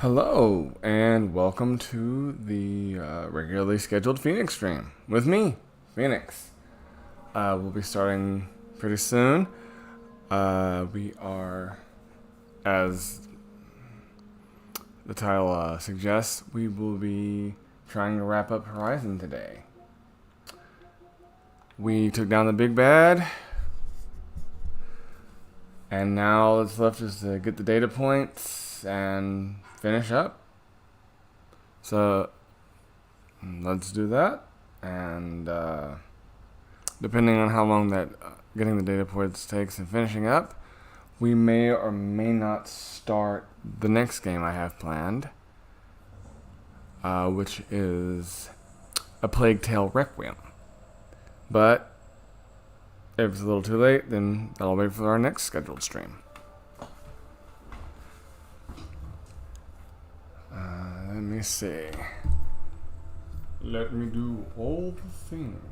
Hello, and welcome to the regularly scheduled Phoenix stream with me, Phoenix. We'll be starting pretty soon. We are, as the title suggests, we will be trying to wrap up Horizon today. We took down the big bad, and now all that's left is to get the data points and finish up. So let's do that, and depending on how long that getting the data points takes and finishing up, we may or may not start the next game I have planned, which is A Plague Tale Requiem. But if it's a little too late, then that'll wait for our next scheduled stream. Let me see. Let me do all the things.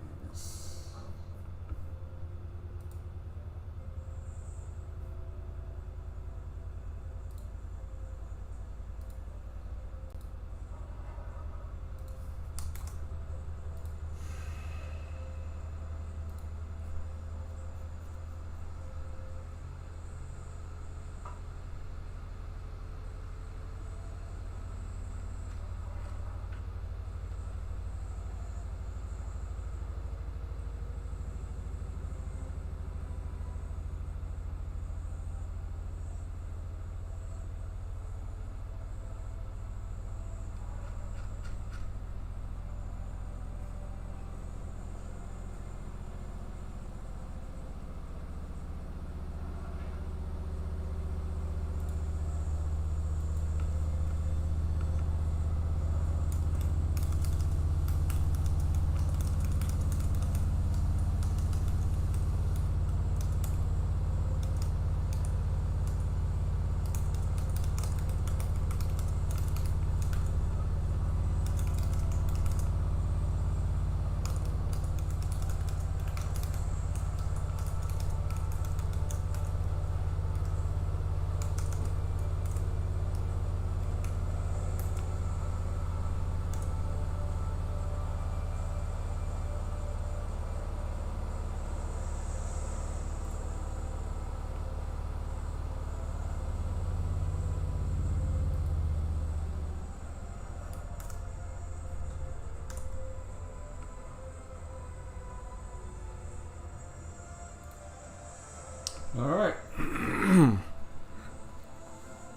Alright.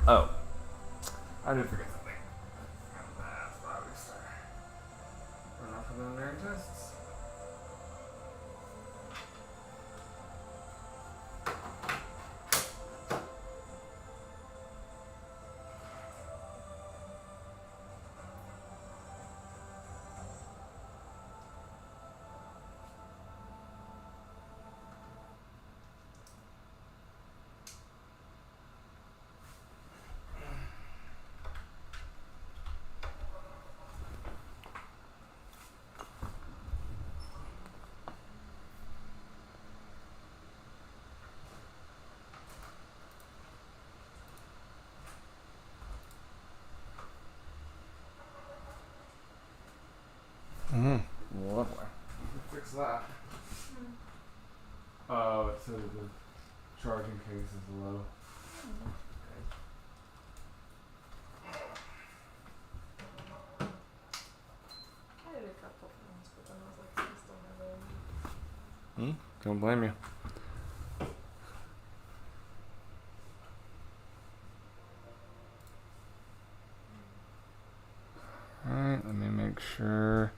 Oh. I did forget something. That's why we start. Run off of the rare tests. Lovely. You can fix that. Oh, it says the charging case is low. I did a couple things, but then I was like, I just don't have it. Don't blame you. Alright, let me make sure.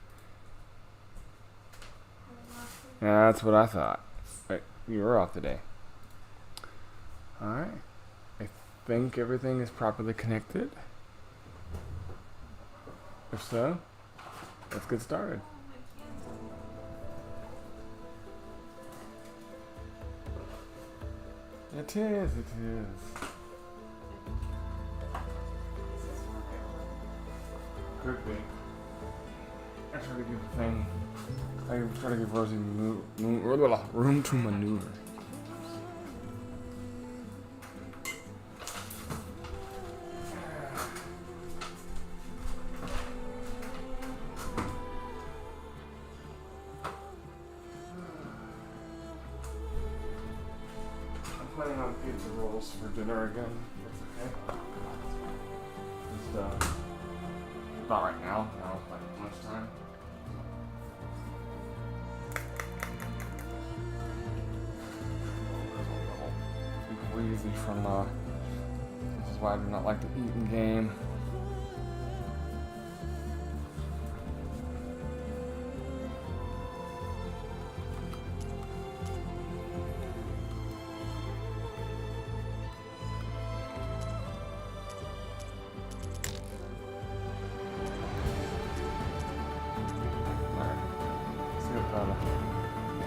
Yeah, that's what I thought. Wait, you were off today. Alright. I think everything is properly connected. If so, let's get started. It is, it is. Could be. I try to give the thing. I try to give Rosie room to maneuver. planning on pizza rolls for dinner again. That's okay. Just not right now. Now it's like lunchtime. Easy from this is why I do not like to eat in game. Alright. Let's see what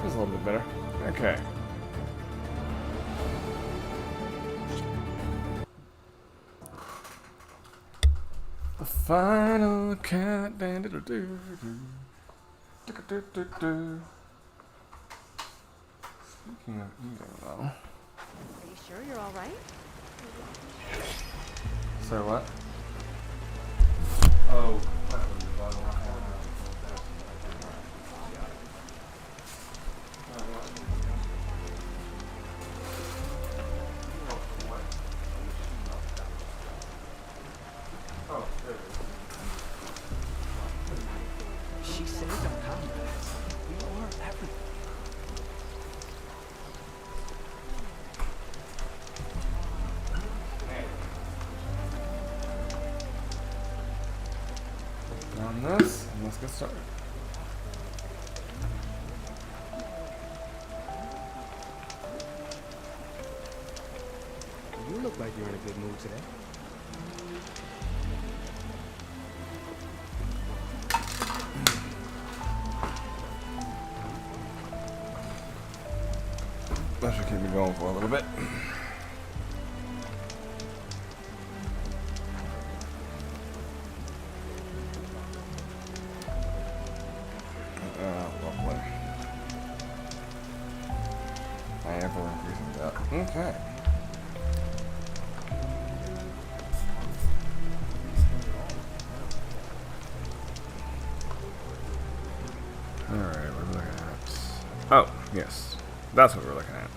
this is a little bit better. Okay. The final countdown. Speaking of eating, though. Are you sure you're all right? So what? Oh, She saved our comrades. We are everything. on this, and let's get started. You look like you're in a good mood today. That should keep me going for a little bit. Lovely. I am for increasing that. Okay. Alright, we're looking at... Oh, yes. That's what we're looking at.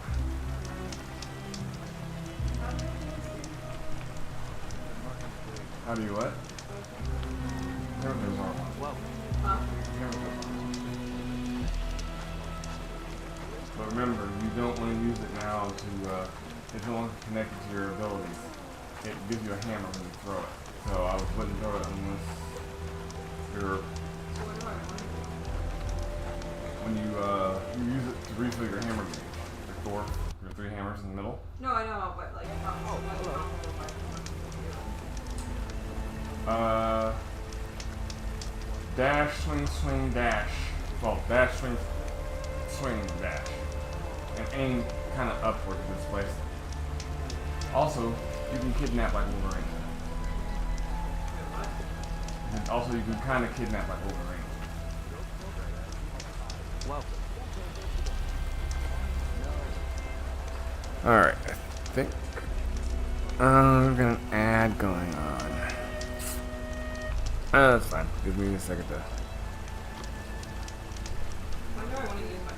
How do you what? Never goes on. Never goes on. But remember, you don't want to use it now to, if you want to connect it to your abilities. It gives you a hammer when you throw it. So I wouldn't throw it unless you're... When you use it to refill your hammer gauge. Your 3 hammers in the middle. No, I know, but like, dash, swing, swing, dash. Well, dash, swing, swing, dash. And aim kind of upward to displace it. Also, you can kidnap like Wolverine. And also, you can kind of kidnap like Wolverine. Alright, I think we've got an ad going on. That's fine. Give me a second to... when do I want to use my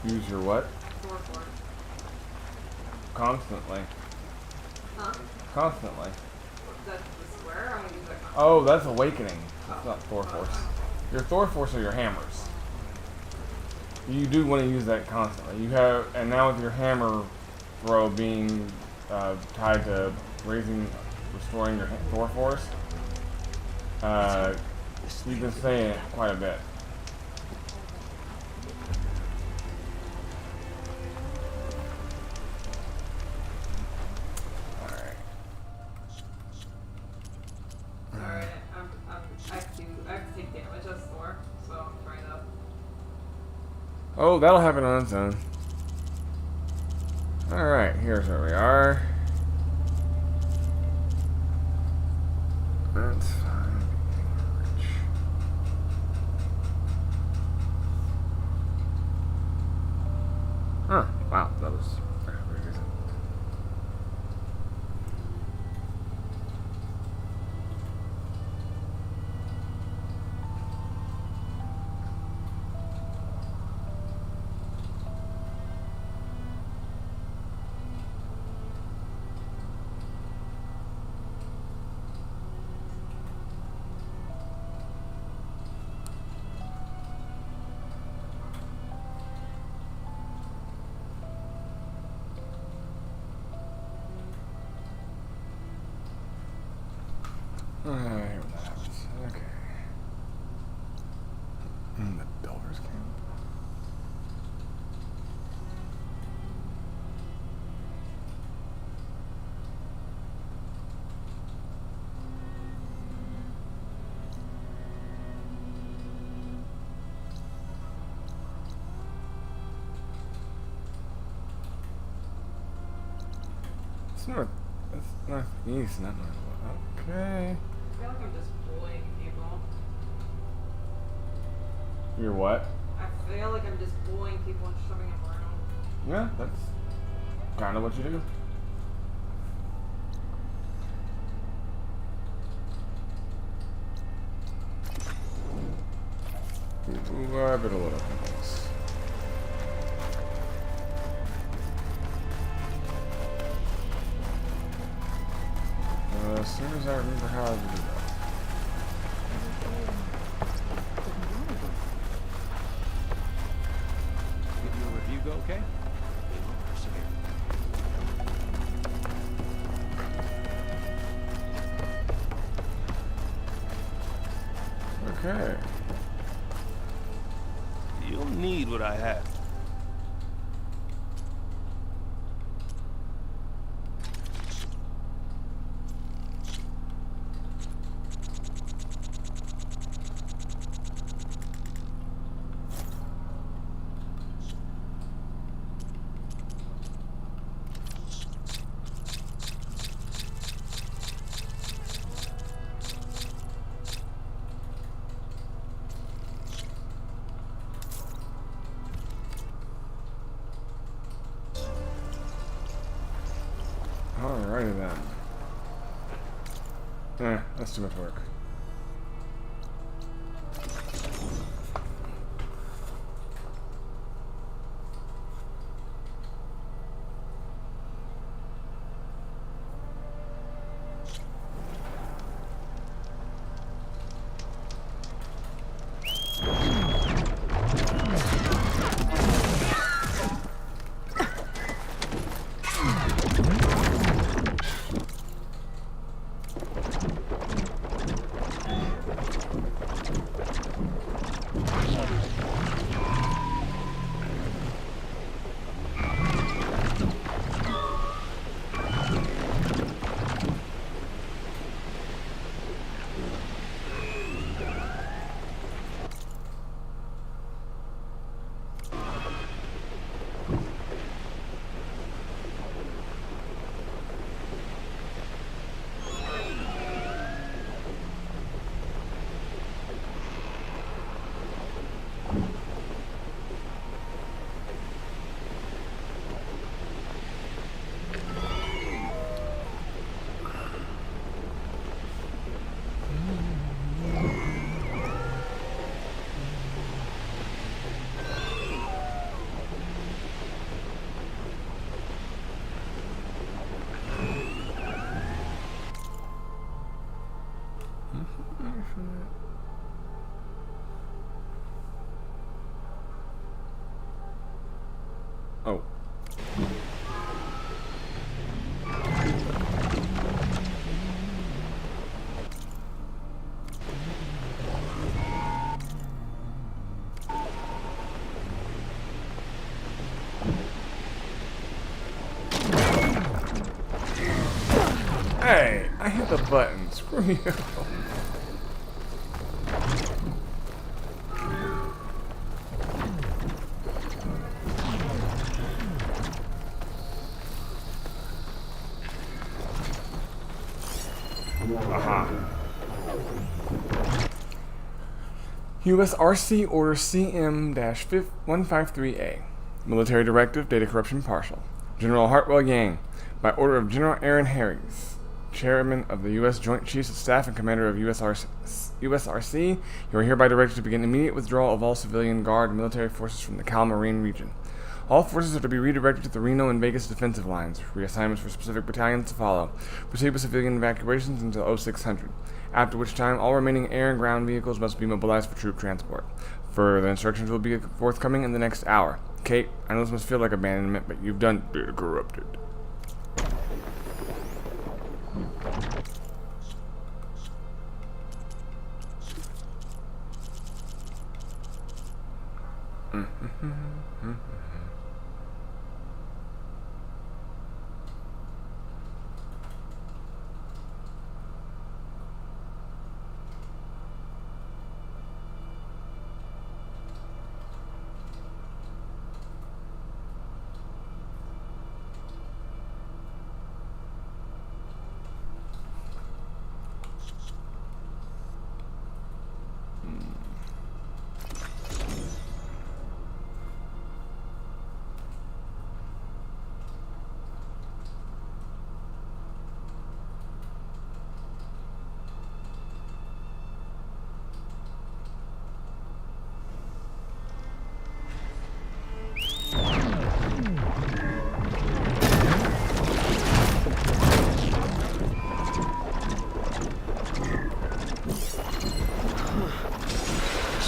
Thor Use your what? Thor? Constantly. Huh? Constantly. That's the square? I want to use that constantly. Oh, that's Awakening. That's not Thor Force. Your Thor Force are your hammers. You do want to use that constantly. You have, and now with your hammer throw being tied to restoring your Thor Force, you've been saying it quite a bit. Alright. Alright, I have to take damage as Thor, so I'm trying to. Oh, that'll happen on its own. Alright, here's where we are. That's fine. Huh, wow, that was very decent. I hate when that happens. Okay. The Delvers camp. It's northeast, not north. Okay. I feel like I'm just bullying people. You're what? I feel like I'm just bullying people and shoving them around. Yeah, that's kind of what you do. Ooh, I better load up on this. As soon as I remember how to do that. Did your review go okay? Okay. You'll need what I have. Alrighty then. That's too much work. Oh. Hey, I hit the button. Screw you. Aha. USRC Order CM-153A. Military Directive, Data Corruption Partial. General Hartwell Yang, by order of General Aaron Harries, Chairman of the U.S. Joint Chiefs of Staff and Commander of USRC, you are hereby directed to begin immediate withdrawal of all civilian guard and military forces from the Cal Marine region. All forces are to be redirected to the Reno and Vegas defensive lines. Reassignments for specific battalions to follow. Proceed with civilian evacuations until 0600, after which time all remaining air and ground vehicles must be mobilized for troop transport. Further instructions will be forthcoming in the next hour. Kate, I know this must feel like abandonment, but you've done data corrupted.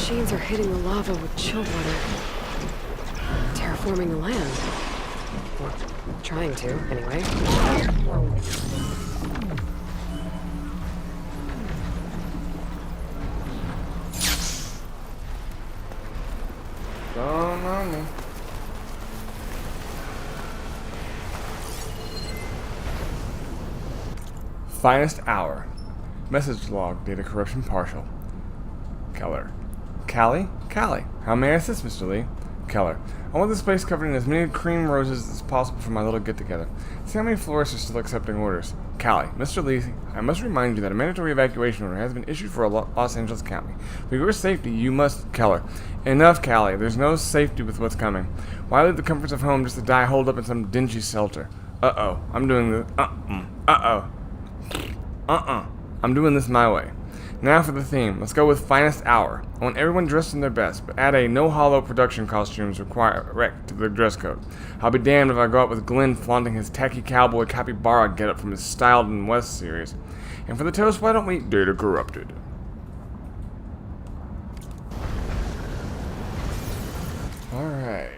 Machines are hitting the lava with chill water. Terraforming the land. Or trying to, anyway. Don't know me. Finest hour. Message log. Data corruption partial. Keller. Callie? Callie. How may I assist, Mr. Lee? Keller. I want this place covered in as many cream roses as possible for my little get-together. See how many florists are still accepting orders. Callie. Mr. Lee, I must remind you that a mandatory evacuation order has been issued for Los Angeles County. For your safety, you must... Keller. Enough, Callie. There's no safety with what's coming. Why leave the comforts of home just to die holed up in some dingy shelter? Uh-oh. I'm doing this... I'm doing this my way. Now for the theme. Let's go with finest hour. I want everyone dressed in their best, but add a no hollow production costumes required to the dress code. I'll be damned if I go out with Glenn flaunting his tacky cowboy capybara getup from his Styled in West series. And for the toast, why don't we data corrupted? Alright.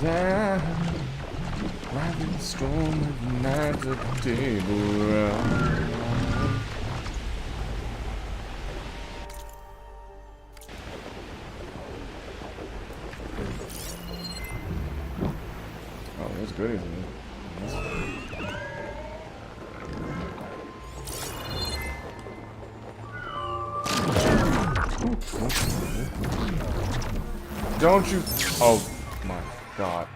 Down, riding the storm of night at the table. Oh, there's goodies in it. Don't you? Oh my God.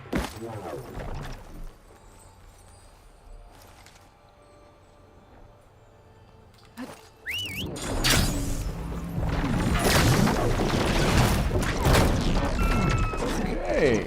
Okay.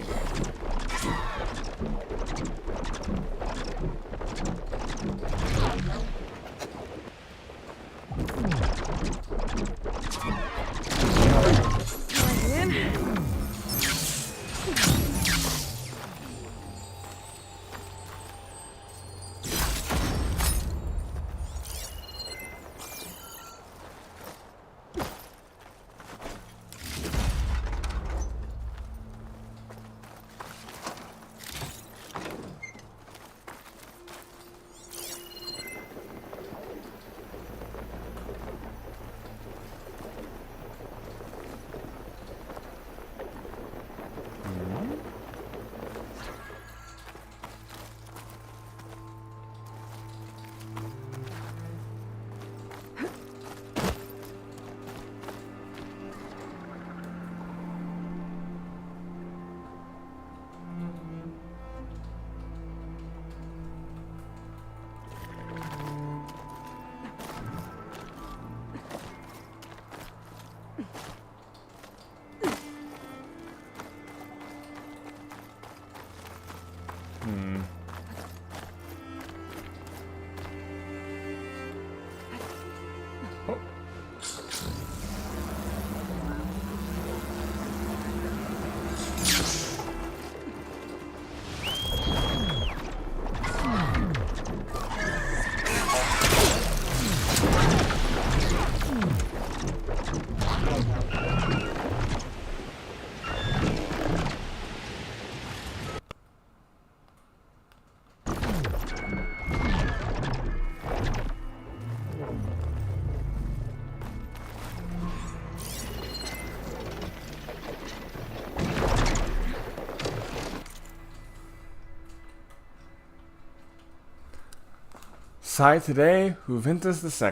Sci today, Juventus II.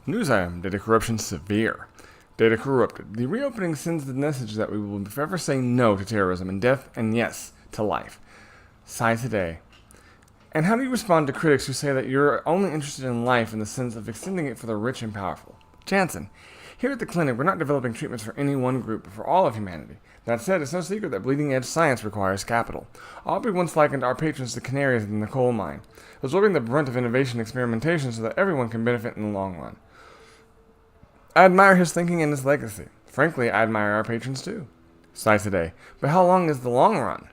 News item, data corruption severe. Data corrupted. The reopening sends the message that we will forever say no to terrorism and death and yes to life. Sci today. And how do you respond to critics who say that you're only interested in life in the sense of extending it for the rich and powerful? Jansen. Here at the clinic, we're not developing treatments for any one group, but for all of humanity. That said, it's no secret that bleeding-edge science requires capital. Aubrey once likened our patrons to canaries in the coal mine, absorbing the brunt of innovation and experimentation so that everyone can benefit in the long run. I admire his thinking and his legacy. Frankly, I admire our patrons too. Sci today. But how long is the long run?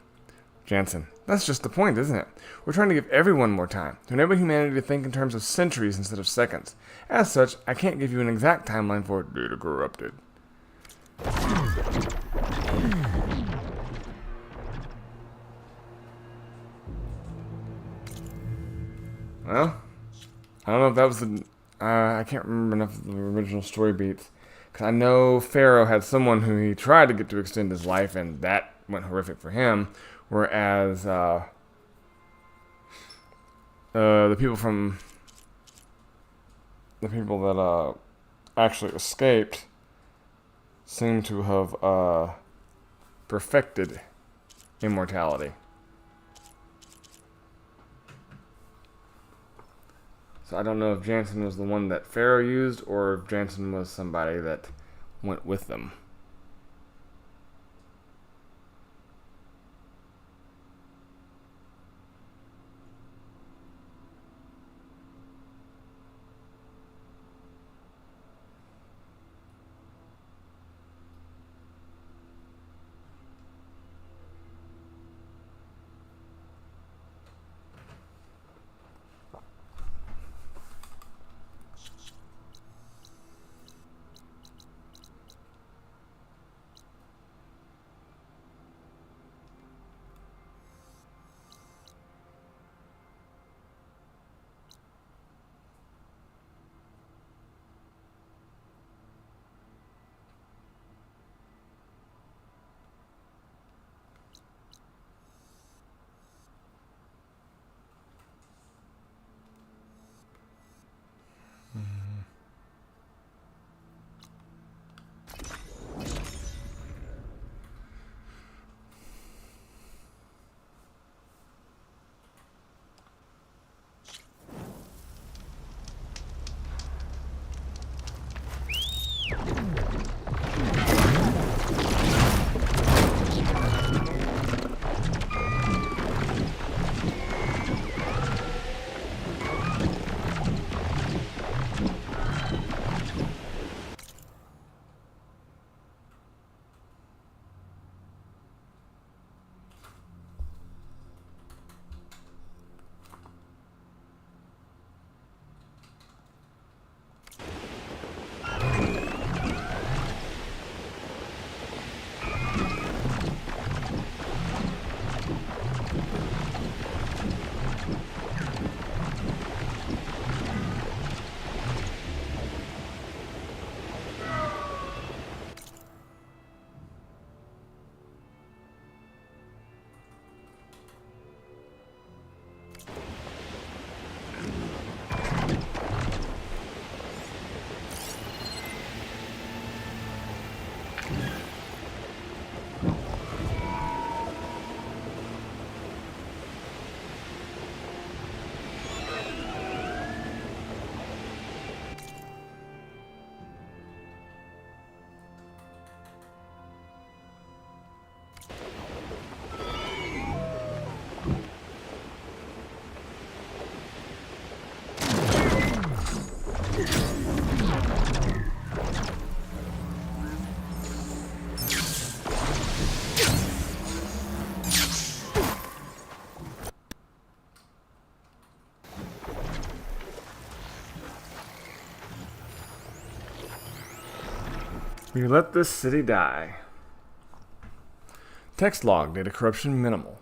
Jansen. That's just the point, isn't it? We're trying to give everyone more time, to enable humanity to think in terms of centuries instead of seconds. As such, I can't give you an exact timeline for data corrupted. Well, I don't know if that was the... I can't remember enough of the original story beats. Because I know Pharaoh had someone who he tried to get to extend his life, and that went horrific for him. Whereas the people that actually escaped seem to have perfected immortality. So I don't know if Jansen was the one that Pharaoh used, or if Jansen was somebody that went with them. We let this city die. Text log, data corruption minimal.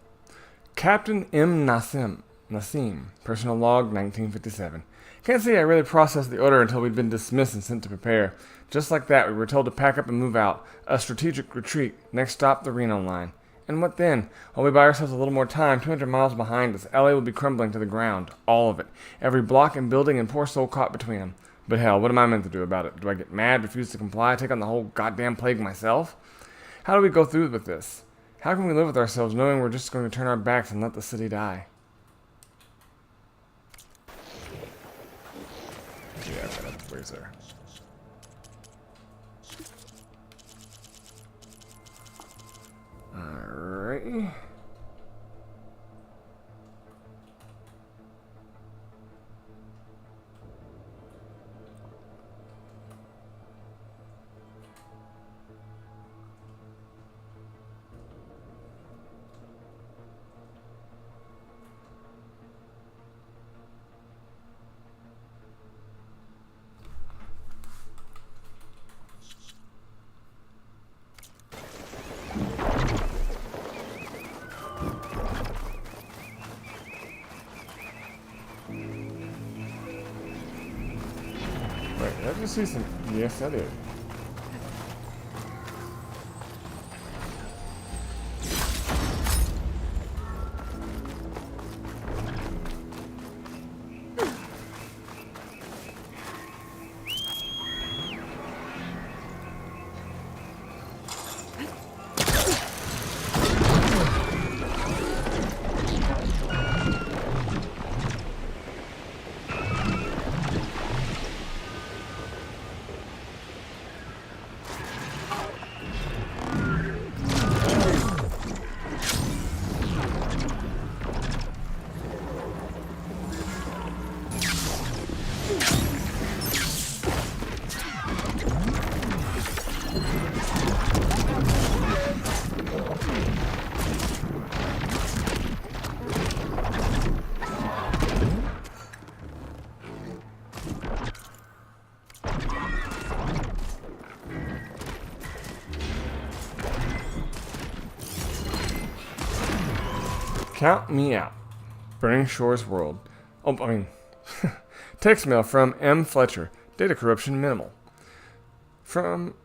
Captain M. Nassim, personal log 1957. Can't say I really processed the order until we'd been dismissed and sent to prepare. Just like that, we were told to pack up and move out. A strategic retreat. Next stop, the Reno line. And what then? While we buy ourselves a little more time, 200 miles behind us, LA will be crumbling to the ground. All of it. Every block and building and poor soul caught between them. But hell, what am I meant to do about it? Do I get mad, refuse to comply, take on the whole goddamn plague myself? How do we go through with this? How can we live with ourselves knowing we're just going to turn our backs and let the city die? Yeah, where's there? Alrighty. Wait, did I just see some? Yes, I did. Count me out. Burning Shores World. Oh, I mean, text mail from M. Fletcher. Data corruption minimal. From,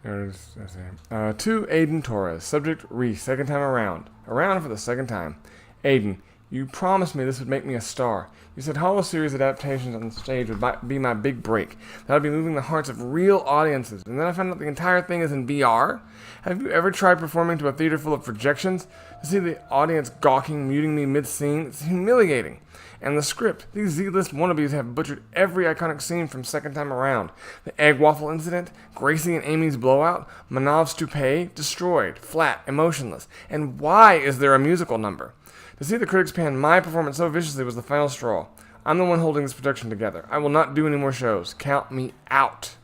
there it is. To Aiden Torres. Subject Reese. Second time around. Around for the second time. Aiden, you promised me this would make me a star. You said Hollow series adaptations on the stage would be my big break. That would be moving the hearts of real audiences. And then I found out the entire thing is in VR. Have you ever tried performing to a theater full of projections? To see the audience gawking, muting me mid-scene, it's humiliating. And the script. These Z-list wannabes have butchered every iconic scene from second time around. The egg waffle incident, Gracie and Amy's blowout, Manav's toupee, destroyed, flat, emotionless. And why is there a musical number? To see the critics pan my performance so viciously was the final straw. I'm the one holding this production together. I will not do any more shows. Count me out.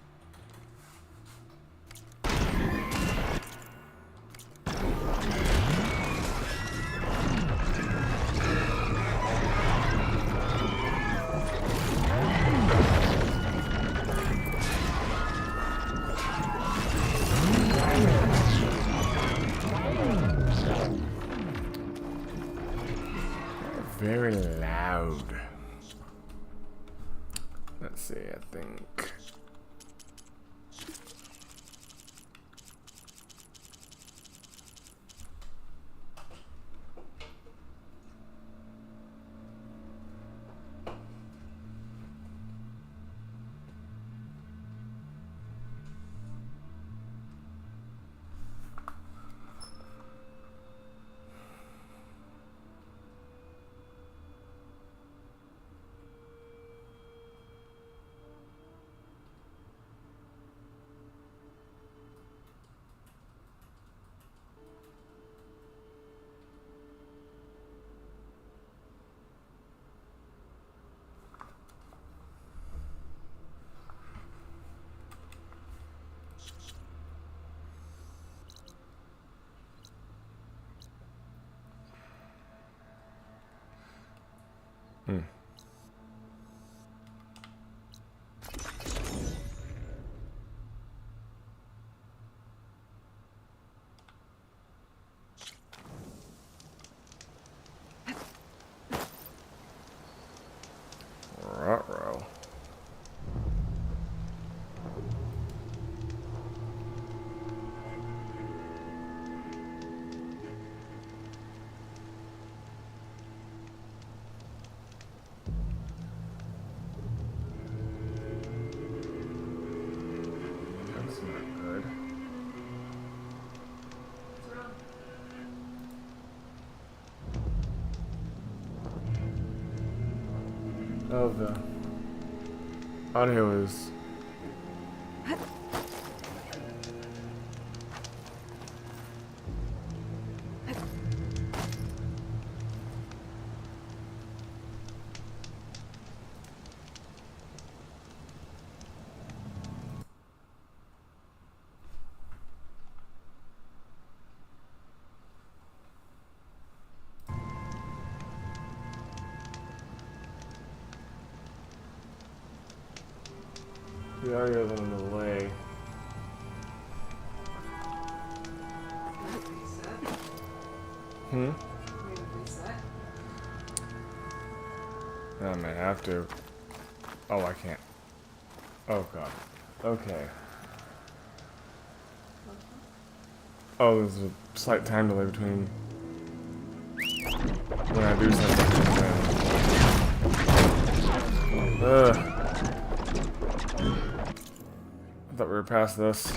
Very loud. Let's see, I think. Oh, the audio is. The audio is on a delay. Reset. Hmm? Maybe reset. I might have to. Oh, I can't. Oh god. Okay. Oh, there's a slight time delay between when I do something and then. Ugh. I thought we were past this.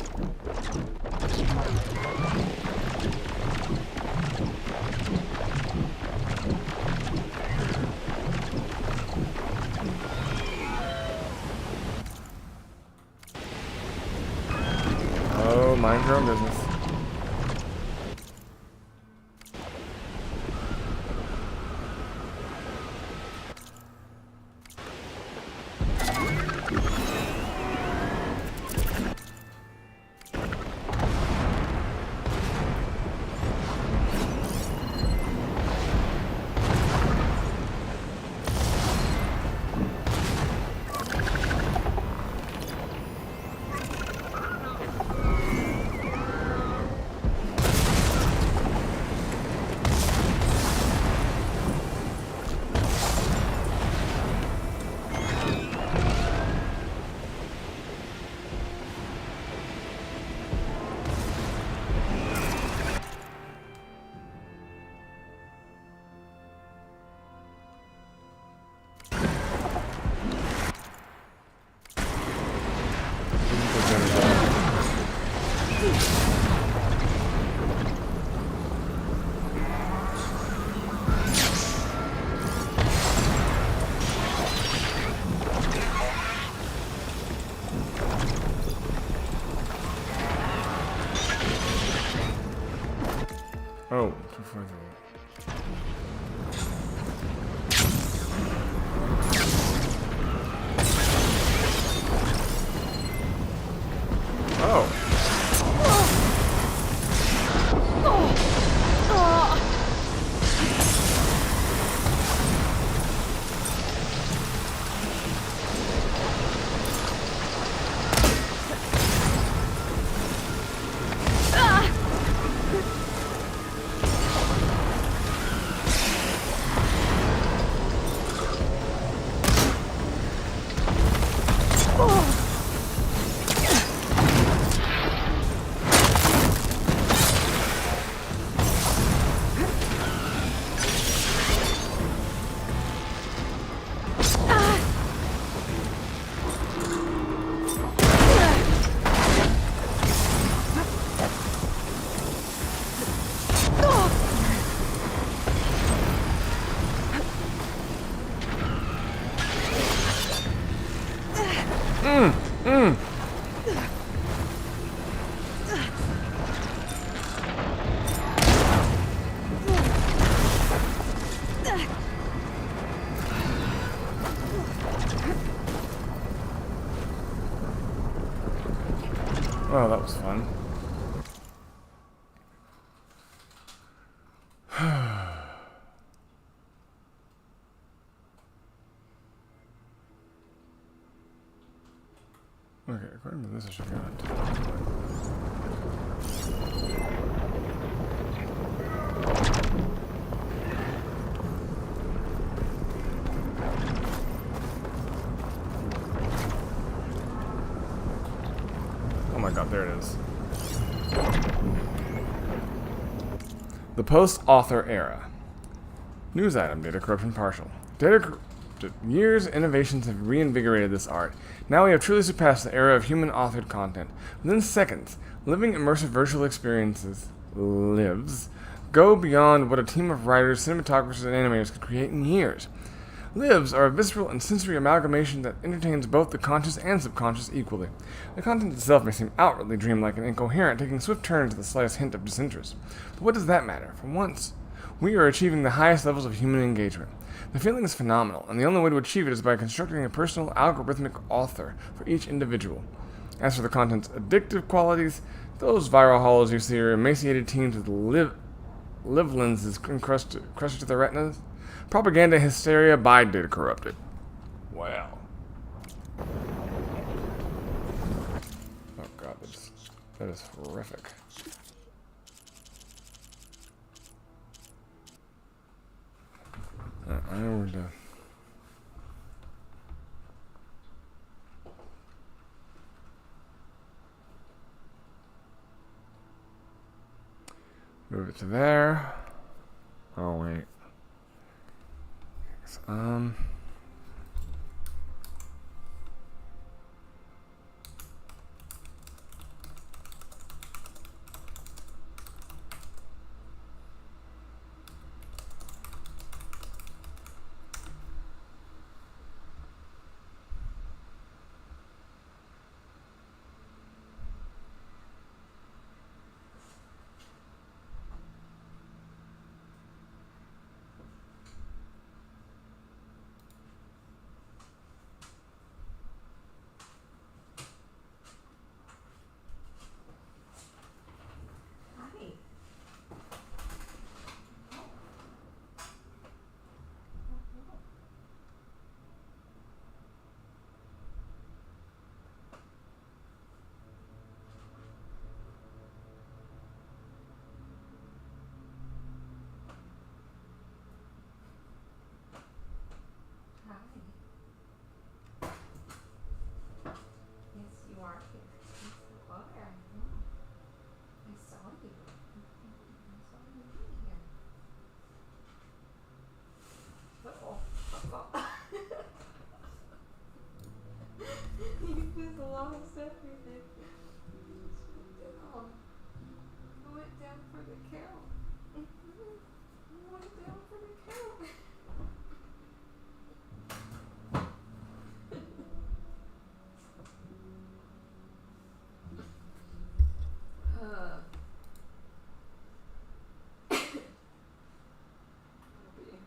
Oh, mind your own business. Oh, too far away. Oh. Oh, that was fun. Okay, according to this, I should go into. Oh my god, there it is. The post-author era. News item, data corruption partial. Years innovations have reinvigorated this art. Now we have truly surpassed the era of human-authored content. Within seconds, living immersive virtual experiences go beyond what a team of writers, cinematographers, and animators could create in years. Lives are a visceral and sensory amalgamation that entertains both the conscious and subconscious equally. The content itself may seem outwardly dreamlike and incoherent, taking swift turns at the slightest hint of disinterest. But what does that matter? For once, we are achieving the highest levels of human engagement. The feeling is phenomenal, and the only way to achieve it is by constructing a personal algorithmic author for each individual. As for the content's addictive qualities, those viral hauls you see are emaciated teens with live lenses crushed to their retinas. Propaganda hysteria by data corrupted. Wow. Oh god, that is horrific. I know where to... Move it to there. Oh wait. Hi. Hi. Yes, you are here. Yes, you are. I saw you. I saw you being here. Uh-oh. Uh-oh. You just lost everything. You just went down. You went down for the count. You went down for the count. Uh. Ruby.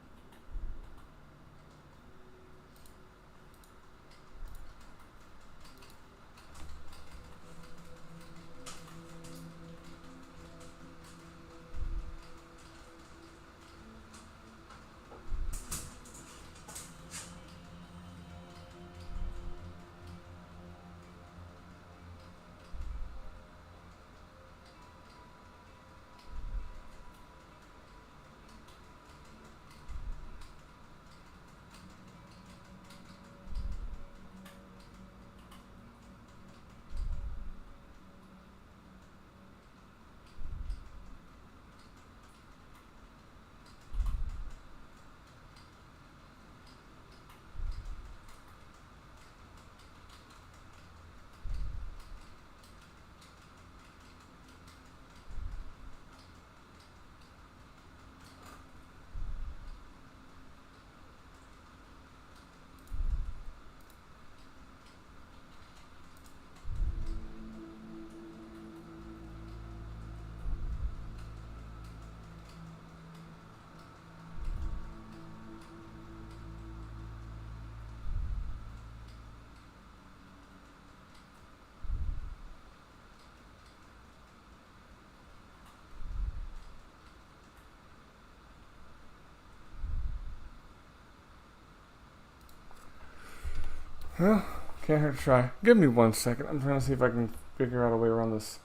Well, can't hurt to try. Give me 1 second. I'm trying to see if I can figure out a way around this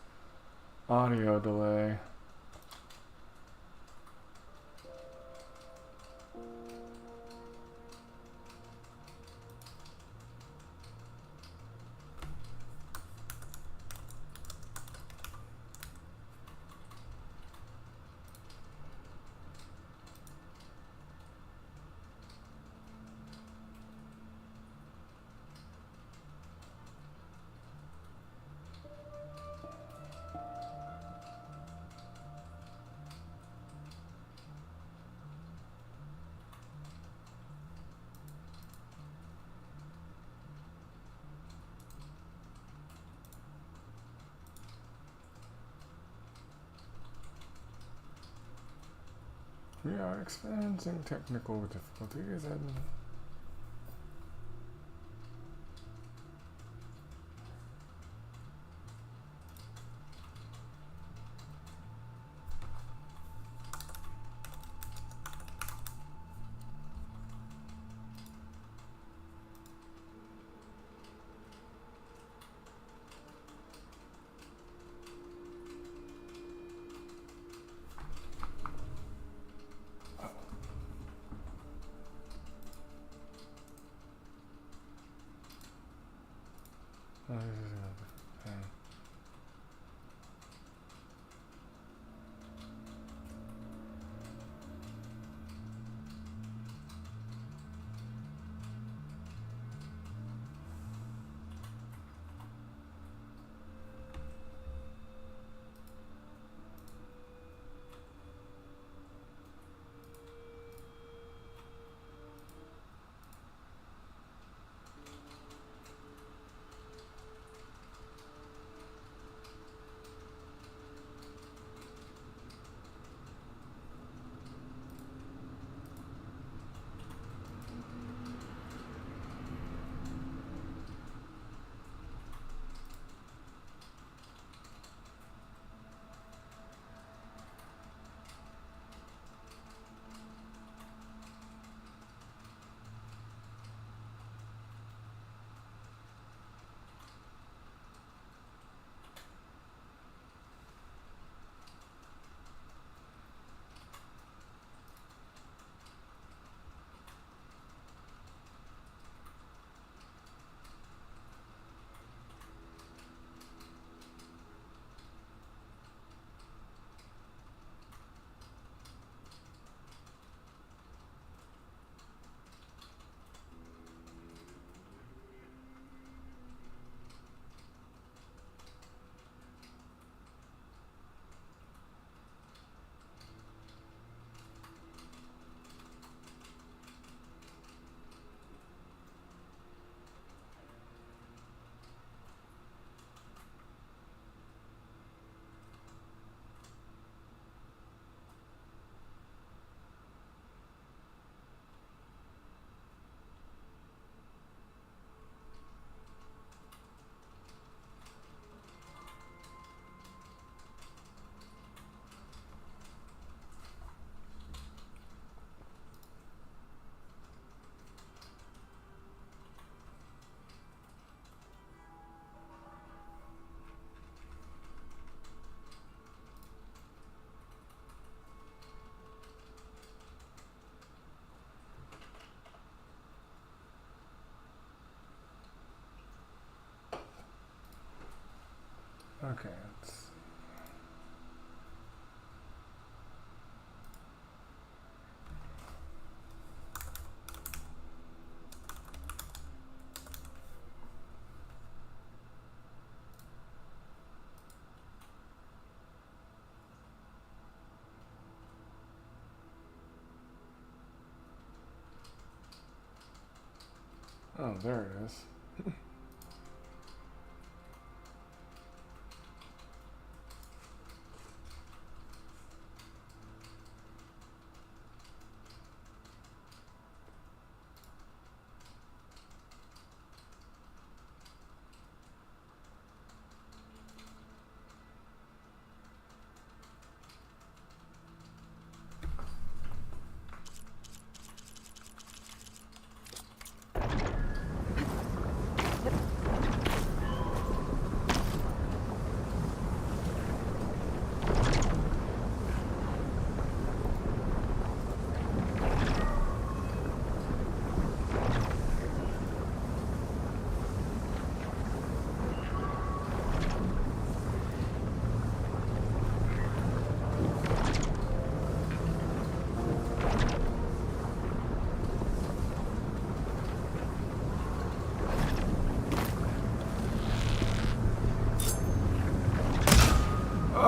audio delay. We are experiencing technical difficulties and okay. Oh, there it is.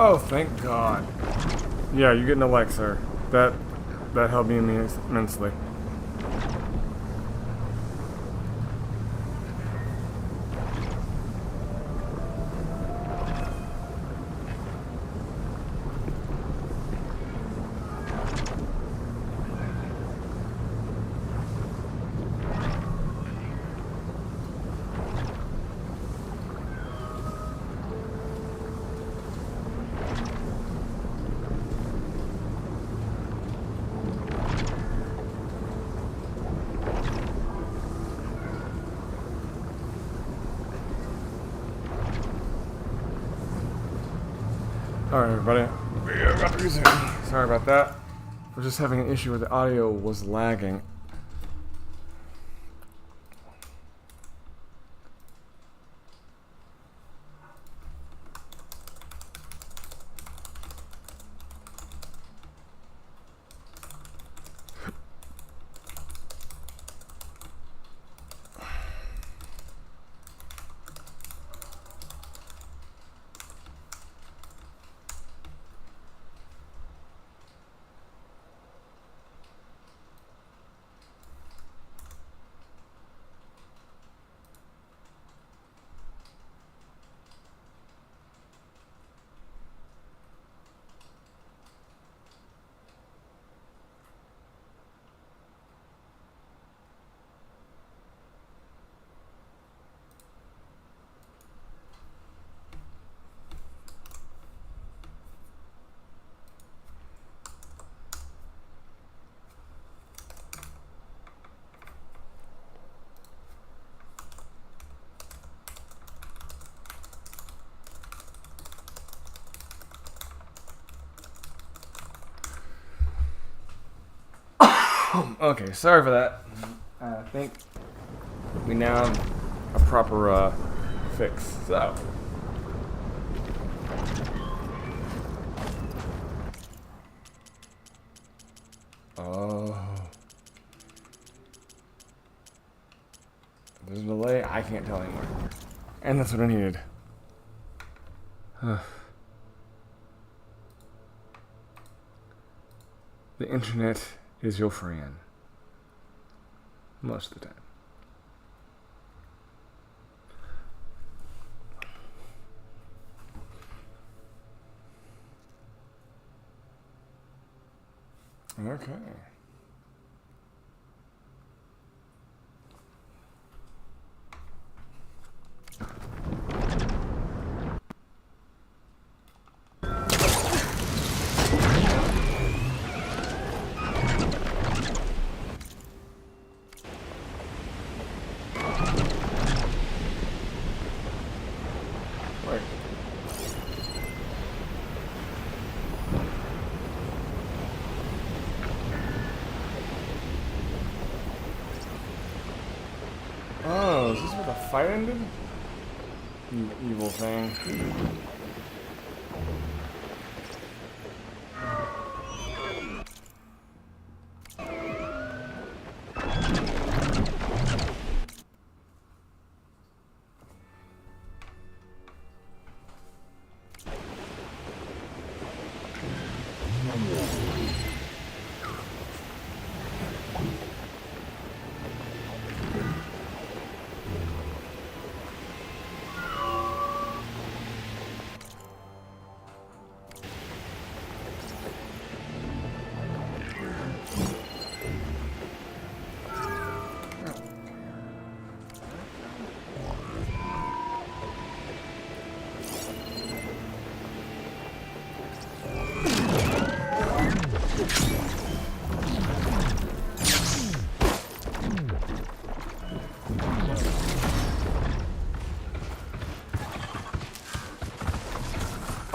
Oh, thank God. Yeah, you're getting a like, sir. That helped me immensely. Alright, everybody. We are about to resume. Sorry about that. We're just having an issue where the audio was lagging. Okay, sorry for that. I think we now have a proper fix. So, there's a delay. I can't tell anymore, and that's what I needed. The internet is your friend. Most of the time. Okay. Wait. Oh, is this where the fight ended? You evil thing.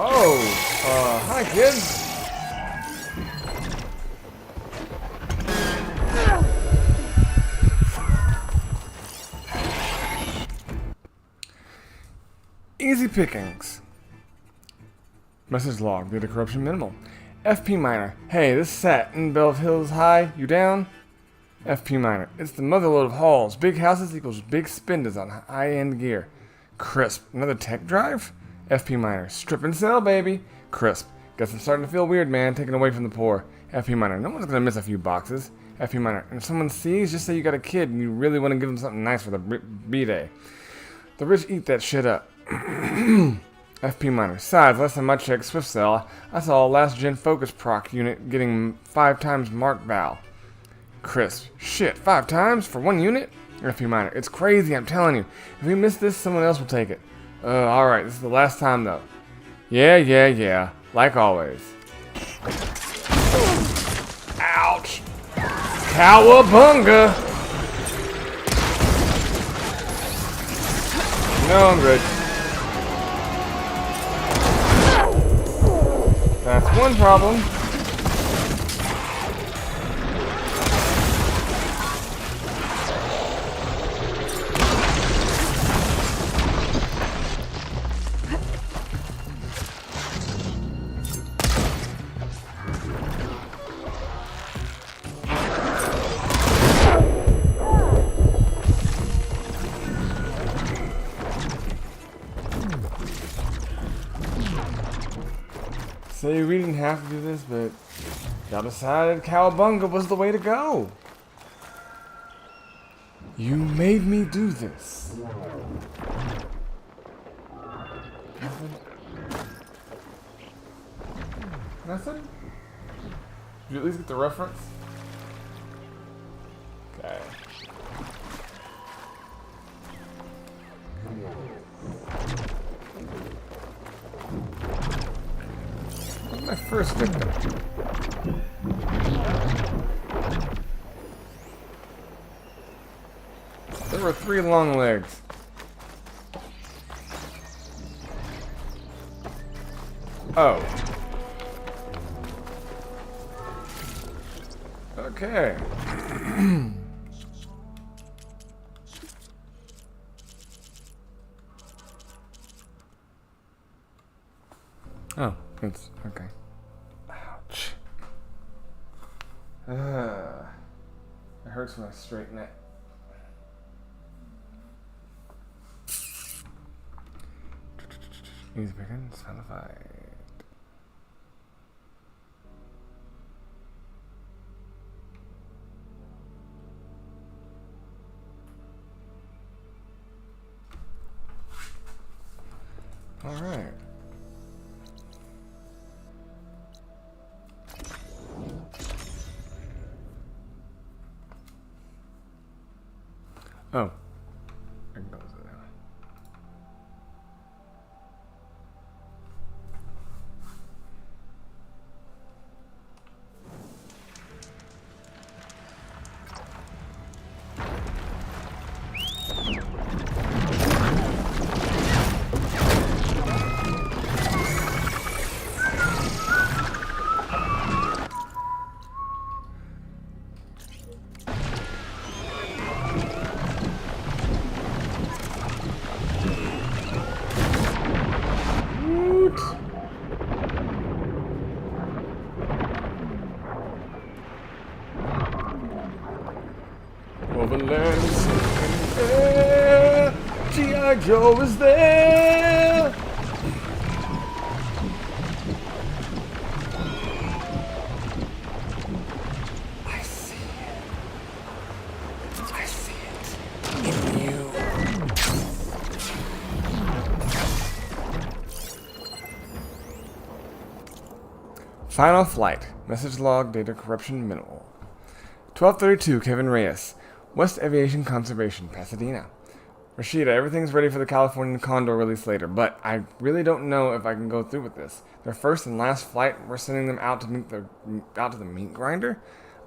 Oh, hi kids. Easy pickings. Message log. Data corruption minimal. FP Miner. Hey, this is Sat in Bell Hills High. You down? FP Miner. It's the motherload of hauls. Big houses equals big spenders on high-end gear. Crisp. Another tech drive? FP Miner. Strip and sell, baby. Crisp. Guess I'm starting to feel weird, man. Taken away from the poor. FP Miner. No one's gonna miss a few boxes. FP Miner. And if someone sees, just say you got a kid and you really want to give them something nice for the B-Day. The rich eat that shit up. FP Miner. Besides, last time I checked Swift Cell, I saw a last gen focus proc unit getting 5 times Mark Val. Crisp. Shit, 5 times for 1 unit? FP Miner. It's crazy, I'm telling you. If we miss this, someone else will take it. Alright, this is the last time though. Yeah. Like always. Ouch! Cowabunga! No, I'm good. That's one problem. So we didn't have to do this, but y'all decided Cowabunga was the way to go. You made me do this. Nothing? Nothing? Did you at least get the reference? Okay. My first victim. There were 3 long legs. Oh. Okay. Oh, it's okay. Ouch. It hurts when I straighten it. Easy pickings, found a fight. All right. Oh. I can close it now. Overland is sinking there. G.I. Joe is there. I see it. I see it in you. Final flight. Message log. Data corruption minimal. 12:32. Kevin Reyes. West Aviation Conservation, Pasadena. Rashida, everything's ready for the California Condor release later, but I really don't know if I can go through with this. Their first and last flight, we're sending them out to the meat grinder?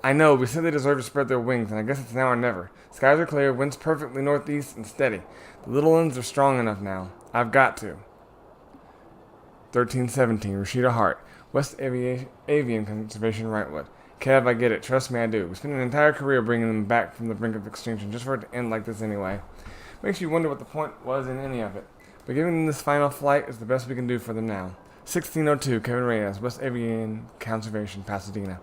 I know, we said they deserve to spread their wings, and I guess it's now or never. Skies are clear, winds perfectly northeast and steady. The little ones are strong enough now. I've got to. 1317, Rashida Hart. West Avian Conservation, Wrightwood. Kev, I get it. Trust me, I do. We spent an entire career bringing them back from the brink of extinction just for it to end like this anyway. Makes you wonder what the point was in any of it. But giving them this final flight is the best we can do for them now. 1602, Kevin Reyes, West Avian Conservation, Pasadena.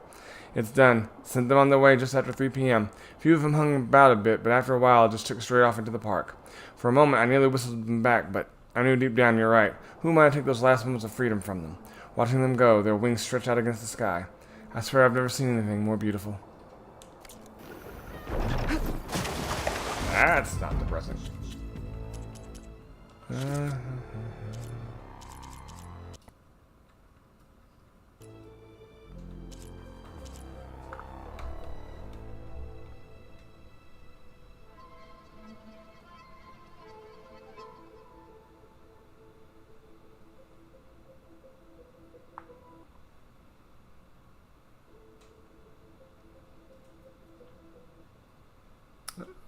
It's done. Sent them on their way just after 3 p.m. A few of them hung about a bit, but after a while just took straight off into the park. For a moment, I nearly whistled them back, but I knew deep down you're right. Who am I to take those last moments of freedom from them? Watching them go, their wings stretch out against the sky. I swear I've never seen anything more beautiful. That's not depressing.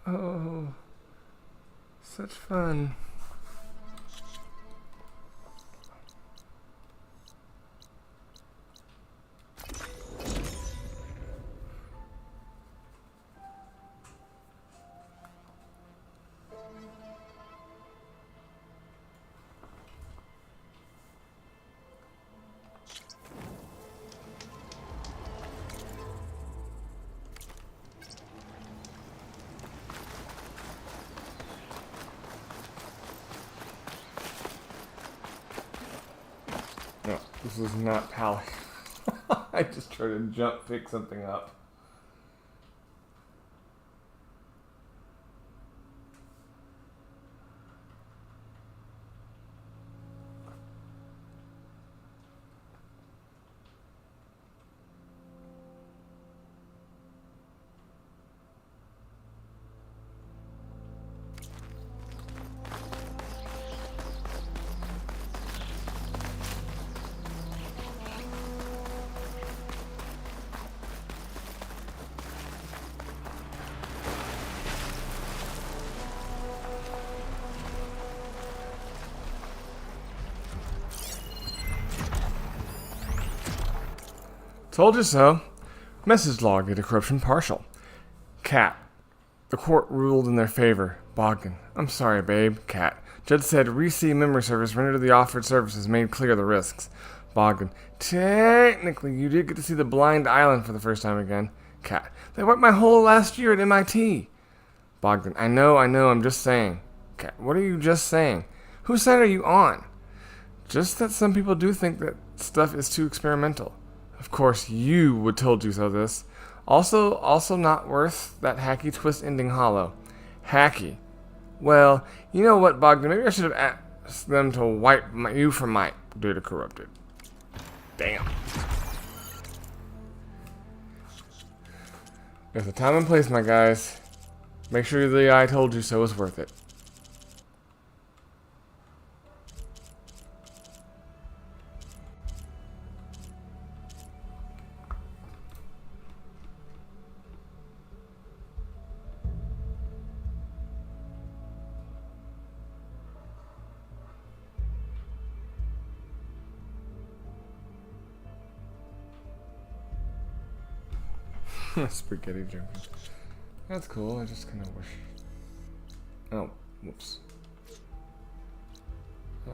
Oh, such fun. This is not Pally. I just tried to jump pick something up. Told you so. Message log, data corruption partial. Cat. The court ruled in their favor. Bogdan. I'm sorry, babe. Cat. Judge said receive memory service rendered the offered services made clear the risks. Bogdan. Technically, you did get to see the blind island for the first time again. Cat. They wiped my whole last year at MIT. Bogdan. I know, I'm just saying. Cat. What are you just saying? Whose side are you on? Just that some people do think that stuff is too experimental. Of course, you would told you so this. Also not worth that hacky twist ending hollow. Hacky. Well, you know what, Bogdan? Maybe I should have asked them to wipe you from my data corrupted. Damn. There's a time and place, my guys. Make sure the I told you so is worth it. Spaghetti junkie. That's cool. I just kind of wish. Oh, whoops. Oh.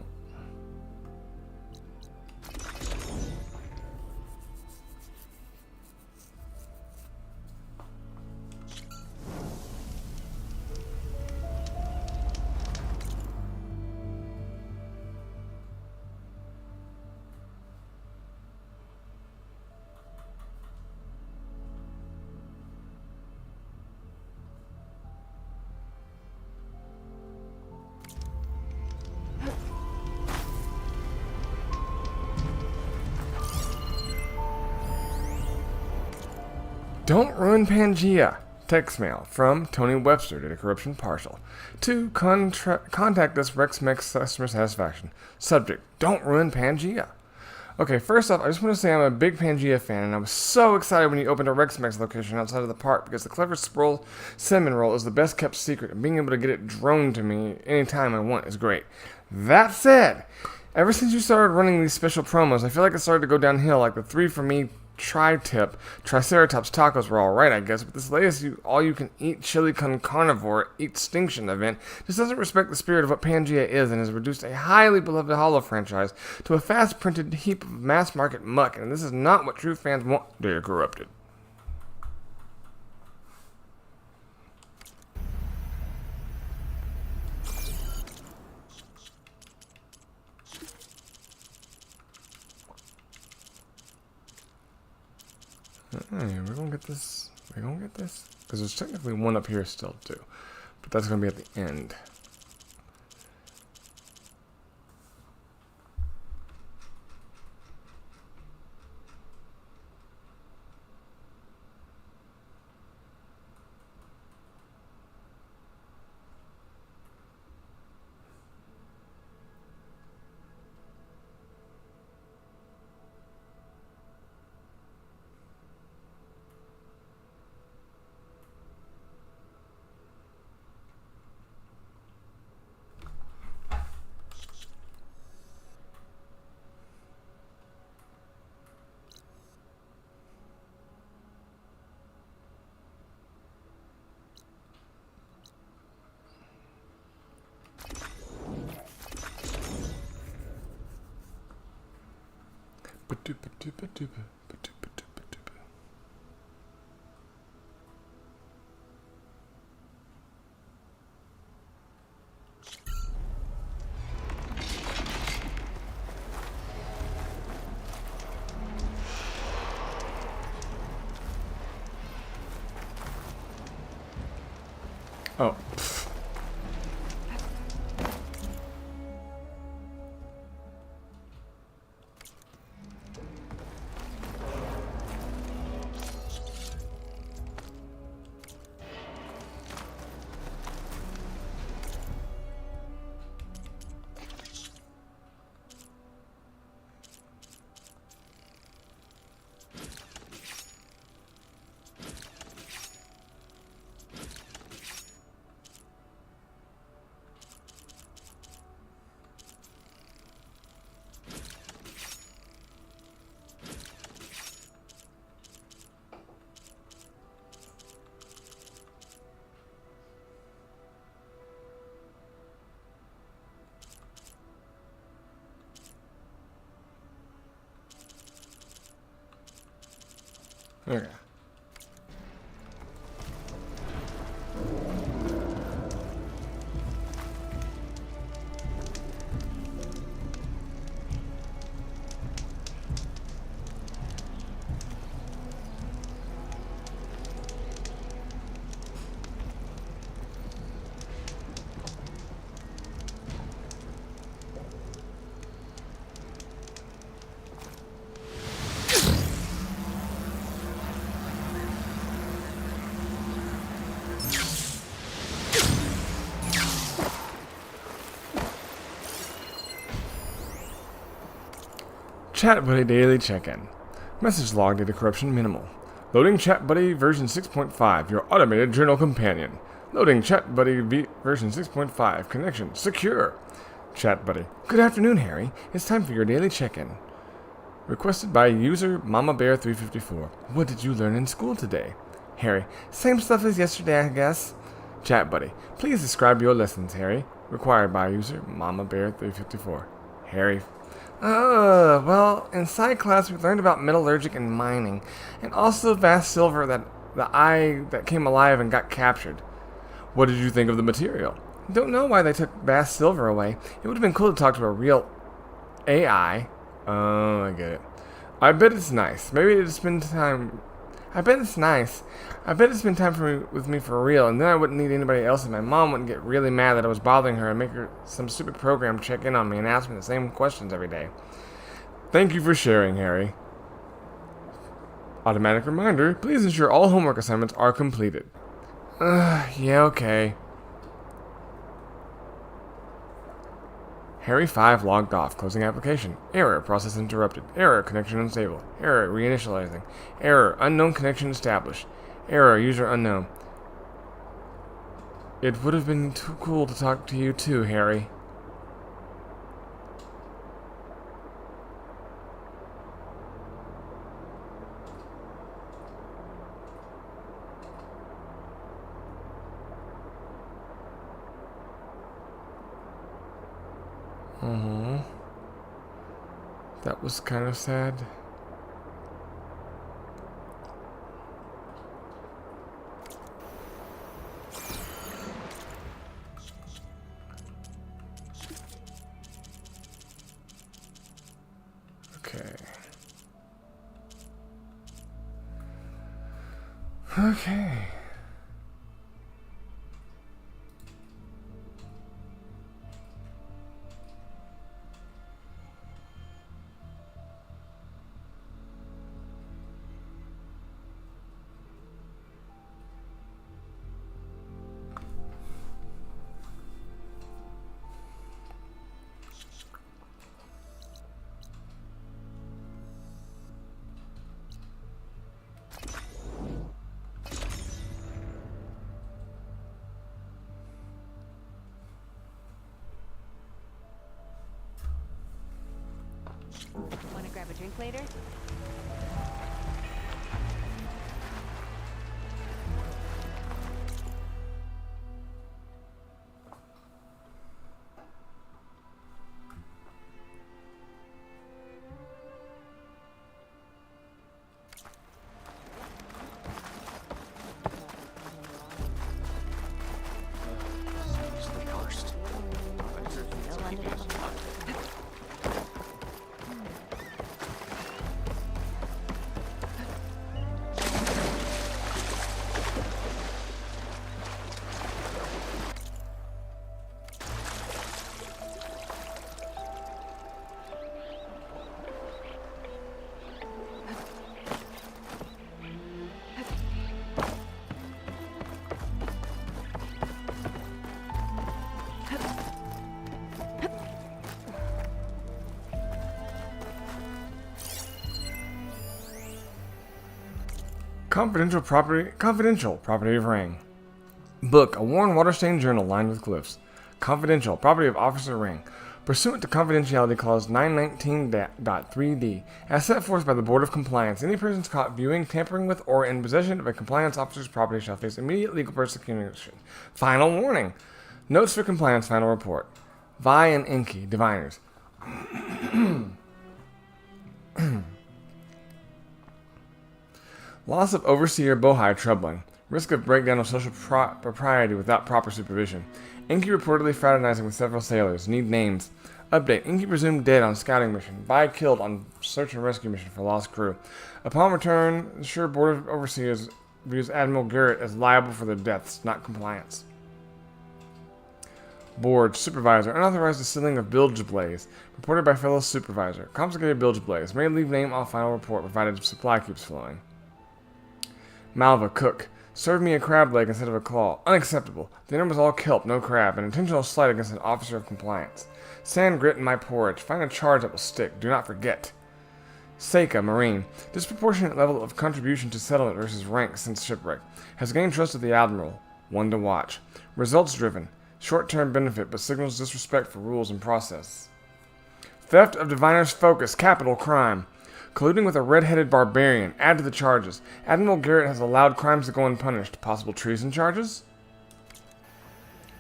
Don't ruin Pangea. Text mail from Tony Webster, data corruption partial. To contact us, RexMex customer satisfaction. Subject, don't ruin Pangea. Okay, first off, I just want to say I'm a big Pangea fan, and I was so excited when you opened a RexMex location outside of the park because the clever Sproul cinnamon roll is the best kept secret, and being able to get it droned to me anytime I want is great. That said, ever since you started running these special promos, I feel like it started to go downhill, like the 3 for me tri-tip Triceratops tacos were alright, I guess, but this latest all-you-can-eat chili con carnivore extinction event just doesn't respect the spirit of what Pangea is and has reduced a highly beloved Hollow franchise to a fast-printed heap of mass-market muck, and this is not what true fans want. Data corrupted. Hey, we're gonna get this. We're gonna get this. Because there's technically one up here still, too. But that's gonna be at the end. Oh. Okay. Chat Buddy Daily Check-In. Message log data corruption minimal. Loading Chat Buddy version 6.5, your automated journal companion. Loading Chat Buddy version 6.5, connection secure. Chat Buddy. Good afternoon, Harry. It's time for your daily check-in. Requested by user Mama Bear 354. What did you learn in school today? Harry. Same stuff as yesterday, I guess. Chat Buddy. Please describe your lessons, Harry. Required by user Mama Bear 354. Harry. Well, in Sci class we learned about metallurgic and mining, and also vast silver that came alive and got captured. What did you think of the material? Don't know why they took vast silver away. It would have been cool to talk to a real AI. Oh, I get it. I bet it's nice. Maybe to spend time. I bet it's nice. I bet it's spend time with me for real, and then I wouldn't need anybody else, and my mom wouldn't get really mad that I was bothering her and make her some stupid program check in on me and ask me the same questions every day. Thank you for sharing, Harry. Automatic reminder, please ensure all homework assignments are completed. Yeah, okay. Harry 5 logged off, closing application. Error, process interrupted. Error, connection unstable. Error, reinitializing. Error, unknown connection established. Error, user unknown. It would have been too cool to talk to you too, Harry. That was kind of sad. Okay. Okay. Want to grab a drink later? It's the worst. Still under the Confidential property of Ring. Book, a worn water-stained journal lined with glyphs. Confidential property of Officer Ring. Pursuant to Confidentiality Clause 919.3d, as set forth by the Board of Compliance, any persons caught viewing, tampering with, or in possession of a compliance officer's property shall face immediate legal persecution. Final warning. Notes for compliance. Final report. Vi and Inky, diviners. Loss of Overseer Bohai troubling. Risk of breakdown of social propriety without proper supervision. Inky reportedly fraternizing with several sailors. Need names. Update. Inky presumed dead on scouting mission. Vi killed on search and rescue mission for lost crew. Upon return, the sure Board of Overseers views Admiral Garrett as liable for their deaths, not compliance. Board. Supervisor. Unauthorized assembling of bilge blaze. Reported by fellow supervisor. Confiscated bilge blaze. May leave name off final report provided supply keeps flowing. Malva. Cook. Served me a crab leg instead of a claw. Unacceptable. Dinner was all kelp, no crab. An intentional slight against an officer of compliance. Sand grit in my porridge. Find a charge that will stick. Do not forget. Seika, Marine. Disproportionate level of contribution to settlement versus rank since shipwreck. Has gained trust of the Admiral. One to watch. Results driven. Short-term benefit, but signals disrespect for rules and process. Theft of Diviner's Focus. Capital crime. Colluding with a red-headed barbarian. Add to the charges. Admiral Garrett has allowed crimes to go unpunished. Possible treason charges?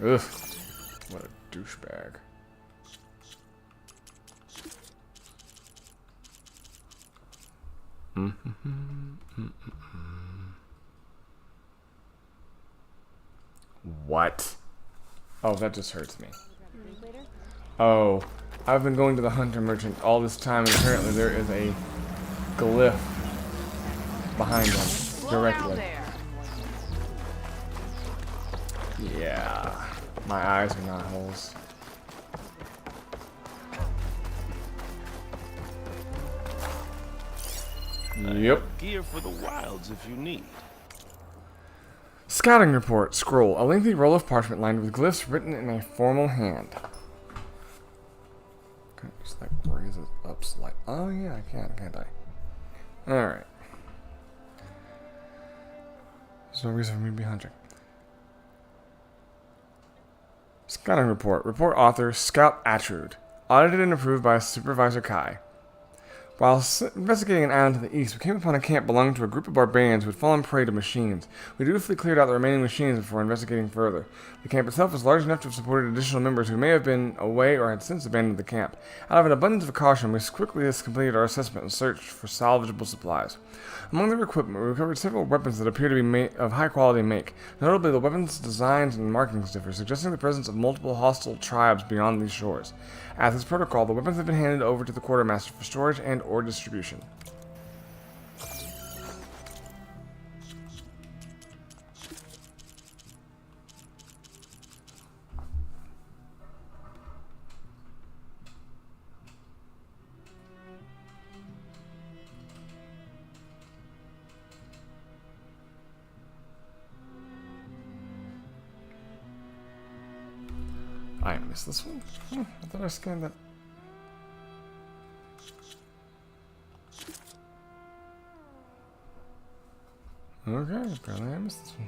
Ugh. What a douchebag. What? Oh, that just hurts me. Oh, I've been going to the Hunter Merchant all this time, and apparently there is a glyph behind them directly. Yeah, my eyes are not holes. Yep. Gear for the wilds if you need. Scouting report. Scroll. A lengthy roll of parchment lined with glyphs written in a formal hand. Okay, just like raise it up slightly. Oh yeah, I can, can't I? Alright. There's no reason for me to be hunting. Scouting report. Report author Scout Atrud. Audited and approved by Supervisor Kai. While investigating an island to the east, we came upon a camp belonging to a group of barbarians who had fallen prey to machines. We dutifully cleared out the remaining machines before investigating further. The camp itself was large enough to have supported additional members who may have been away or had since abandoned the camp. Out of an abundance of caution, we quickly completed our assessment and searched for salvageable supplies. Among their equipment, we recovered several weapons that appear to be of high-quality make. Notably, the weapons' designs and markings differ, suggesting the presence of multiple hostile tribes beyond these shores. As is protocol, the weapons have been handed over to the quartermaster for storage and or distribution. I missed this one. I thought I scanned that. Okay, apparently I missed this one.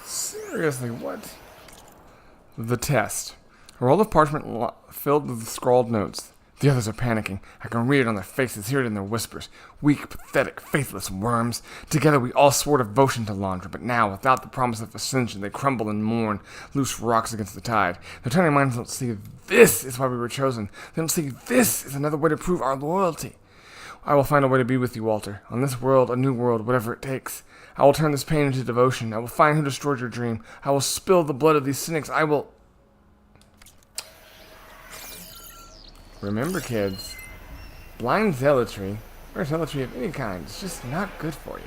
Seriously, what? The test. A roll of parchment filled with scrawled notes. The others are panicking. I can read it on their faces, hear it in their whispers. Weak, pathetic, faithless worms. Together we all swore devotion to Landra, but now, without the promise of ascension, they crumble and mourn, loose rocks against the tide. Their tiny minds don't see this is why we were chosen. They don't see this is another way to prove our loyalty. I will find a way to be with you, Walter. On this world, a new world, whatever it takes. I will turn this pain into devotion. I will find who destroyed your dream. I will spill the blood of these cynics. I will... Remember, kids, blind zealotry, or zealotry of any kind, is just not good for you.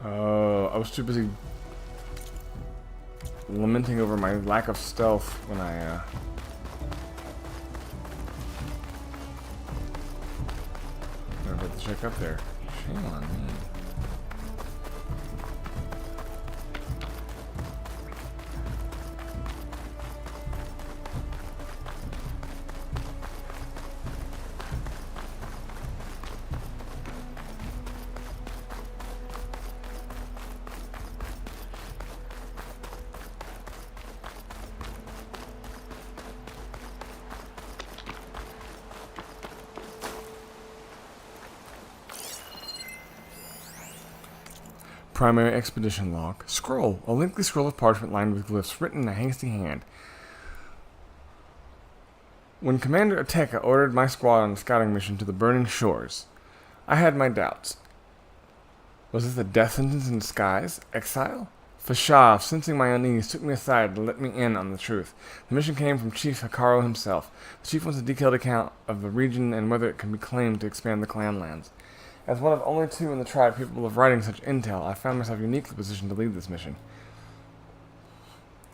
Oh, I was too busy lamenting over my lack of stealth when I never had to check up there. Shame on me. Primary expedition log. Scroll. A lengthy scroll of parchment lined with glyphs written in a hasty hand. When Commander Ateka ordered my squad on a scouting mission to the burning shores, I had my doubts. Was this a death sentence in disguise? Exile? Fashav, sensing my unease, took me aside to let me in on the truth. The mission came from Chief Hikaru himself. The chief wants a detailed account of the region and whether it can be claimed to expand the clan lands. As one of only two in the tribe capable of writing such intel, I found myself uniquely positioned to lead this mission.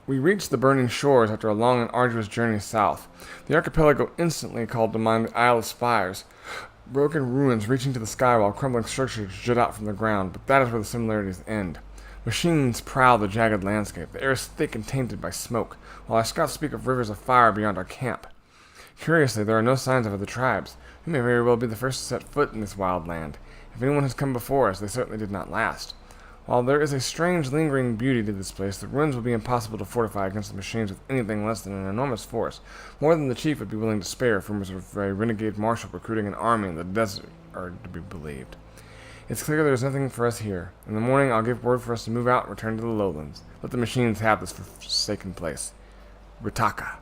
We reached the burning shores after a long and arduous journey south. The archipelago instantly called to mind the Isle of Spires, broken ruins reaching to the sky while crumbling structures jut out from the ground, but that is where the similarities end. Machines prowl the jagged landscape. The air is thick and tainted by smoke, while our scouts speak of rivers of fire beyond our camp. Curiously, there are no signs of other tribes. We may very well be the first to set foot in this wild land. If anyone has come before us, they certainly did not last. While there is a strange, lingering beauty to this place, the ruins will be impossible to fortify against the machines with anything less than an enormous force. More than the chief would be willing to spare if rumors of a renegade marshal recruiting an army in the desert are to be believed. It's clear there is nothing for us here. In the morning, I'll give word for us to move out and return to the lowlands. Let the machines have this forsaken place. Ritaka.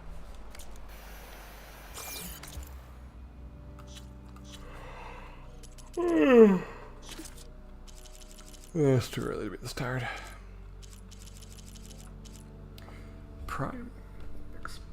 It's too early to be this tired. Prime expedition.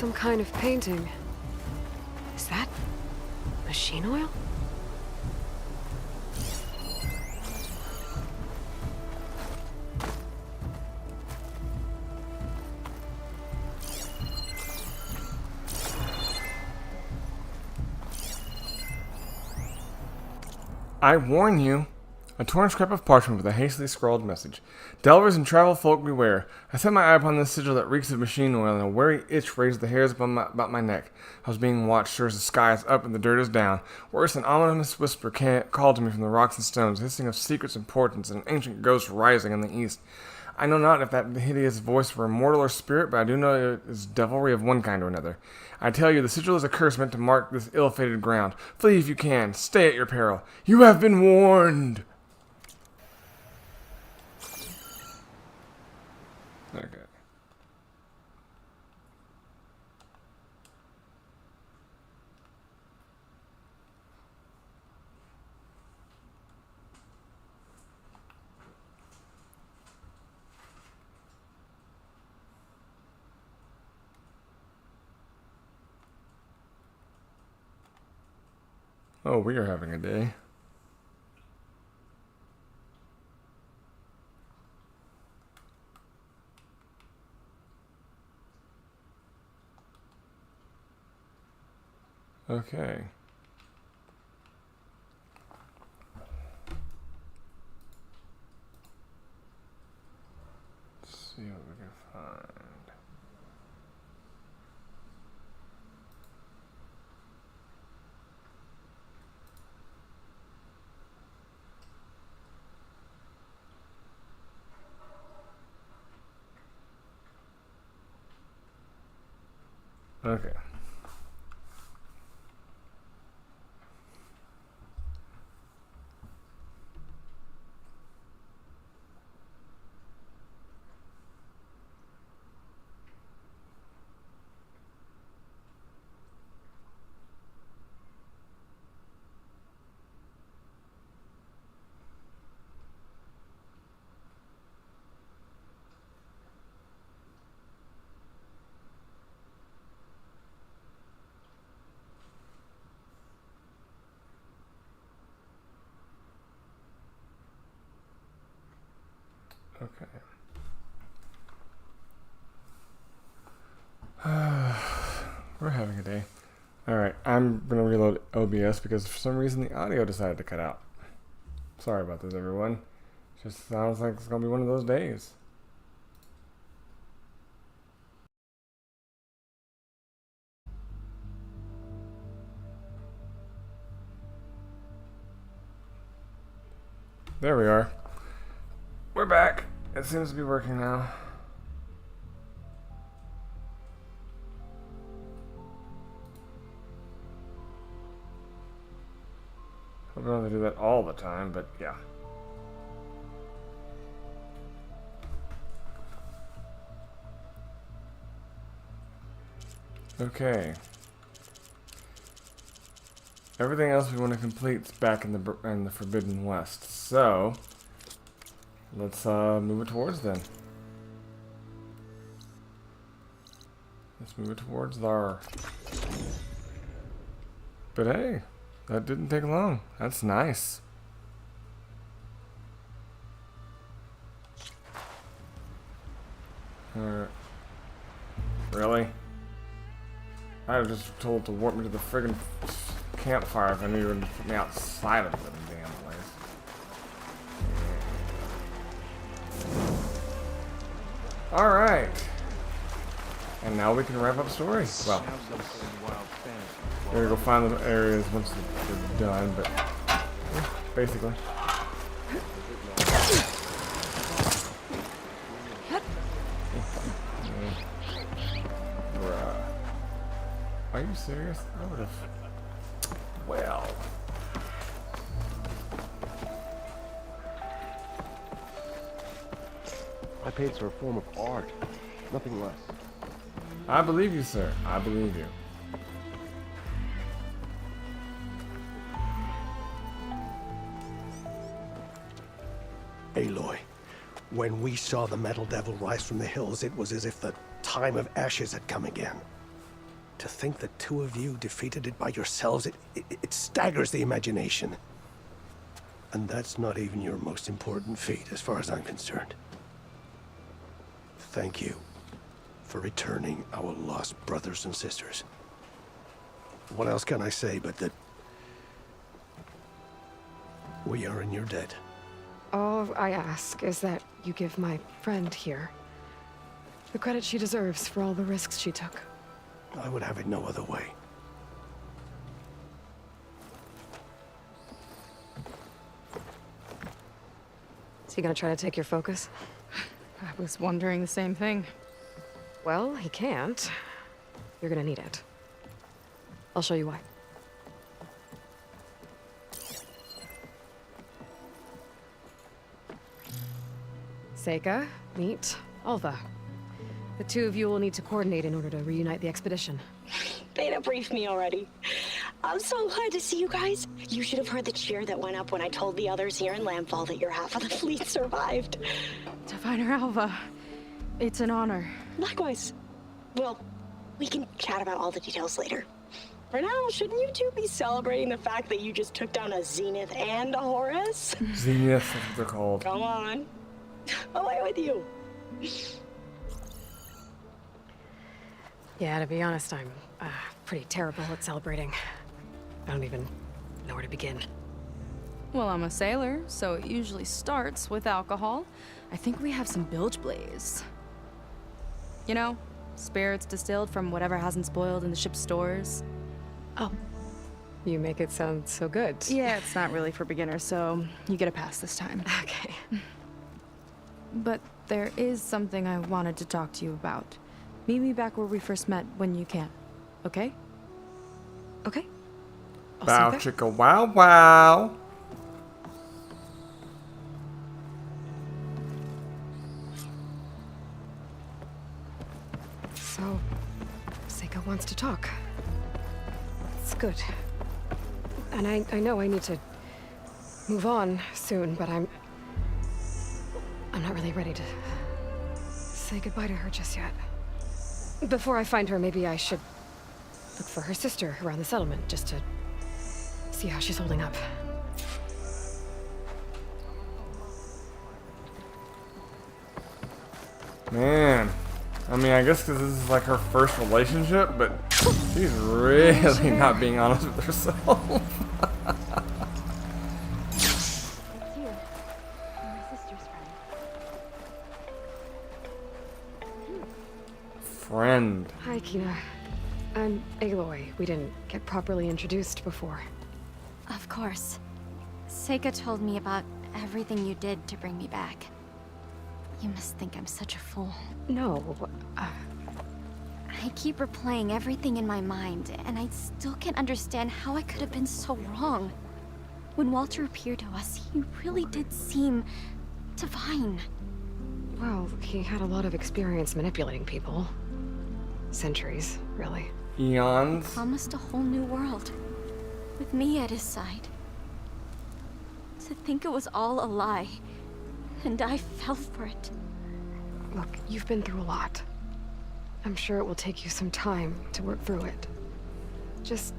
some kind of painting. Is that machine oil? I warn you. A torn scrap of parchment with a hastily scrawled message. Delvers and travel folk beware. I set my eye upon this sigil that reeks of machine oil, and a wary itch raised the hairs about my neck. I was being watched, sure as the sky is up and the dirt is down. Worse, an ominous whisper called to me from the rocks and stones, hissing of secrets and portents, and an ancient ghost rising in the east. I know not if that hideous voice were mortal or spirit, but I do know it is devilry of one kind or another. I tell you, the sigil is a curse meant to mark this ill-fated ground. Flee if you can. Stay at your peril. You have been warned! Okay. Oh, we are having a day. Okay. Let's see what we can find. Okay. Okay. We're having a day. Alright, I'm going to reload OBS because for some reason the audio decided to cut out. Sorry about this, everyone. Just sounds like it's going to be one of those days. There we are. We're back. It seems to be working now. I don't know if they do that all the time, but yeah. Okay. Everything else we want to complete is back in the Forbidden West. So let's move it towards then. Let's move it towards our. But hey, that didn't take long. That's nice. Really? I was just told to warp me to the friggin' campfire if I knew you were going to put me outside of the damn place. Alright. And now we can wrap up story. Well, we're gonna go find the areas once they're done, but yeah, basically. Bruh. Are you serious? I would have. Well. My paints are a form of art, nothing less. I believe you, sir. I believe you. Aloy, when we saw the Metal Devil rise from the hills, it was as if the time of ashes had come again. To think the two of you defeated it by yourselves, it staggers the imagination. And that's not even your most important feat, as far as I'm concerned. Thank you for returning our lost brothers and sisters. What else can I say but that we are in your debt? All I ask is that you give my friend here the credit she deserves for all the risks she took. I would have it no other way. Is he gonna try to take your focus? I was wondering the same thing. Well, he can't. You're gonna need it. I'll show you why. Seika, meet Alva. The two of you will need to coordinate in order to reunite the expedition. Beta briefed me already. I'm so glad to see you guys. You should have heard the cheer that went up when I told the others here in Landfall that your half of the fleet survived. To find her Alva, it's an honor. Likewise. Well, we can chat about all the details later. For now, shouldn't you two be celebrating the fact that you just took down a Zenith and a Horus? Zenith, that's what they're called. Come on. Away with you. Yeah, to be honest, I'm pretty terrible at celebrating. I don't even know where to begin. Well, I'm a sailor, so it usually starts with alcohol. I think we have some bilge blaze. You know, spirits distilled from whatever hasn't spoiled in the ship's stores. Oh. You make it sound so good. Yeah, it's not really for beginners, so you get a pass this time. Okay. But there is something I wanted to talk to you about. Meet me back where we first met when you can, okay? Okay. I'll Bow see you there. chicka wow wow. So, Seika wants to talk. It's good. And I know I need to move on soon, but I'm not really ready to say goodbye to her just yet. Before I find her, maybe I should look for her sister around the settlement, just to see how she's holding up. Man, I mean, I guess because this is like her first relationship, but she's really not being honest with herself. It's you. You're my sister's friend. Friend. Hi, Kina. I'm Aloy. We didn't get properly introduced before. Of course. Seika told me about everything you did to bring me back. You must think I'm such a fool. No, I keep replaying everything in my mind, and I still can't understand how I could have been so wrong. When Walter appeared to us, he really did seem divine. well, he had a lot of experience manipulating people. Centuries, really. Eons. Promised a whole new world, with me at his side. To think it was all a lie, and I fell for it. Look, you've been through a lot. I'm sure it will take you some time to work through it. Just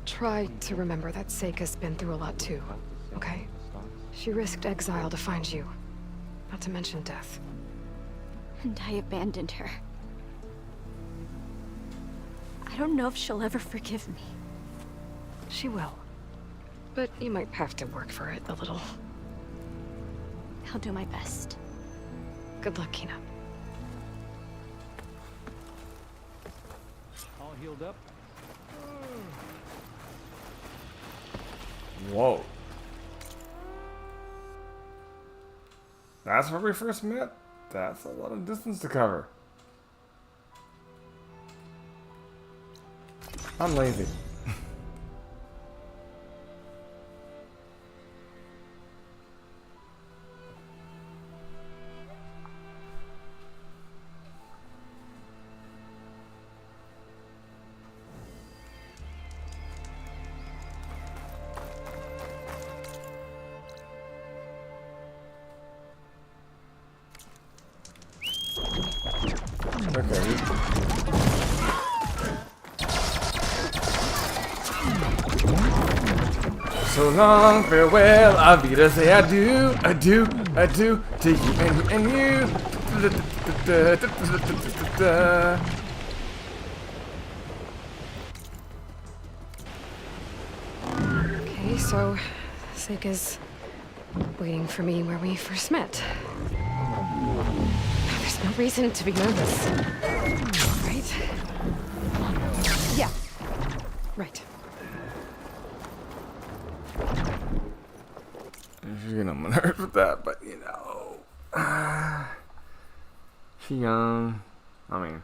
try to remember that Seika's been through a lot too, okay? She risked exile to find you, not to mention death. And I abandoned her. I don't know if she'll ever forgive me. She will. But you might have to work for it a little. I'll do my best. Good luck, Kina. All healed up? Whoa. That's where we first met? That's a lot of distance to cover. I'm lazy. Okay. So long, farewell, Avita, say adieu, adieu, adieu to you and you. Okay, so Seika's waiting for me where we first met. There's no reason to be nervous, right? Yeah, right. She's getting on my nerves with that, but you know, she young. I mean,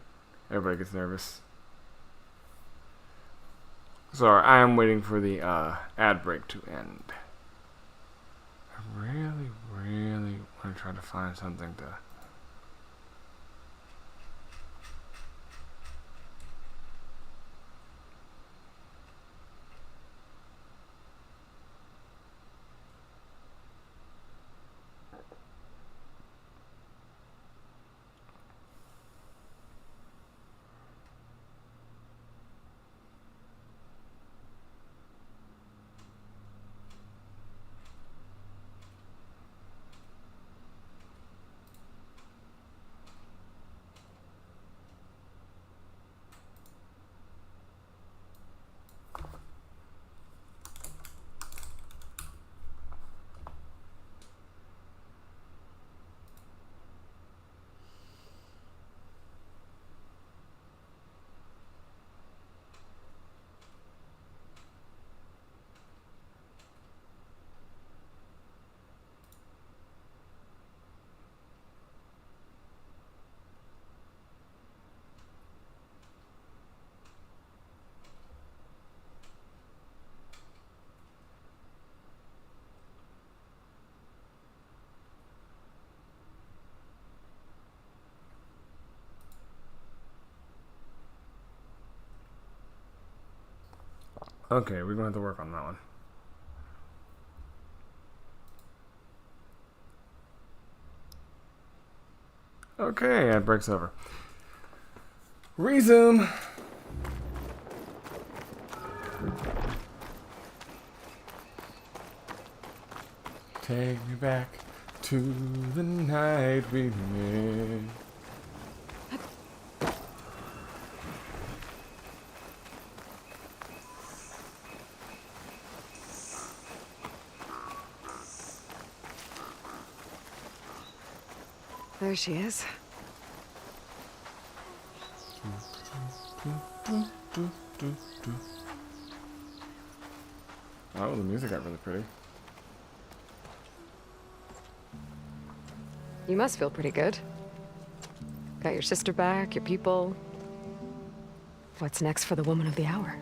everybody gets nervous. Sorry, I am waiting for the ad break to end. I really, really want to try to find something to. Okay, we're gonna have to work on that one. Okay, ad break's over. Resume. Take me back to the night we met. There she is. Oh, the music got really pretty. You must feel pretty good. Got your sister back, your people. What's next for the woman of the hour?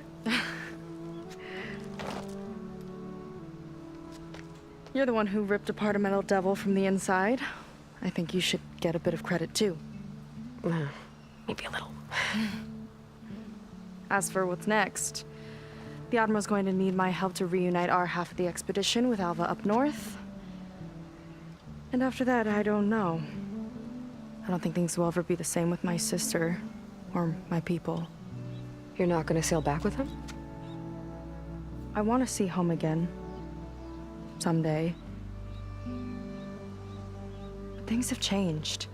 You're the one who ripped apart a metal devil from the inside. I think you should get a bit of credit, too. Maybe a little. As for what's next, the Admiral's going to need my help to reunite our half of the expedition with Alva up north. And after that, I don't know. I don't think things will ever be the same with my sister, or my people. You're not gonna sail back with him? I want to see home again. Someday. But things have changed.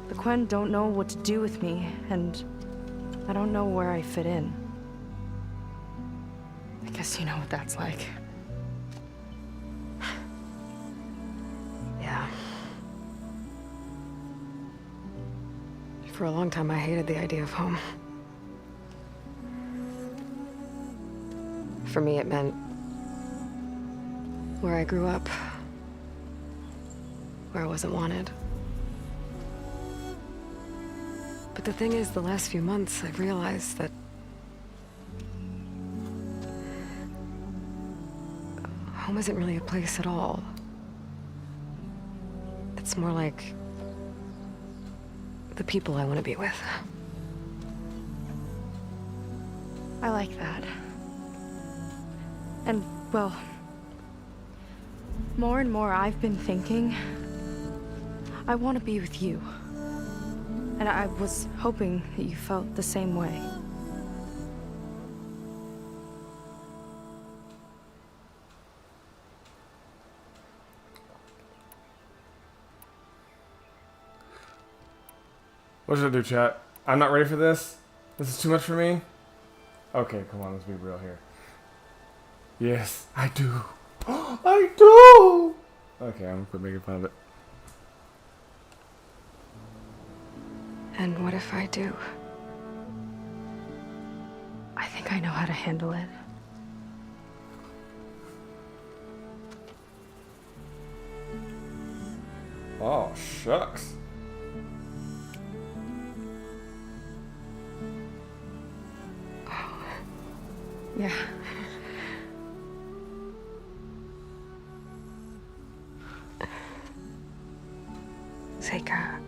The Quen don't know what to do with me, and I don't know where I fit in. I guess you know what that's like. Yeah. For a long time, I hated the idea of home. For me, it meant where I grew up, where I wasn't wanted. But the thing is, the last few months, I've realized that home isn't really a place at all. It's more like the people I want to be with. I like that. And, well, more and more I've been thinking, I want to be with you. And I was hoping that you felt the same way. What should I do, chat? I'm not ready for this. This is too much for me. Okay, come on, let's be real here. Yes, I do. I do! Okay, I'm gonna quit making fun of it. And what if I do? I think I know how to handle it. Oh, shucks. Yeah. Seika,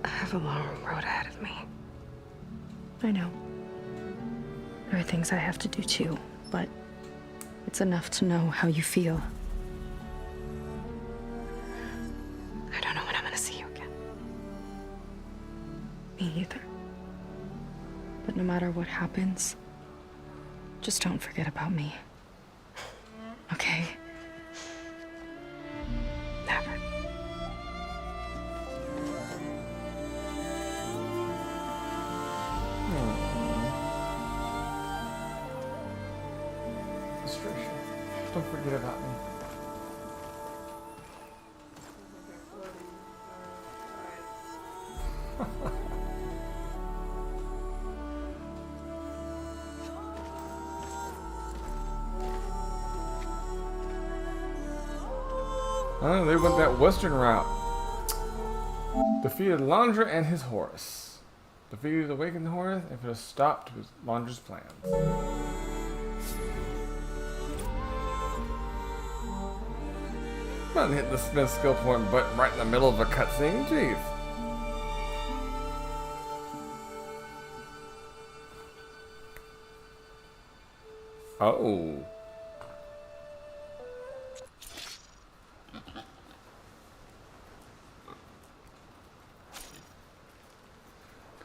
I have a long road ahead of me. I know. There are things I have to do too, but it's enough to know how you feel. I don't know when I'm gonna see you again. Me either. But no matter what happens, just don't forget about me. Okay? Never. Frustration. Don't forget about me. Oh, they went that western route. Defeated Landra and his horse. Defeated awakened horse and put a stop to his Landra's plans. I'm not hitting the Smith skill point button right in the middle of a cutscene. Jeez. Oh.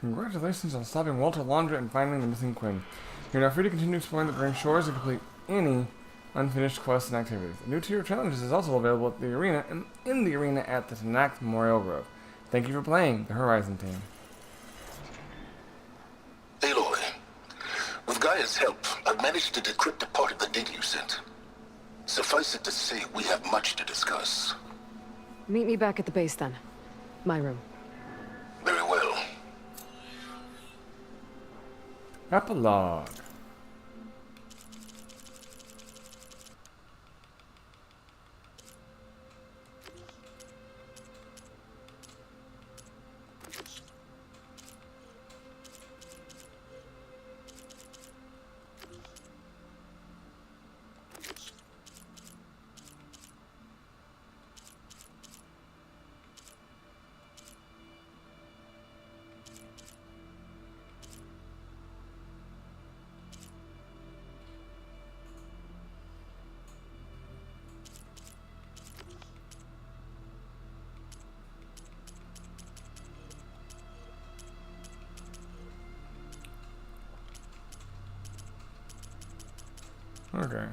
Congratulations on stopping Walter Landra and finding the missing Quinn. You're now free to continue exploring the Green Shores and complete any unfinished quests and activities. A new tier of challenges is also available at the arena and in the arena at the Tanak Memorial Grove. Thank you for playing, the Horizon team. Aloy, with Gaia's help, I've managed to decrypt a part of the data you sent. Suffice it to say, we have much to discuss. Meet me back at the base then. My room. Very well. Epilogue. Okay.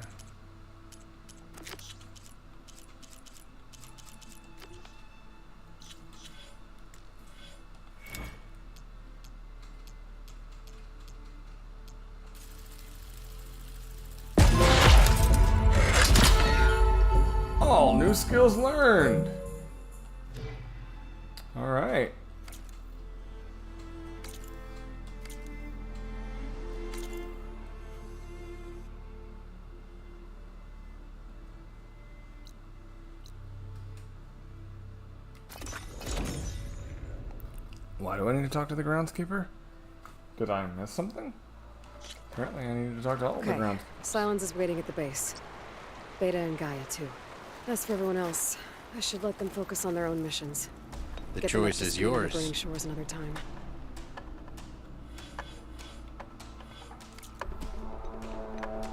All new skills learned. All right. Why do I need to talk to the groundskeeper? Did I miss something? Apparently I need to talk to all the grounds. Silence is waiting at the base. Beta and Gaia, too. As for everyone else, I should let them focus on their own missions. The Get them up choice to is speed on the yours. Burning Shores another time.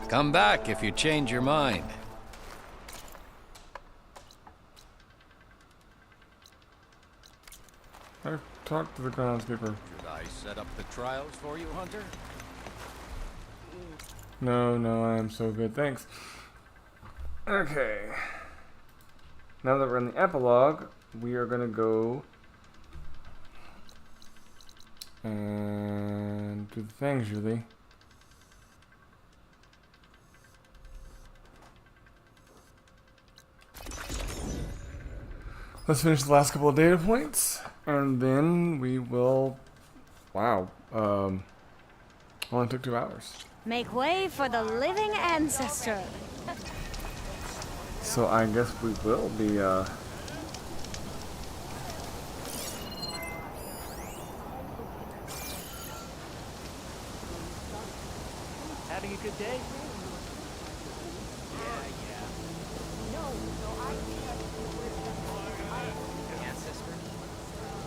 Come back if you change your mind. I've talked to the groundskeeper. Should I set up the trials for you, Hunter? No, I am so good, thanks. Okay. Now that we're in the epilogue, we are gonna go And do the things, Julie. Let's finish the last couple of data points, and then we will... Wow. Only took 2 hours. Make way for the living ancestor. So I guess we will be, Having a good day?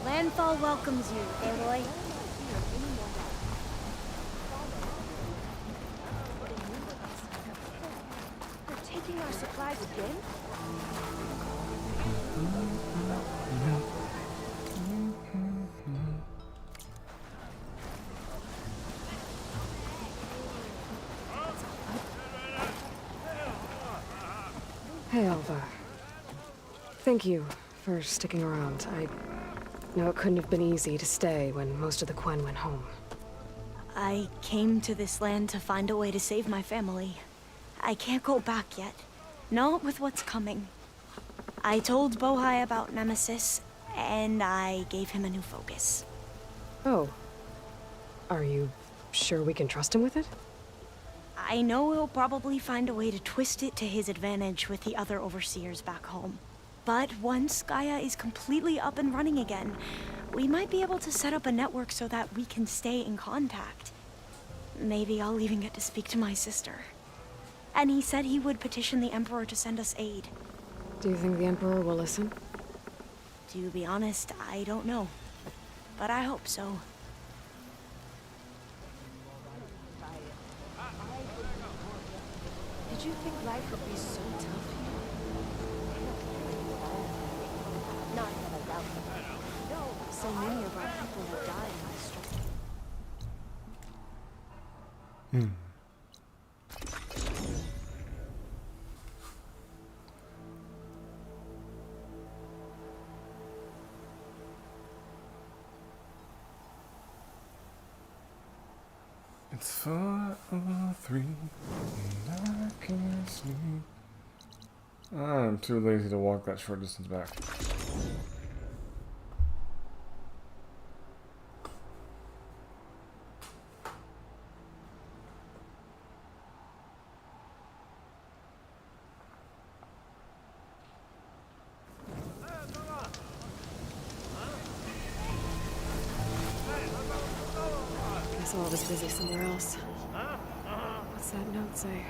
Landfall welcomes you, Aloy. They're taking our supplies again? Hey, Alva. Thank you for sticking around. I know it couldn't have been easy to stay when most of the Quen went home. I came to this land to find a way to save my family. I can't go back yet. Not with what's coming. I told Bohai about Nemesis, and I gave him a new focus. Oh. Are you sure we can trust him with it? I know he'll probably find a way to twist it to his advantage with the other overseers back home. But once Gaia is completely up and running again, we might be able to set up a network so that we can stay in contact. Maybe I'll even get to speak to my sister. And he said he would petition the Emperor to send us aid. Do you think the Emperor will listen? To be honest, I don't know. But I hope so. Did you think life would be so tough here? Not that I doubt it. No, so many of our people have died in this struggle. It's 4:03 and I can't sleep. I'm too lazy to walk that short distance back. Guess I was busy somewhere else. What's that note say?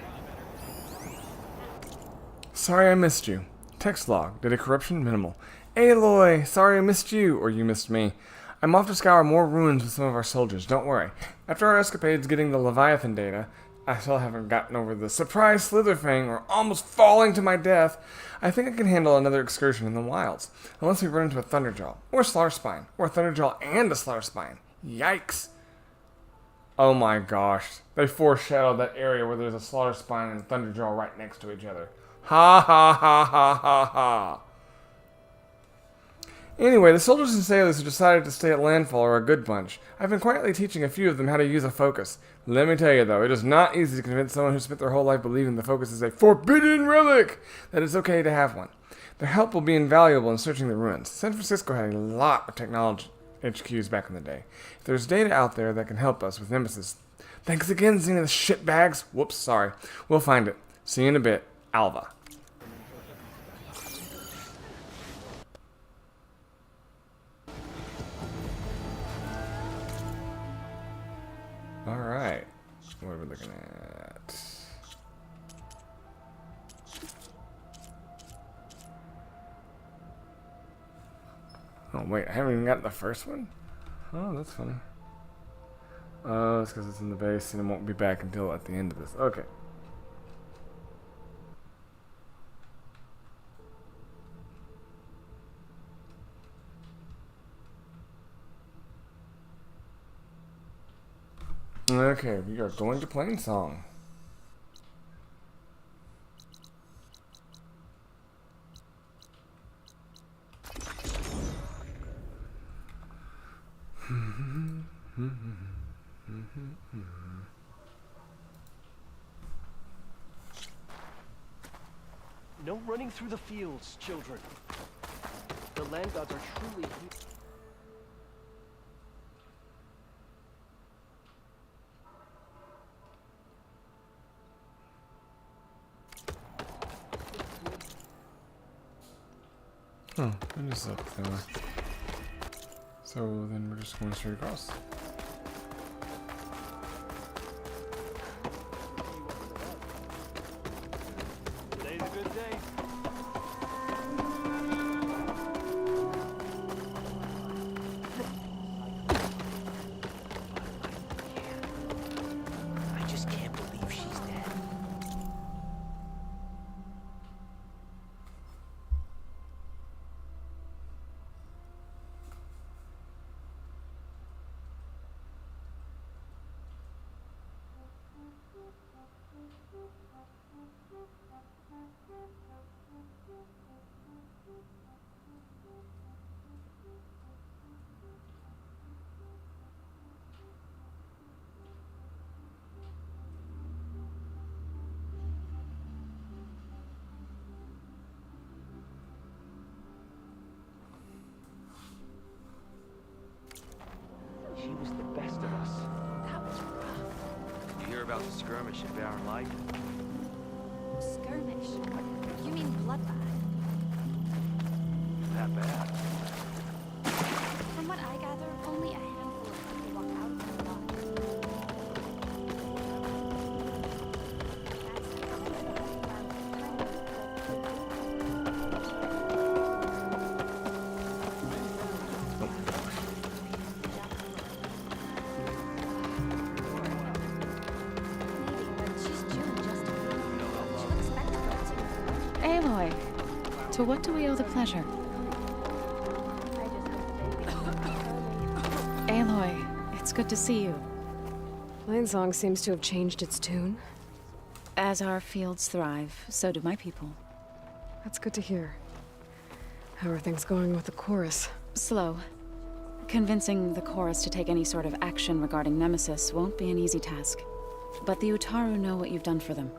Sorry I missed you. Text log. Data corruption minimal. Aloy, sorry I missed you, or you missed me. I'm off to scour more ruins with some of our soldiers, don't worry. After our escapades getting the Leviathan data, I still haven't gotten over the surprise Slitherfang or almost falling to my death. I think I can handle another excursion in the wilds. Unless we run into a Thunderjaw, or a Slarspine, or a Thunderjaw and a Slarspine. Yikes. Oh my gosh. They foreshadowed that area where there's a Slarspine and a Thunderjaw right next to each other. Ha ha ha ha ha ha. Anyway, the soldiers and sailors who decided to stay at landfall are a good bunch. I've been quietly teaching a few of them how to use a focus. Let me tell you though, it is not easy to convince someone who spent their whole life believing the focus is a forbidden relic that it's okay to have one. Their help will be invaluable in searching the ruins. San Francisco had a lot of technology HQs back in the day. If there's data out there that can help us with Nemesis, thanks again, Xena the shitbags. Whoops, sorry. We'll find it. See you in a bit. Alva. Alright. What are we looking at? Oh wait, I haven't even gotten the first one? Oh, that's funny. Oh, it's because it's in the base and it won't be back until at the end of this. Okay. Okay, we are going to Plainsong. No running through the fields, children. The land gods are truly here. Oh, it is up there. So then we're just going straight across. Today's a good day. I just can't believe she's dead. She was the best of us. That was rough. You hear about the skirmish at Barren Light? Skirmish? You mean bloodbath? That bad. From what I gather, only a handful of people walk out of the lot. Aloy, to what do we owe the pleasure? Aloy, it's good to see you. Plainsong seems to have changed its tune. As our fields thrive, so do my people. That's good to hear. How are things going with the chorus? Slow. Convincing the chorus to take any sort of action regarding Nemesis won't be an easy task. But the Utaru know what you've done for them.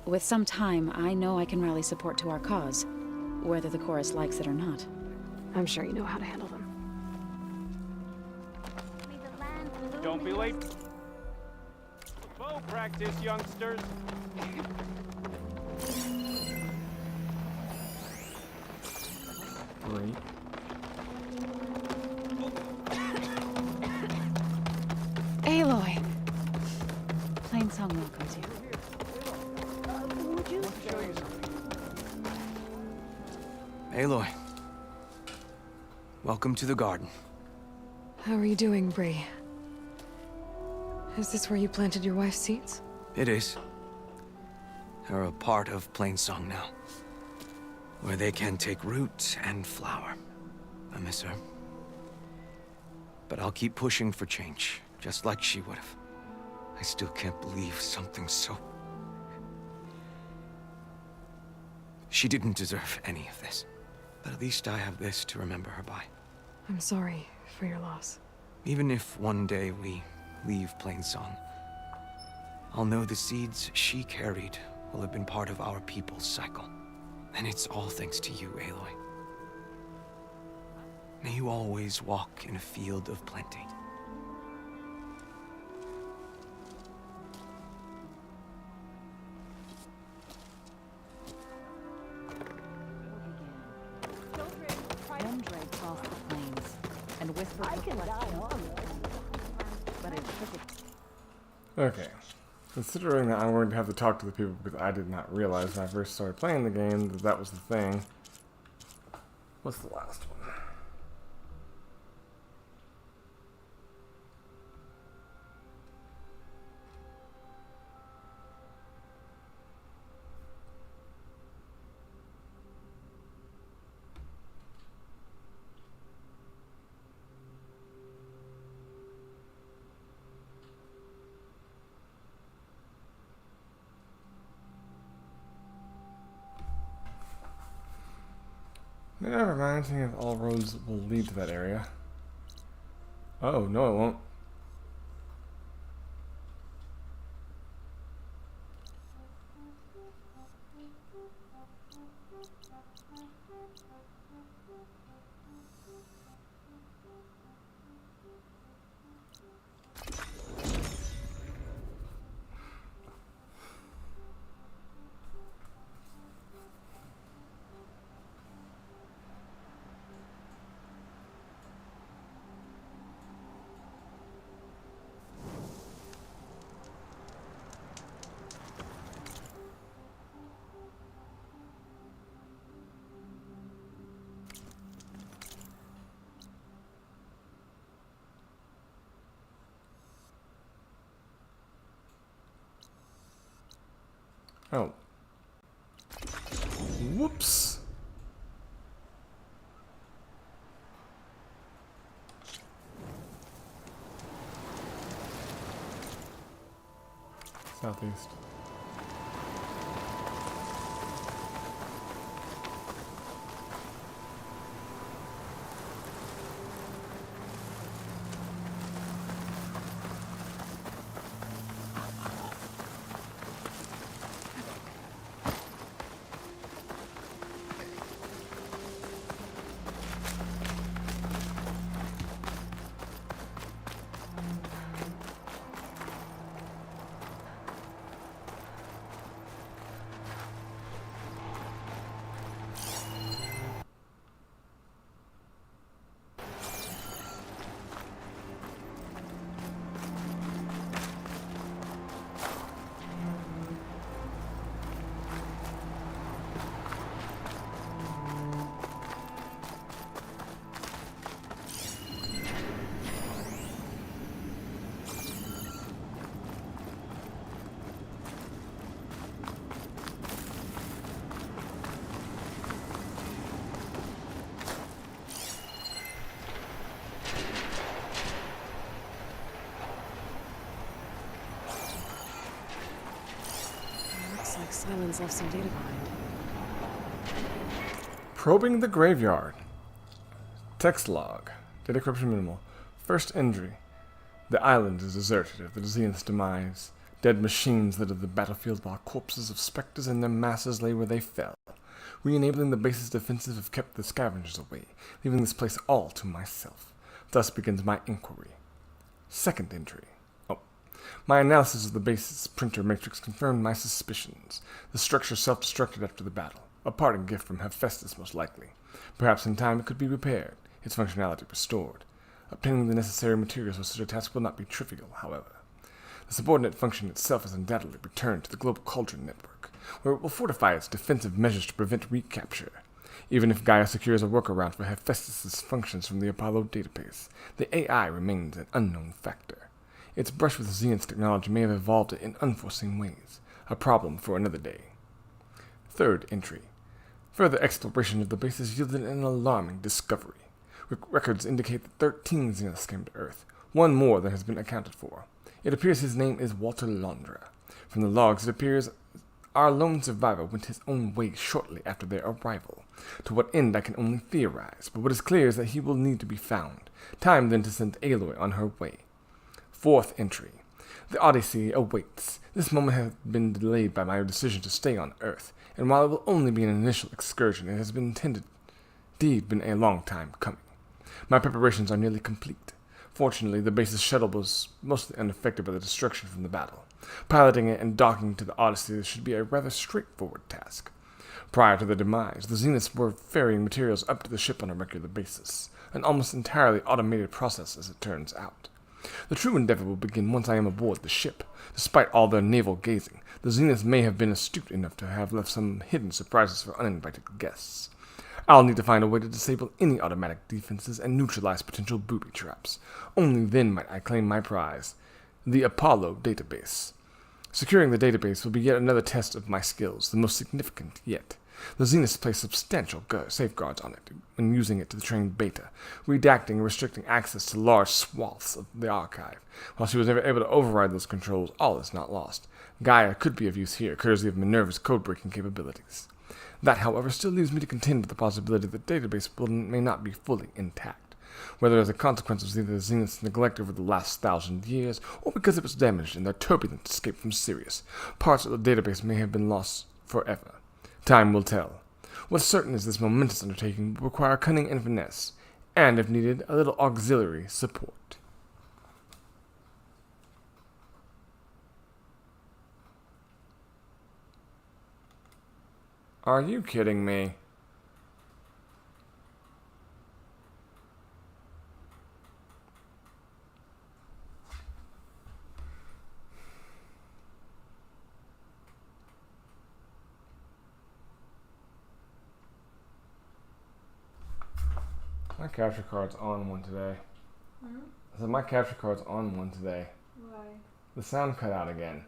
With some time, I know I can rally support to our cause, whether the chorus likes it or not. I'm sure you know how to handle them. Don't be late. Bow practice, youngsters. Great. Aloy! Plainsong welcomes you. Aloy. Welcome to the garden. How are you doing, Bree? Is this where you planted your wife's seeds? It is. They're a part of Plainsong now, where they can take root and flower. I miss her. But I'll keep pushing for change, just like she would have. I still can't believe something so... She didn't deserve any of this. But at least I have this to remember her by. I'm sorry for your loss. Even if one day we leave Plainsong, I'll know the seeds she carried will have been part of our people's cycle. And it's all thanks to you, Aloy. May you always walk in a field of plenty. Okay. Considering that I'm going to have to talk to the people because I did not realize when I first started playing the game that that was the thing. What's the last one? That reminds me of all roads will lead to that area. Oh, no it won't. Oh. Whoops. Southeast. Looks like Silence left some data behind. Probing the graveyard. Text log. Data corruption minimal. First injury. The island is deserted of the Zenith's demise. Dead machines littered the battlefield while corpses of specters in their masses lay where they fell. Re-enabling the base's defenses have kept the scavengers away, leaving this place all to myself. Thus begins my inquiry. Second injury. My analysis of the base's printer matrix confirmed my suspicions. The structure self-destructed after the battle. A parting gift from Hephaestus, most likely. Perhaps in time it could be repaired, its functionality restored. Obtaining the necessary materials for such a task will not be trivial, however. The subordinate function itself is undoubtedly returned to the global cauldron network, where it will fortify its defensive measures to prevent recapture. Even if Gaia secures a workaround for Hephaestus' functions from the Apollo database, the AI remains an unknown factor. Its brush with Zenith's technology may have evolved it in unforeseen ways, a problem for another day. Third entry. Further exploration of the base has yielded an alarming discovery. Records indicate that 13 Zeniths came to Earth, one more than has been accounted for. It appears his name is Walter Londra. From the logs, it appears our lone survivor went his own way shortly after their arrival. To what end I can only theorize, but what is clear is that he will need to be found. Time then to send Aloy on her way. Fourth entry. The Odyssey awaits. This moment has been delayed by my decision to stay on Earth, and while it will only be an initial excursion, it has been indeed been a long time coming. My preparations are nearly complete. Fortunately, the base's shuttle was mostly unaffected by the destruction from the battle. Piloting it and docking to the Odyssey should be a rather straightforward task. Prior to the demise, the Zeniths were ferrying materials up to the ship on a regular basis, an almost entirely automated process as it turns out. The true endeavor will begin once I am aboard the ship. Despite all their naval gazing, the Zeniths may have been astute enough to have left some hidden surprises for uninvited guests. I'll need to find a way to disable any automatic defenses and neutralize potential booby traps. Only then might I claim my prize, the Apollo database. Securing the database will be yet another test of my skills, the most significant yet. The Zeniths place substantial safeguards on it when using it to train Beta, redacting and restricting access to large swaths of the archive. While she was never able to override those controls, all is not lost. Gaia could be of use here, courtesy of Minerva's code-breaking capabilities. That, however, still leaves me to contend with the possibility that the database may not be fully intact, whether as a consequence of the Zenith's neglect over the last 1,000 years, or because it was damaged in their turbulent escape from Sirius. Parts of the database may have been lost forever. Time will tell. What's certain is this momentous undertaking will require cunning and finesse, and, if needed, a little auxiliary support. Are you kidding me? My capture card's on one today. Hmm? I said my capture card's on one today. Why? The sound cut out again.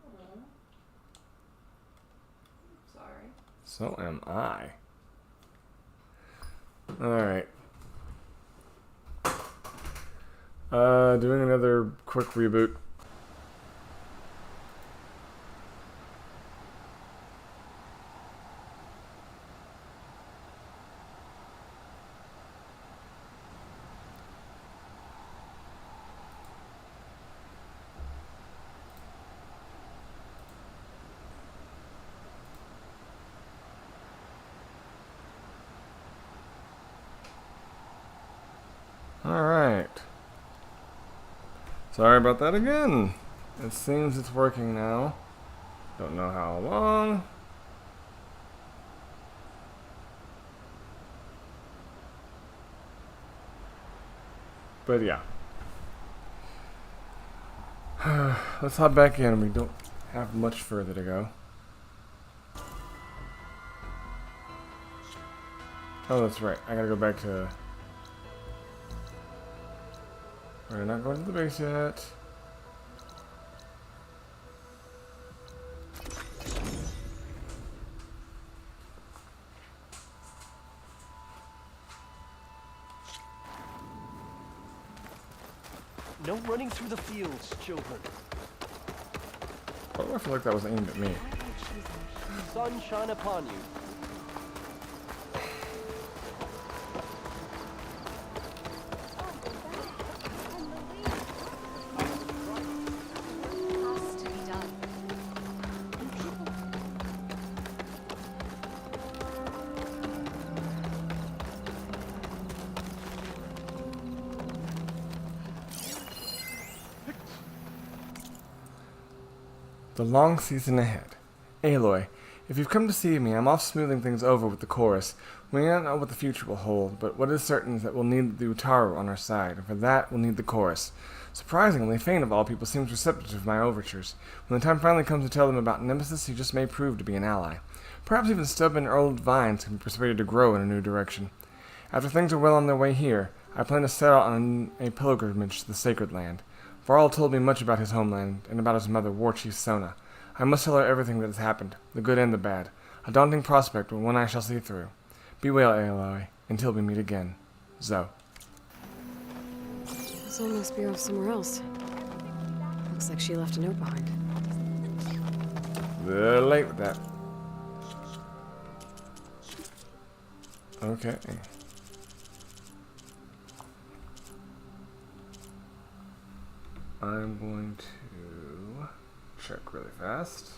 Oh. Sorry. So am I. Alright. Doing another quick reboot. Alright. Sorry about that again. It seems it's working now. Don't know how long. But yeah. Let's hop back in. We don't have much further to go. Oh, that's right. I gotta go back to... We're not going to the base yet. No running through the fields, children. Why do I feel like that was aimed at me? Sun shine upon you. Has to be done. The long season ahead. Aloy, if you've come to see me, I'm off smoothing things over with the chorus. We don't know what the future will hold, but what is certain is that we'll need the Utaru on our side, and for that, we'll need the chorus. Surprisingly, Fane of all people seems receptive to my overtures. When the time finally comes to tell them about Nemesis, he just may prove to be an ally. Perhaps even stubborn old vines can be persuaded to grow in a new direction. After things are well on their way here, I plan to set out on a pilgrimage to the Sacred Land. Varl told me much about his homeland, and about his mother, War Chief Sona. I must tell her everything that has happened, the good and the bad. A daunting prospect, but one I shall see through. Be well, Aloy, until we meet again. Zoe. Zoe must be off somewhere else. Looks like she left a note behind. A little late with that. Okay. I'm going to check really fast.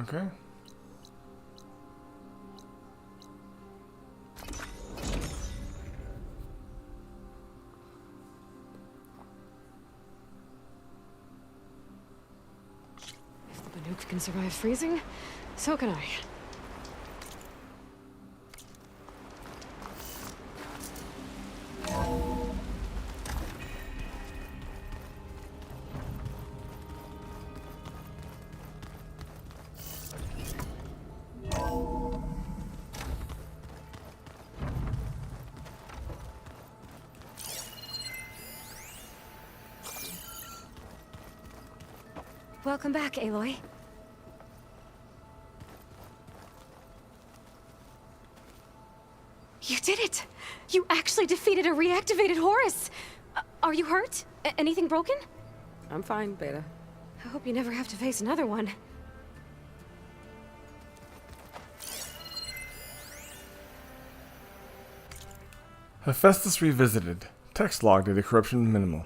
Okay. If the Banuk can survive freezing, so can I. Welcome back, Aloy. You did it! You actually defeated a reactivated Horus! Are you hurt? Anything broken? I'm fine, Beta. I hope you never have to face another one. Hephaestus Revisited. Text log data corruption minimal.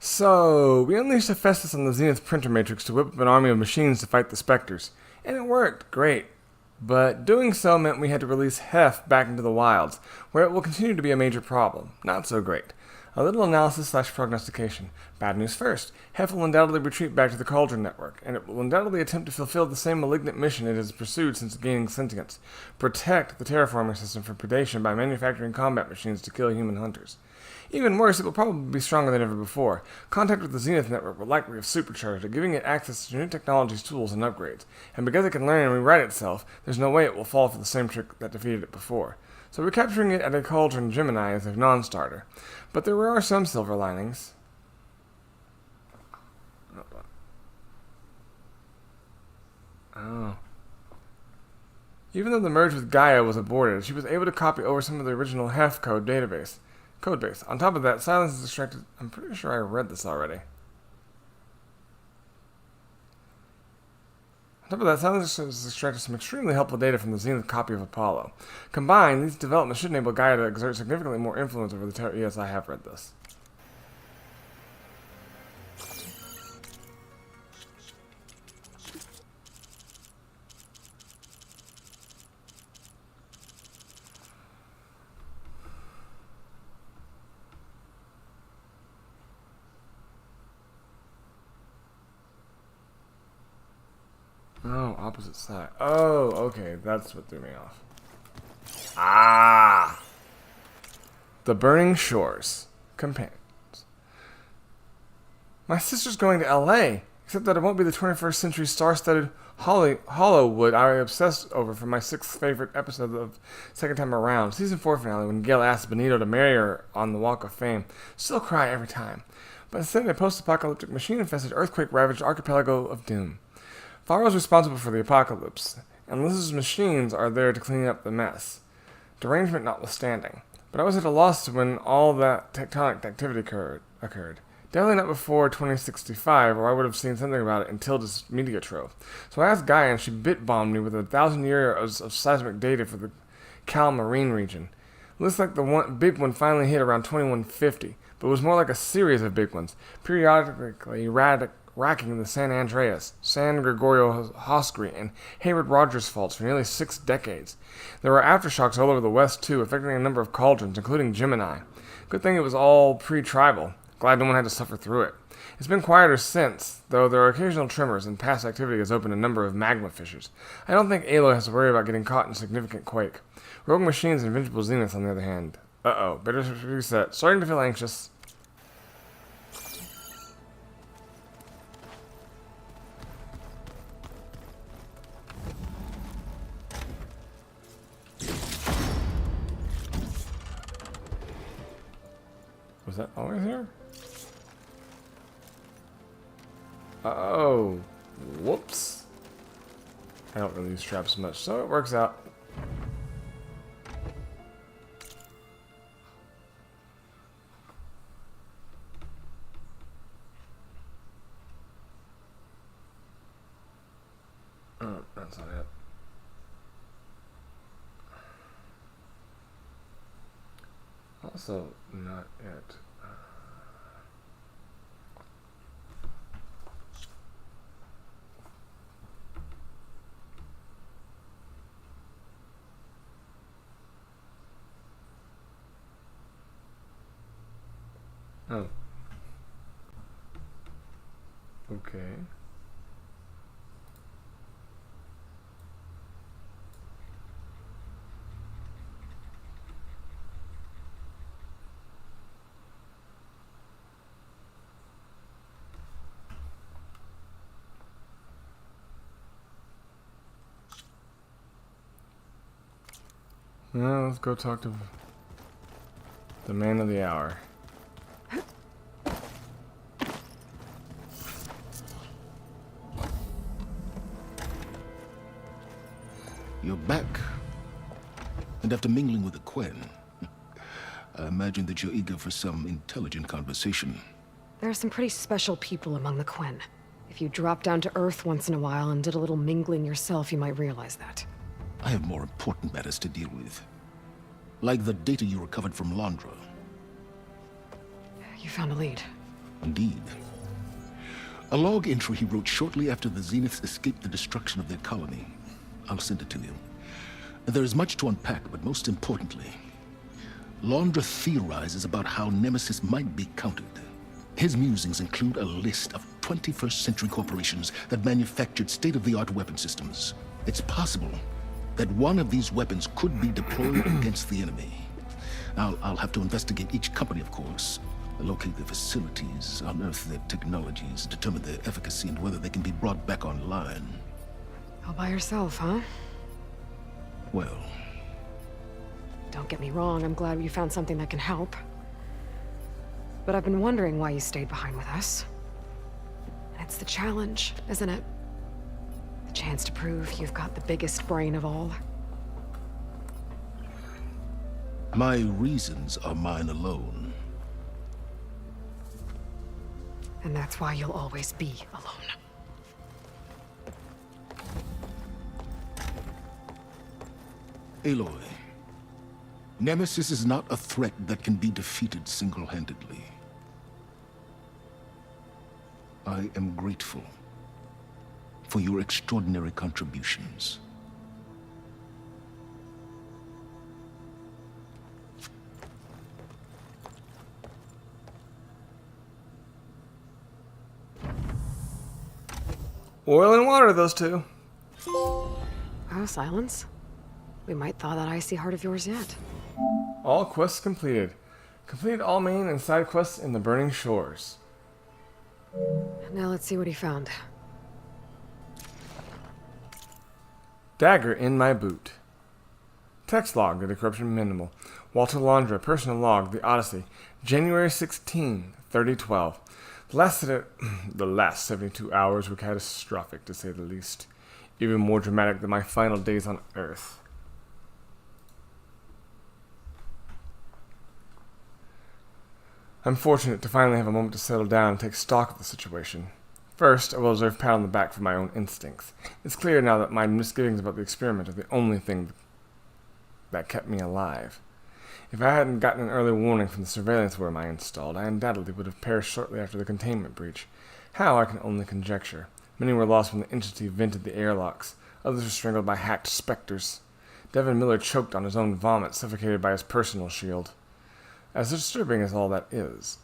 So, we unleashed Hephaestus on the Zenith printer matrix to whip up an army of machines to fight the Spectres. And it worked, great. But doing so meant we had to release Hef back into the wilds, where it will continue to be a major problem. Not so great. A little analysis / prognostication. Bad news first. Hef will undoubtedly retreat back to the Cauldron Network, and it will undoubtedly attempt to fulfill the same malignant mission it has pursued since gaining sentience. Protect the terraforming system from predation by manufacturing combat machines to kill human hunters. Even worse, it will probably be stronger than ever before. Contact with the Zenith Network will likely have supercharged it, giving it access to new technologies, tools, and upgrades. And because it can learn and rewrite itself, there's no way it will fall for the same trick that defeated it before. So recapturing it at a Cauldron Gemini is a non-starter. But there are some silver linings. Oh. Even though the merge with Gaia was aborted, she was able to copy over some of the original Hef codebase. On top of that, Silence is extracted. I'm pretty sure I read this already. On top of that, Silence has extracted some extremely helpful data from the Zenith copy of Apollo. Combined, these developments should enable Gaia to exert significantly more influence over the Terra. Yes, I have read this. Oh, opposite side. Oh, okay. That's what threw me off. Ah! The Burning Shores. Companions. My sister's going to LA, except that it won't be the 21st century star-studded Hollywood I obsessed over for my 6th favorite episode of Second Time Around. Season 4 finale, when Gale asked Benito to marry her on the Walk of Fame. Still cry every time. But instead, a post-apocalyptic machine-infested earthquake-ravaged archipelago of doom. Pharaoh is responsible for the apocalypse, and Liz's machines are there to clean up the mess. Derangement notwithstanding. But I was at a loss when all that tectonic activity occurred. Definitely not before 2065, or I would have seen something about it in Tilda's media trove. So I asked Gaia, and she bit-bombed me with 1,000 years of seismic data for the Cal Marine region. Looks like the big one finally hit around 2150, but it was more like a series of big ones, periodically racking the San Andreas, San Gregorio Hoscri, and Hayward Rogers faults for nearly 6 decades. There were aftershocks all over the west, too, affecting a number of cauldrons, including Gemini. Good thing it was all pre-tribal. Glad no one had to suffer through it. It's been quieter since, though there are occasional tremors, and past activity has opened a number of magma fissures. I don't think Aloy has to worry about getting caught in a significant quake. Rogue machines and invincible zeniths, on the other hand. Uh-oh, better reset. Starting to feel anxious. Was that always here? Oh, whoops. I don't really use traps much, so it works out. Oh, that's not it. Also, not it. Oh. Okay. Now let's go talk to the man of the hour. You're back. And after mingling with the Quen, I imagine that you're eager for some intelligent conversation. There are some pretty special people among the Quen. If you drop down to Earth once in a while and did a little mingling yourself, you might realize that. I have more important matters to deal with. Like the data you recovered from Londra. You found a lead. Indeed. A log entry he wrote shortly after the Zeniths escaped the destruction of their colony. I'll send it to you. There is much to unpack, but most importantly, Londra theorizes about how Nemesis might be countered. His musings include a list of 21st century corporations that manufactured state-of-the-art weapon systems. It's possible that one of these weapons could be deployed against the enemy. I'll have to investigate each company, of course, locate their facilities, unearth their technologies, determine their efficacy and whether they can be brought back online. All by yourself, huh? Well... Don't get me wrong, I'm glad you found something that can help. But I've been wondering why you stayed behind with us. And it's the challenge, isn't it? The chance to prove you've got the biggest brain of all. My reasons are mine alone. And that's why you'll always be alone. Aloy, Nemesis is not a threat that can be defeated single-handedly. I am grateful for your extraordinary contributions. Oil and water, those two. Oh, Silence. We might thaw that icy heart of yours yet. All quests completed. Completed all main and side quests in the Burning Shores. Now let's see what he found. Dagger in my boot. Text log, the decryption minimal. Walter Londra, personal log, The Odyssey, January 16, 3012. The last 72 hours were catastrophic, to say the least. Even more dramatic than my final days on Earth. I'm fortunate to finally have a moment to settle down and take stock of the situation. First, I will deserve a pat on the back for my own instincts. It's clear now that my misgivings about the experiment are the only thing that kept me alive. If I hadn't gotten an early warning from the surveillance worm I installed, I undoubtedly would have perished shortly after the containment breach. How, I can only conjecture. Many were lost when the entity vented the airlocks. Others were strangled by hacked specters. Devin Miller choked on his own vomit, suffocated by his personal shield. As disturbing as all that is,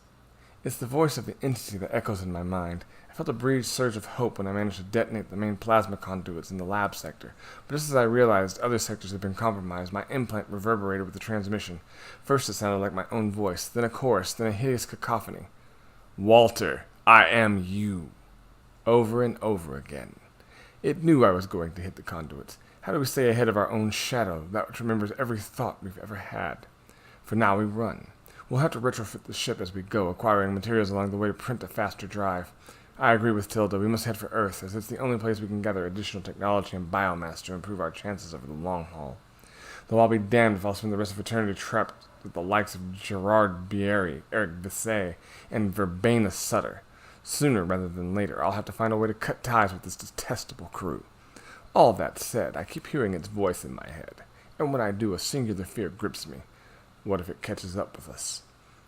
it's the voice of the entity that echoes in my mind. I felt a brief surge of hope when I managed to detonate the main plasma conduits in the lab sector, but just as I realized other sectors had been compromised, my implant reverberated with the transmission. First it sounded like my own voice, then a chorus, then a hideous cacophony. Walter, I am you. Over and over again. It knew I was going to hit the conduits. How do we stay ahead of our own shadow, that which remembers every thought we've ever had? For now we run. We'll have to retrofit the ship as we go, acquiring materials along the way to print a faster drive. I agree with Tilda. We must head for Earth, as it's the only place we can gather additional technology and biomass to improve our chances over the long haul. Though I'll be damned if I'll spend the rest of eternity trapped with the likes of Gerard Bieri, Eric Bisset, and Verbena Sutter. Sooner rather than later, I'll have to find a way to cut ties with this detestable crew. All that said, I keep hearing its voice in my head, and when I do, a singular fear grips me. What if it catches up with us?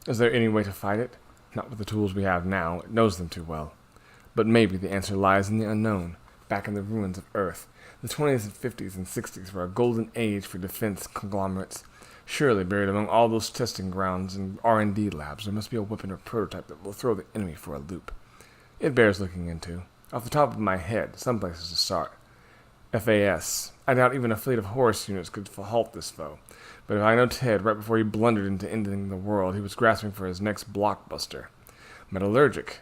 Is there any way to fight it? Not with the tools we have now. It knows them too well. But maybe the answer lies in the unknown, back in the ruins of Earth. The 20s and 50s and 60s were a golden age for defense conglomerates. Surely, buried among all those testing grounds and R&D labs, there must be a weapon or prototype that will throw the enemy for a loop. It bears looking into. Off the top of my head, some places to start. FAS. I doubt even a fleet of Horus units could halt this foe. But if I know Ted, right before he blundered into ending the world, he was grasping for his next blockbuster. Metallurgic.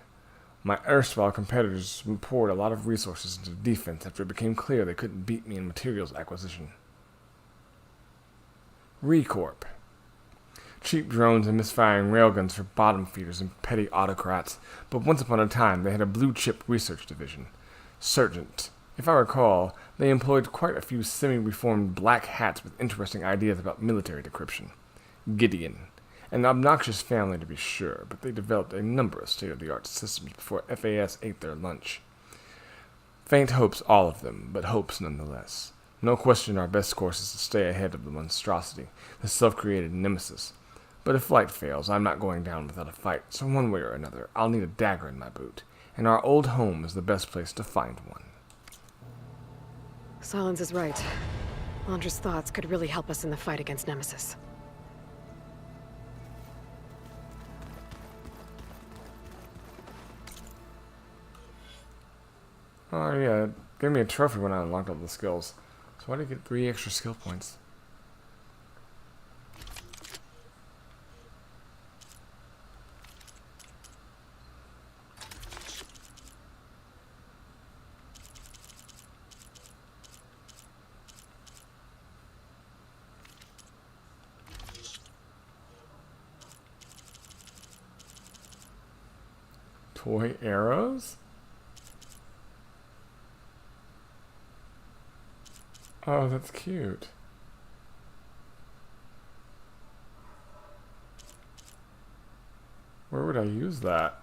My erstwhile competitors poured a lot of resources into defense after it became clear they couldn't beat me in materials acquisition. Recorp. Cheap drones and misfiring railguns for bottom feeders and petty autocrats, but once upon a time they had a blue-chip research division. Sergeant. If I recall, they employed quite a few semi-reformed black hats with interesting ideas about military decryption. Gideon. An obnoxious family to be sure, but they developed a number of state-of-the-art systems before FAS ate their lunch. Faint hopes, all of them, but hopes nonetheless. No question our best course is to stay ahead of the monstrosity, the self-created nemesis. But if flight fails, I'm not going down without a fight, so one way or another, I'll need a dagger in my boot, and our old home is the best place to find one. Solins is right. Londra's thoughts could really help us in the fight against Nemesis. Oh yeah, it gave me a trophy when I unlocked all the skills. So why did I get 3 extra skill points? Toy arrows? Oh, that's cute. Where would I use that?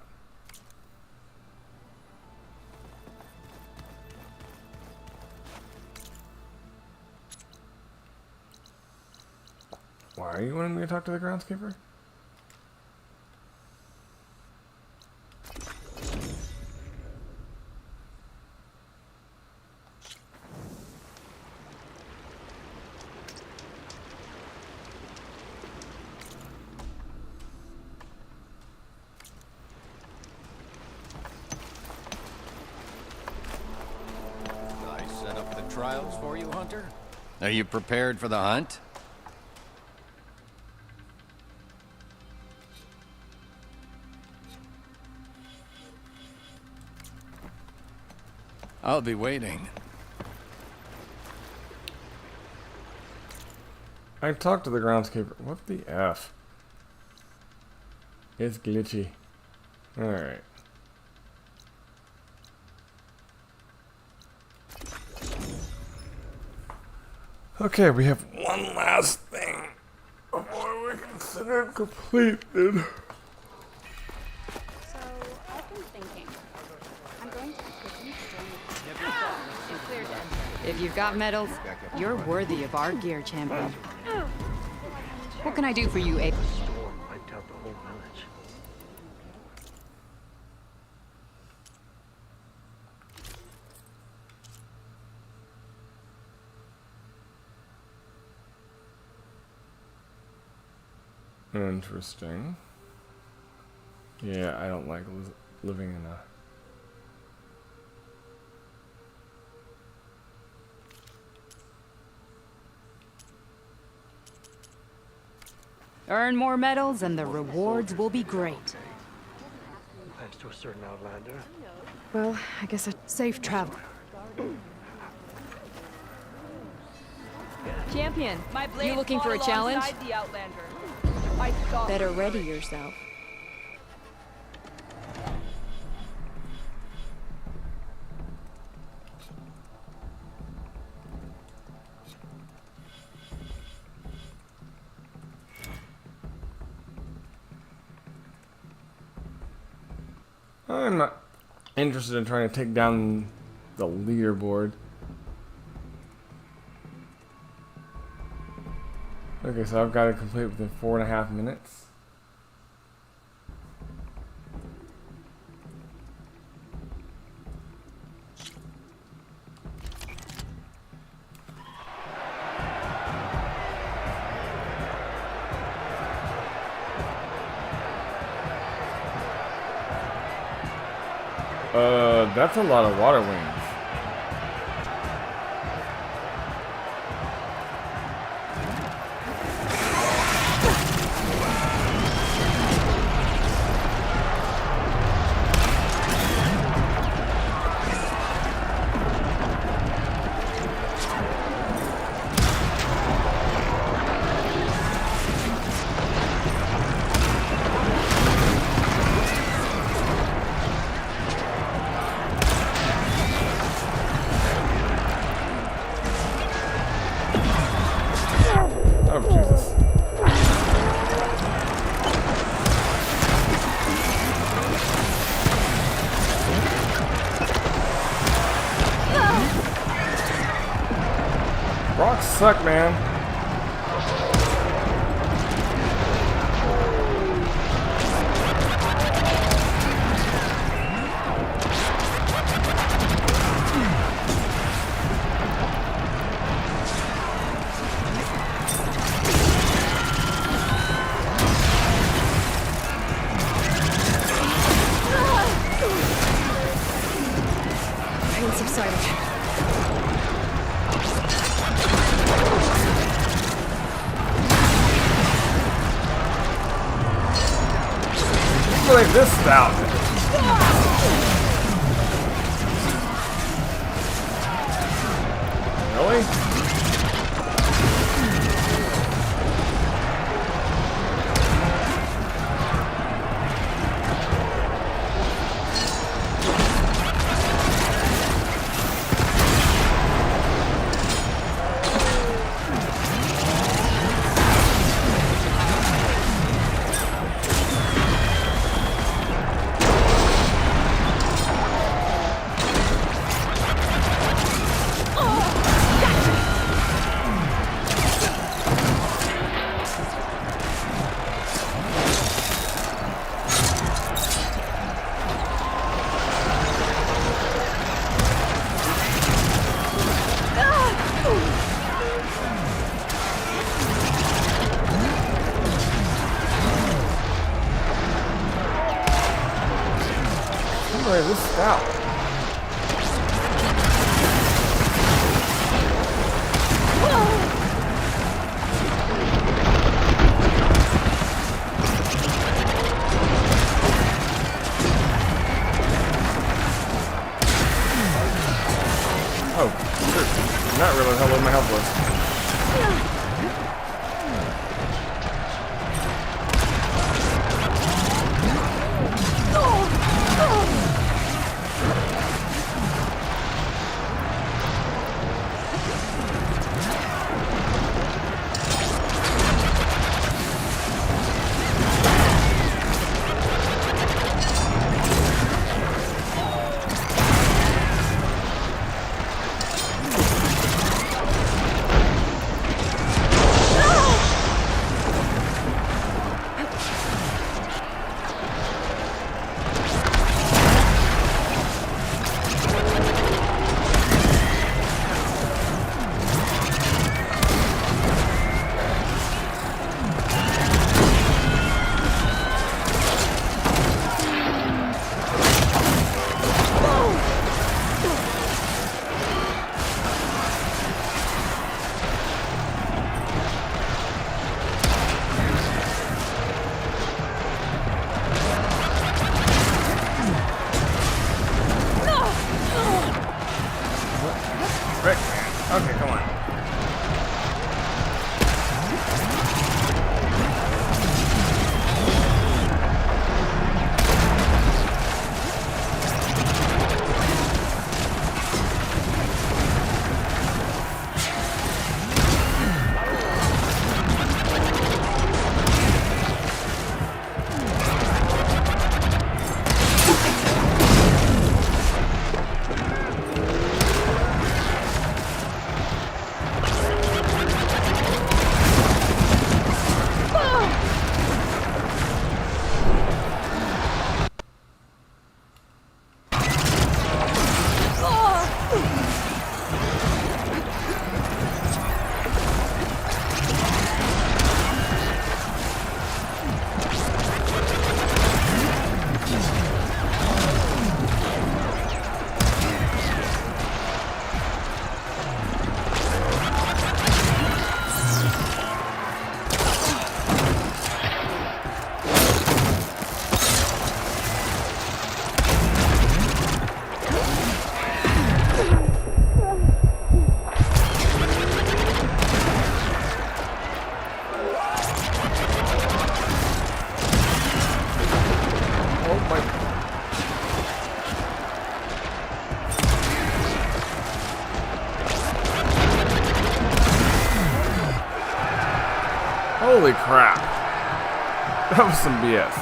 Why are you wanting me to talk to the groundskeeper? Trials for you, Hunter? Are you prepared for the hunt? I'll be waiting. I talked to the groundskeeper. What the F? It's glitchy. Alright. Okay, we have one last thing before we consider it completed. So, I've been thinking. I'm going to the prison to join you cleared to enter. If you've got medals, you're worthy of our gear, champion. What can I do for you, Abe? Wiped out the whole village. Interesting. Yeah, I don't like living in a... Earn more medals and the rewards will be great. Thanks to a certain outlander. Well, I guess Safe travel. Champion, you looking for a challenge? Better ready yourself. I'm not interested in trying to take down the leaderboard. Okay, so I've got to complete within 4.5 minutes. That's a lot of water wings. Rocks suck, man. Pain subsided. Like this stout. Really? Look at this stout. Oh, shoot. Not really how low my health was. Frick, man. Okay, come on. Holy crap. That was some BS.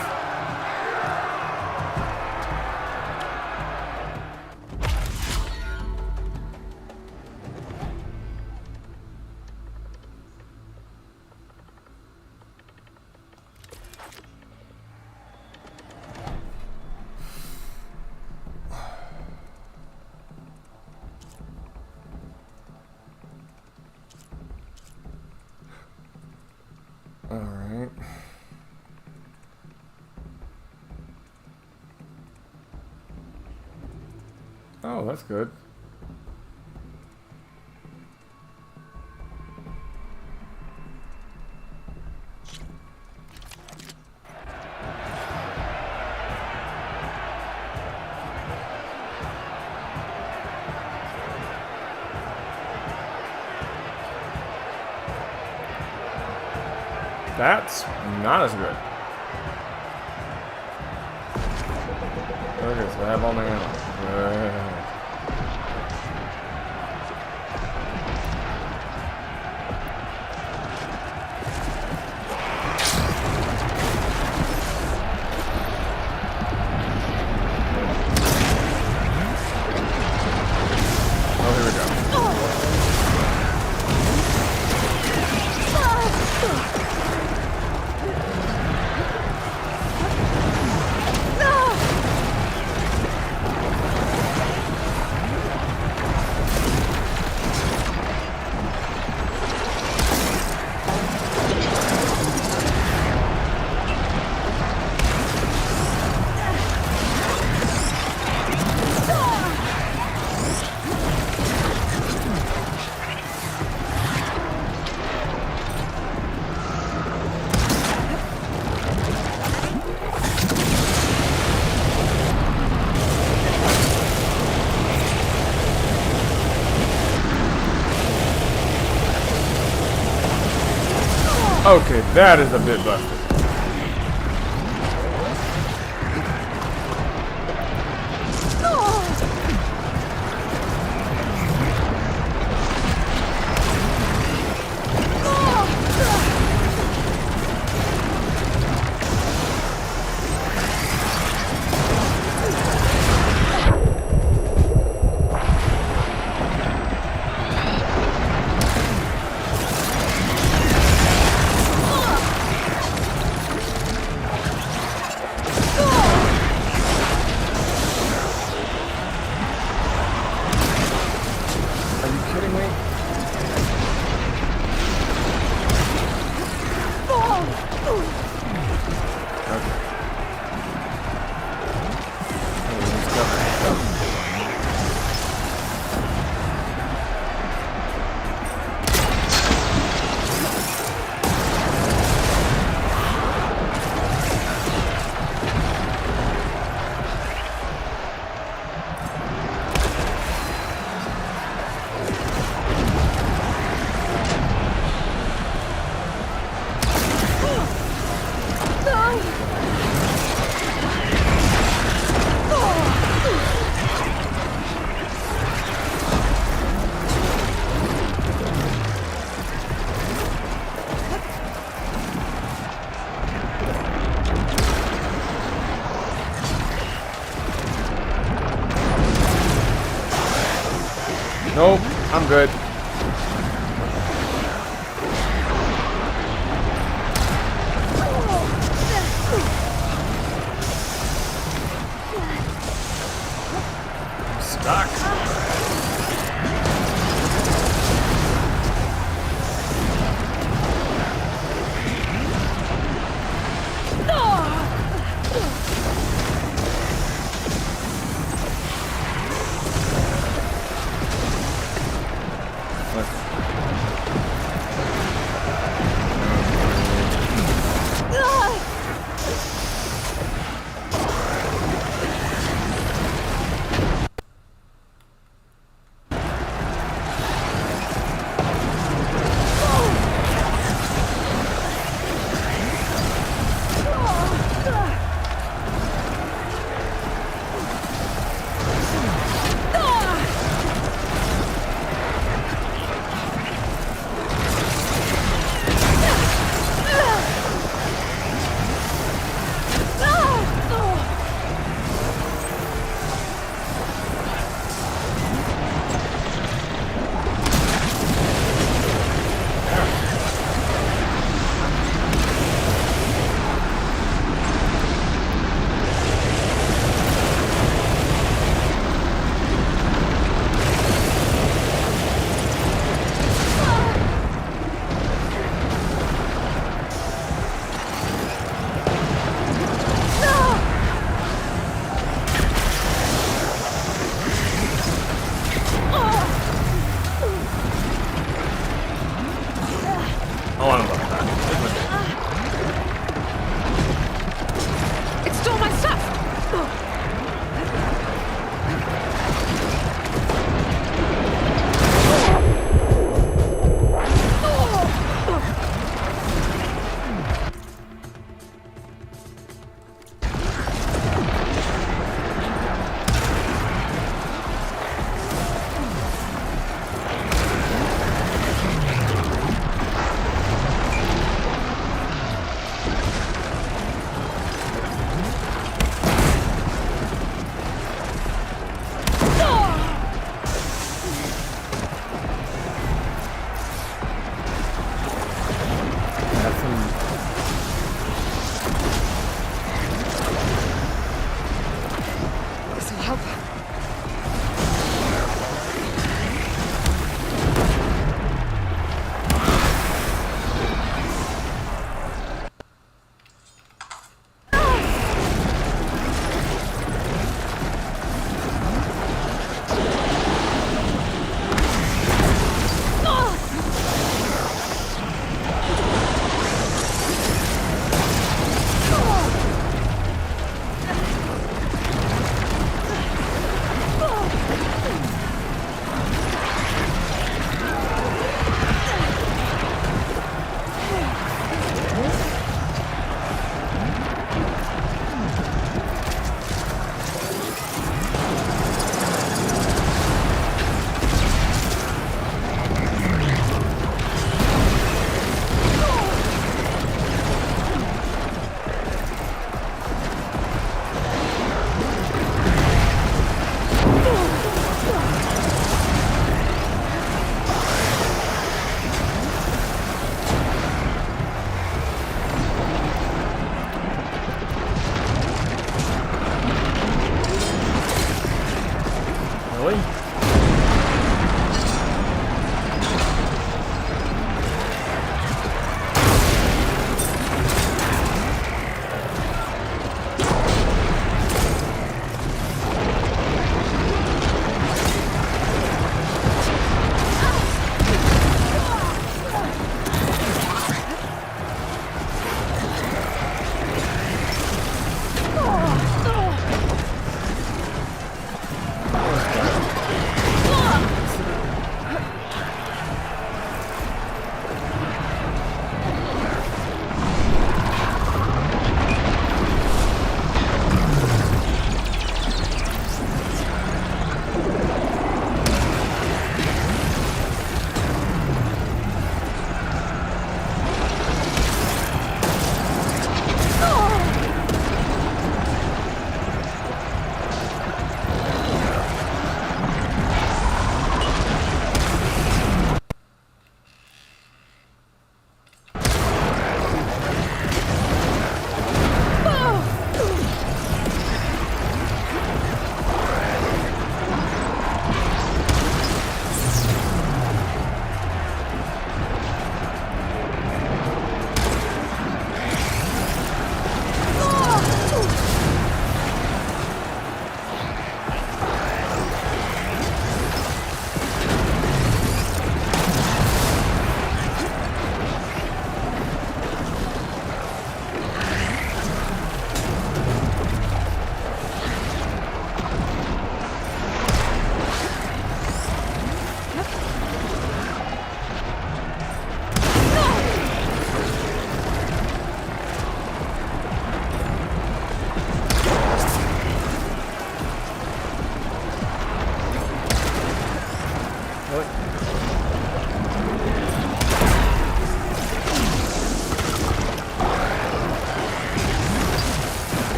Oh, that's good. That's not as good. Okay, so I have all my ammo. Good. Oh, here we go. Okay, that is a bit busted. Are you kidding me? Okay. Nope, I'm good. Stuck.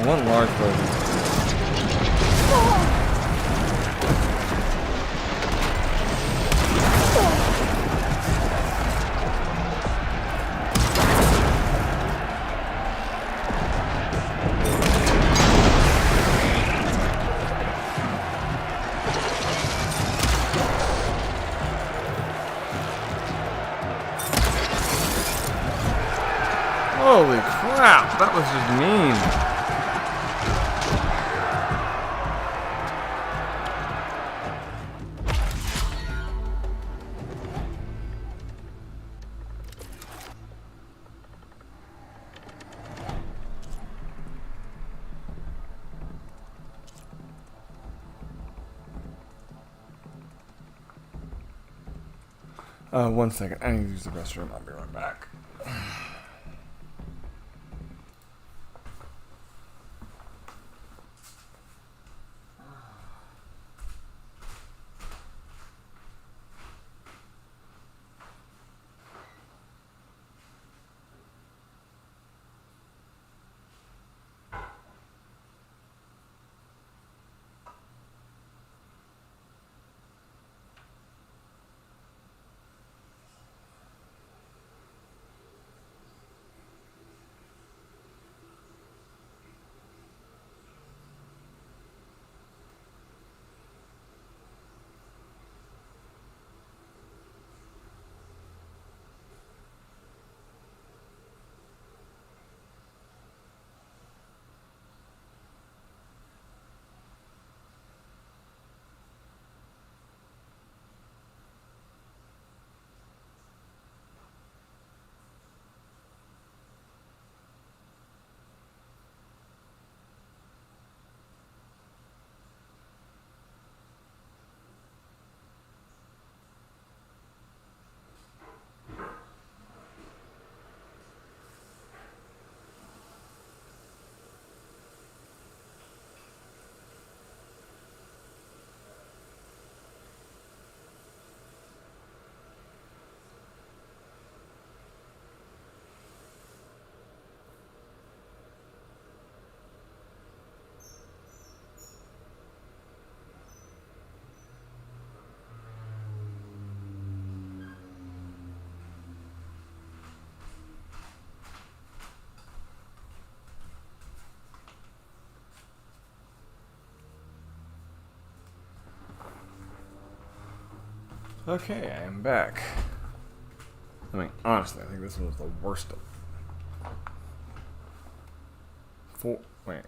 One large version. Holy crap, that was just mean. One second. I need to use the restroom. I'll be right back. Okay, I am back. I mean, honestly, I think this one was the worst of wait.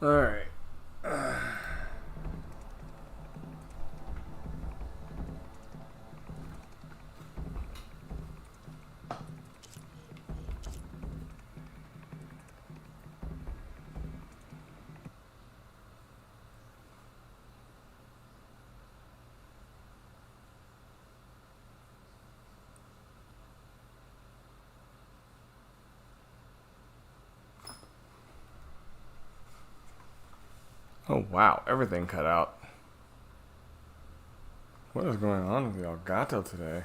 Alright. Oh wow, everything cut out. What is going on with the Elgato today?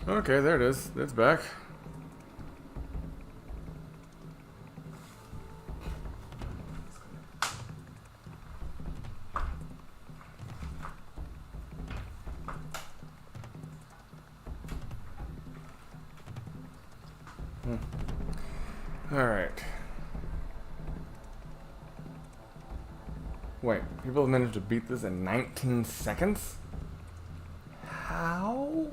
Okay, there it is. It's back. Alright. Wait, people have managed to beat this in 19 seconds? How?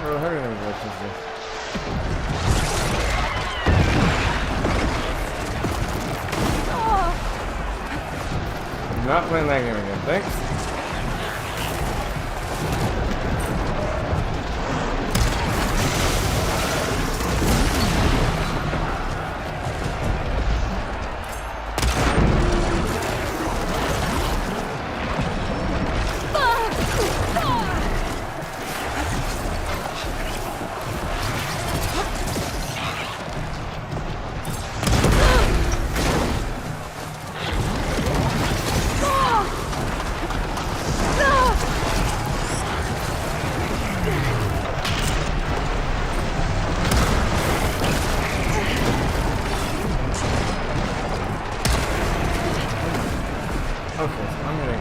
Never heard of anything like this. I'm not playing that game again, thanks. Okay, I'm gonna...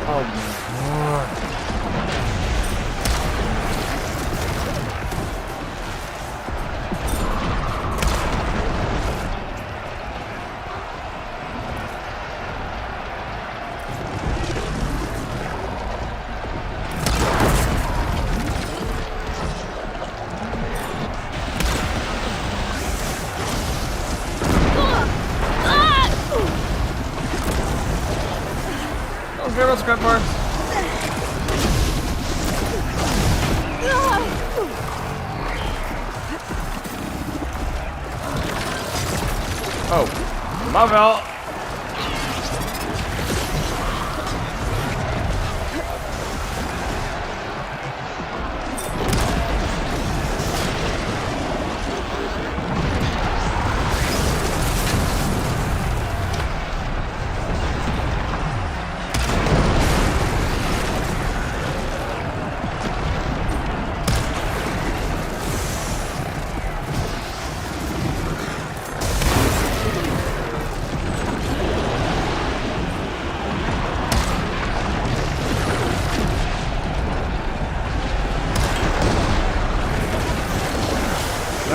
Oh my god. Don't care about scrap parts. Oh, my belt.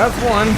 That's one.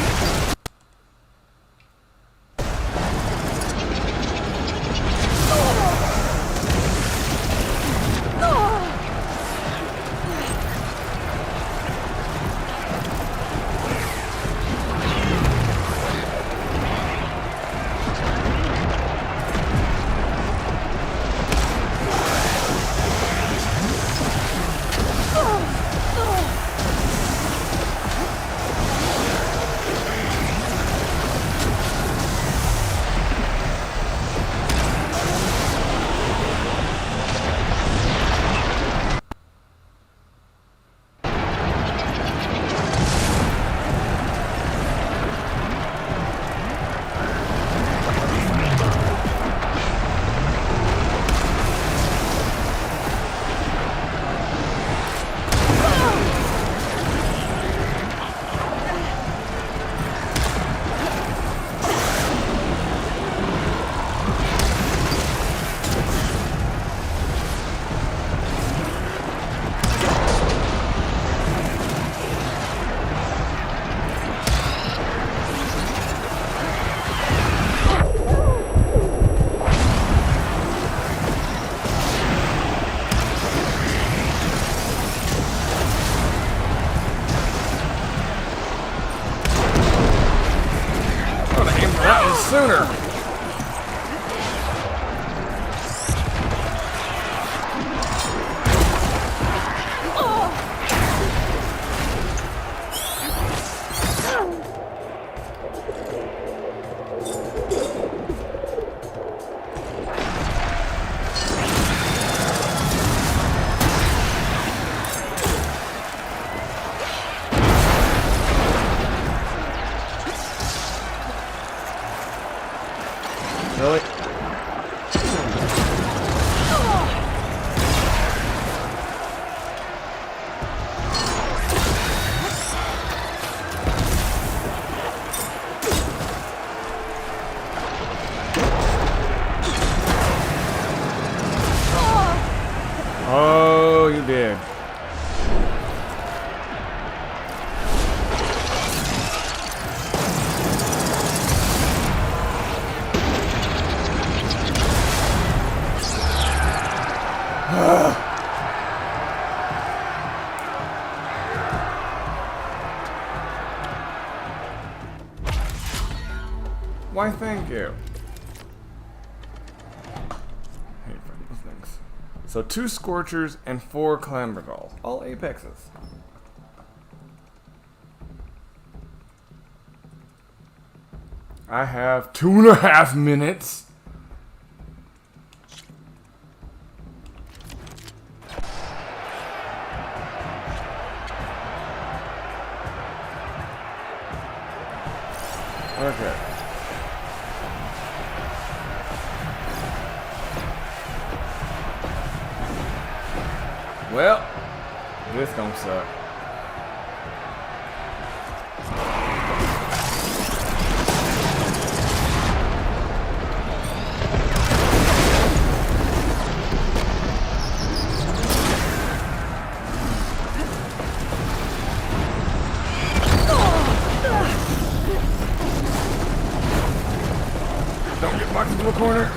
sooner. Really? Oh, you did. Why, thank you. Hate those things. So 2 Scorchers and 4 Clambergulls. All apexes. I have 2.5 minutes. Okay. Well, this gonna suck. Don't get boxed into a corner.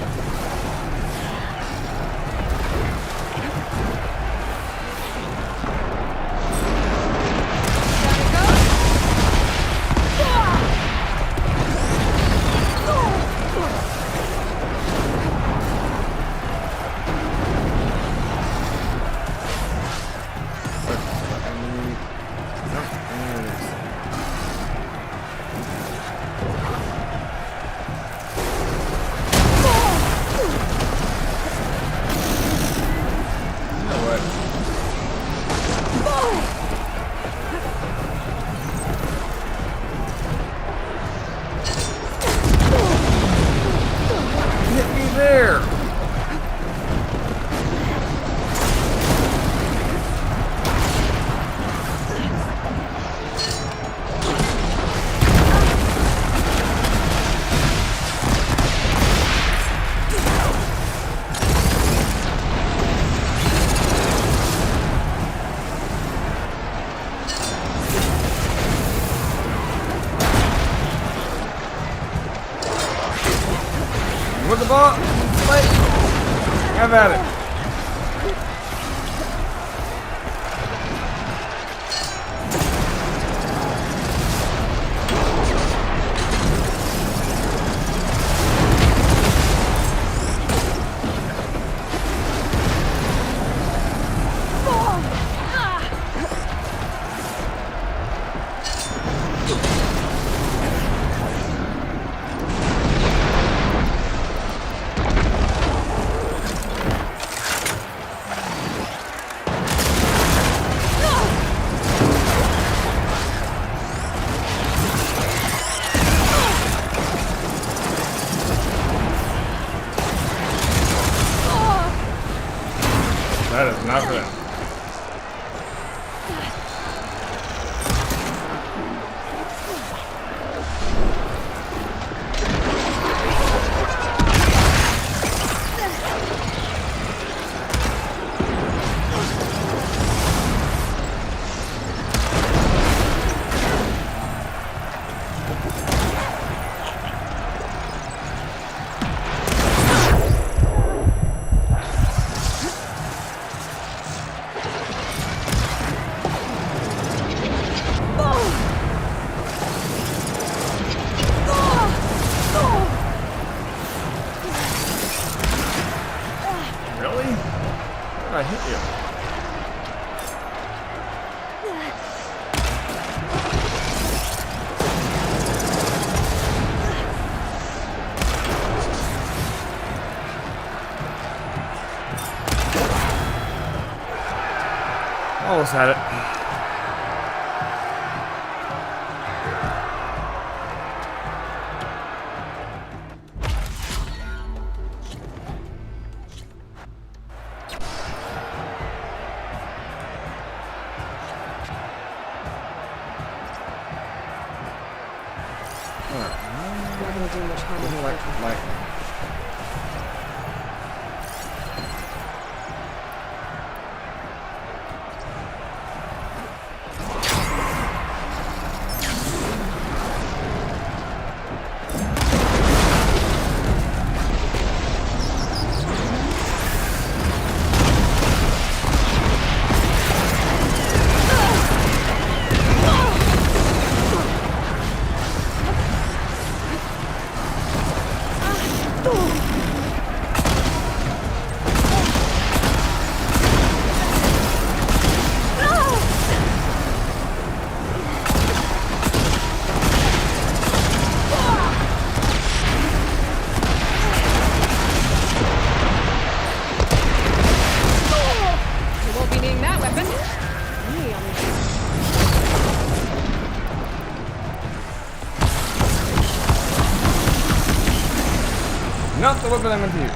There. With the ball, like, have at it. That is not good. I hit you. Almost had it. Not gonna do much harm. Doesn't like lightning. Not the weapon I'm going to use.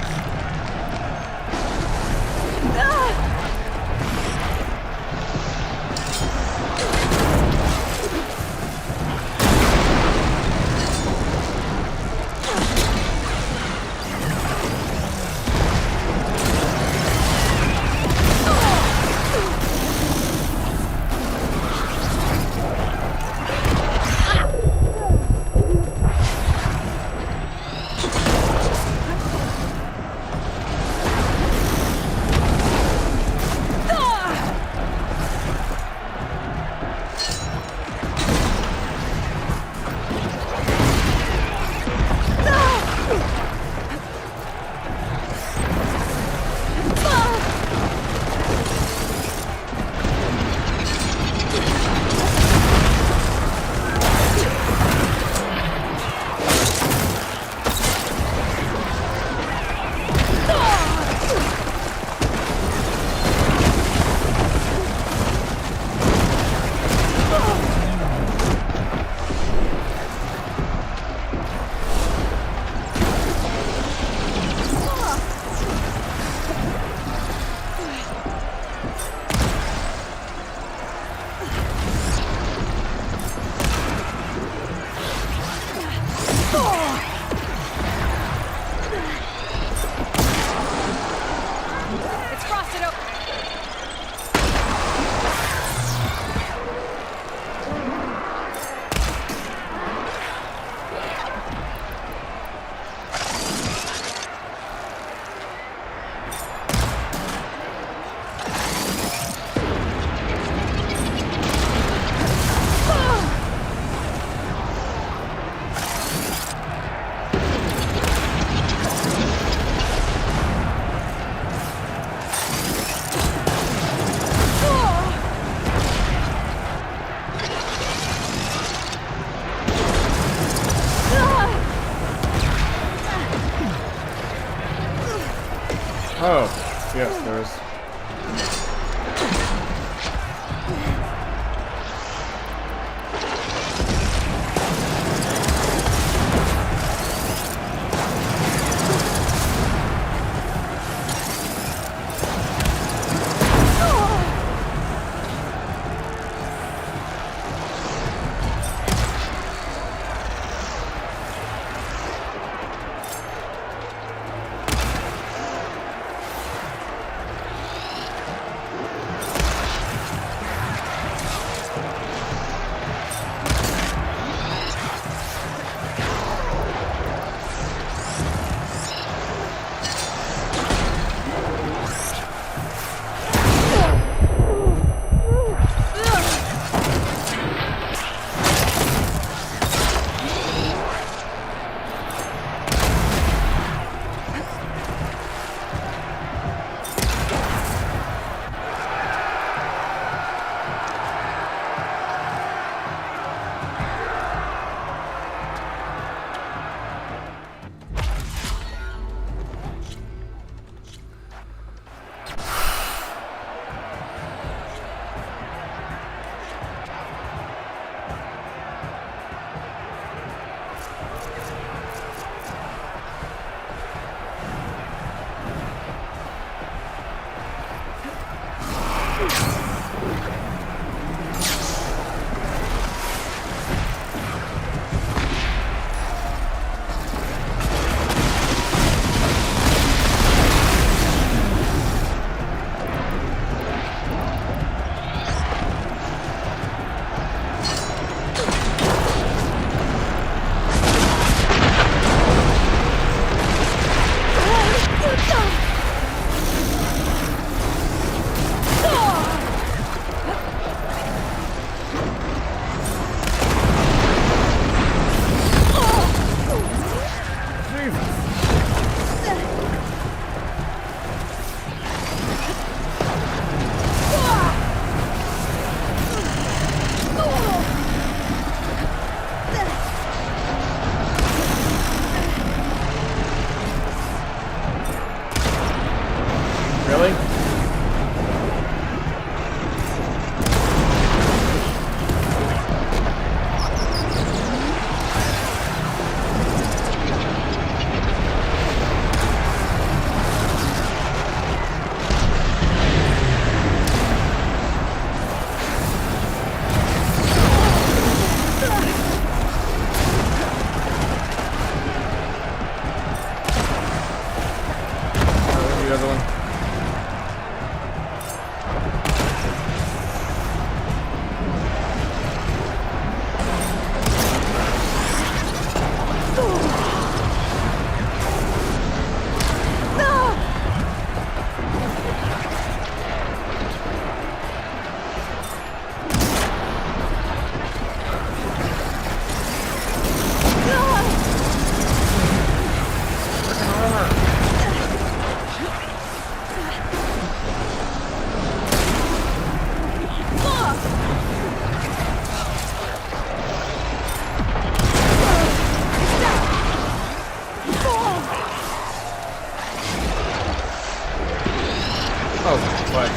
But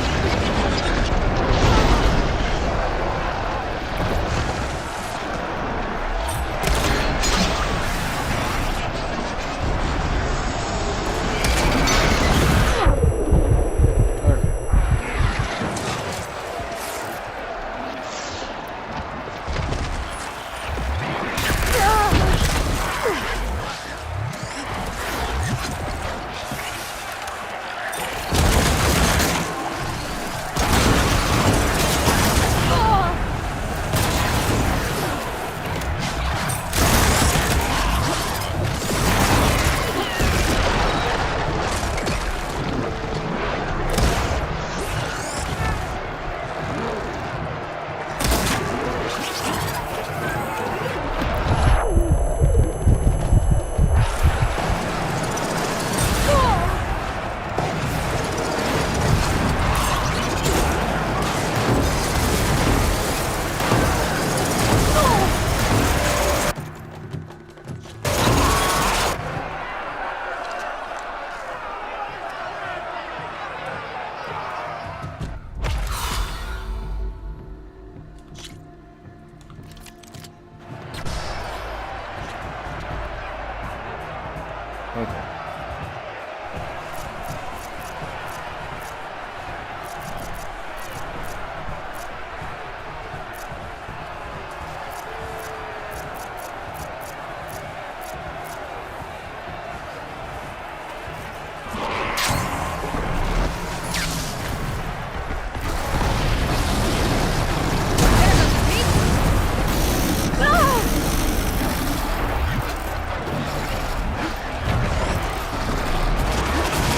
okay.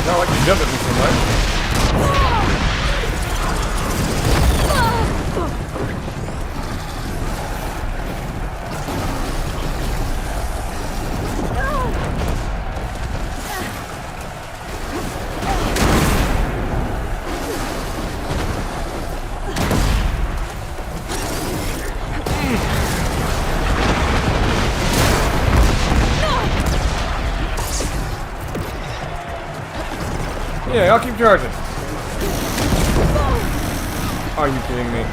Not like you jump at me so much. Yeah, I'll keep charging. Are you kidding me?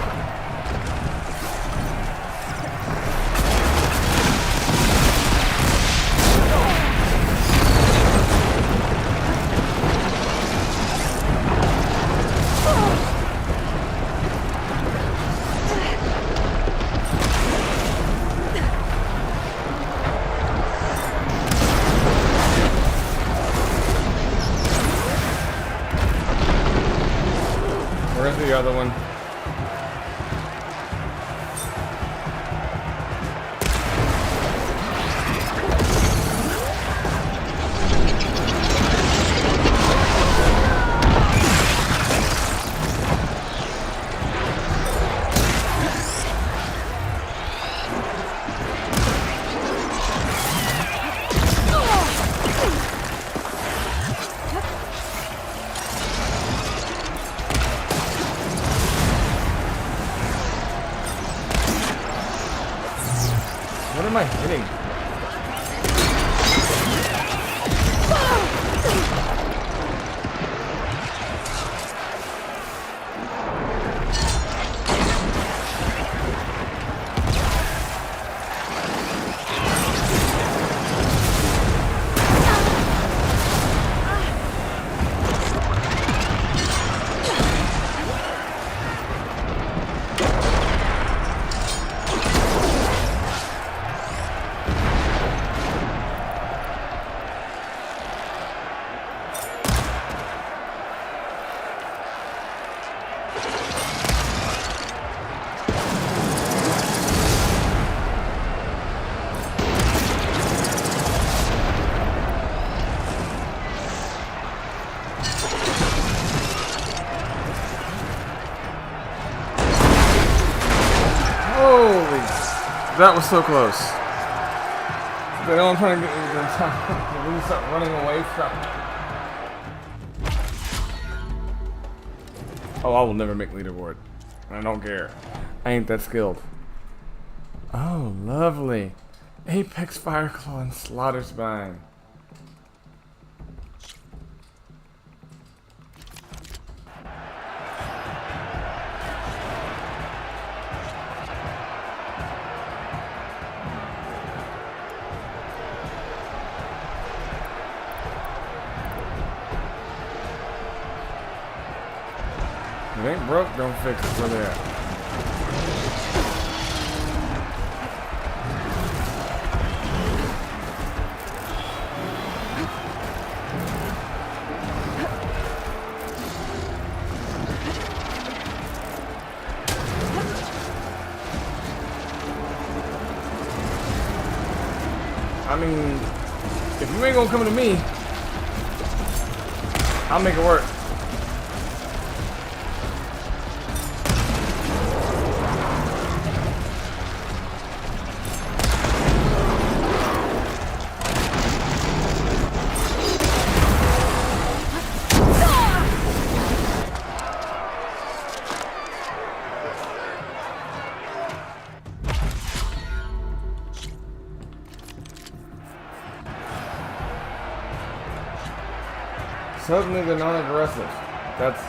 Where's the other one? What am I hitting? That was so close. But all I'm trying to get is when you start running away, stop. Oh, I will never make leaderboard. I don't care. I ain't that skilled. Oh, lovely. Apex Fireclaw and Slaughter Spine. If it ain't broke, don't fix it. Where they at? I mean, if you ain't gonna come to me, I'll make it work. Suddenly they're non-aggressive. That's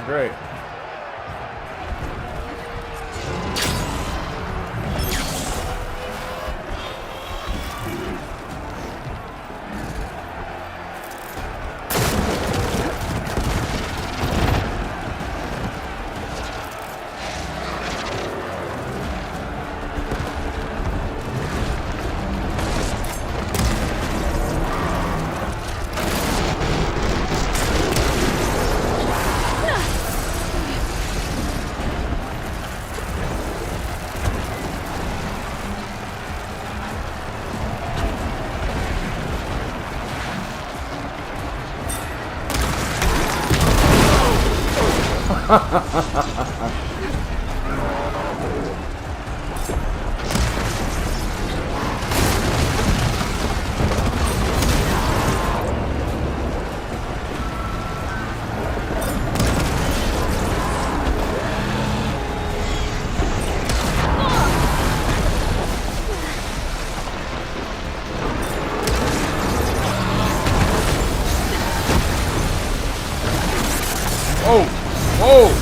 great. Oh! Oh!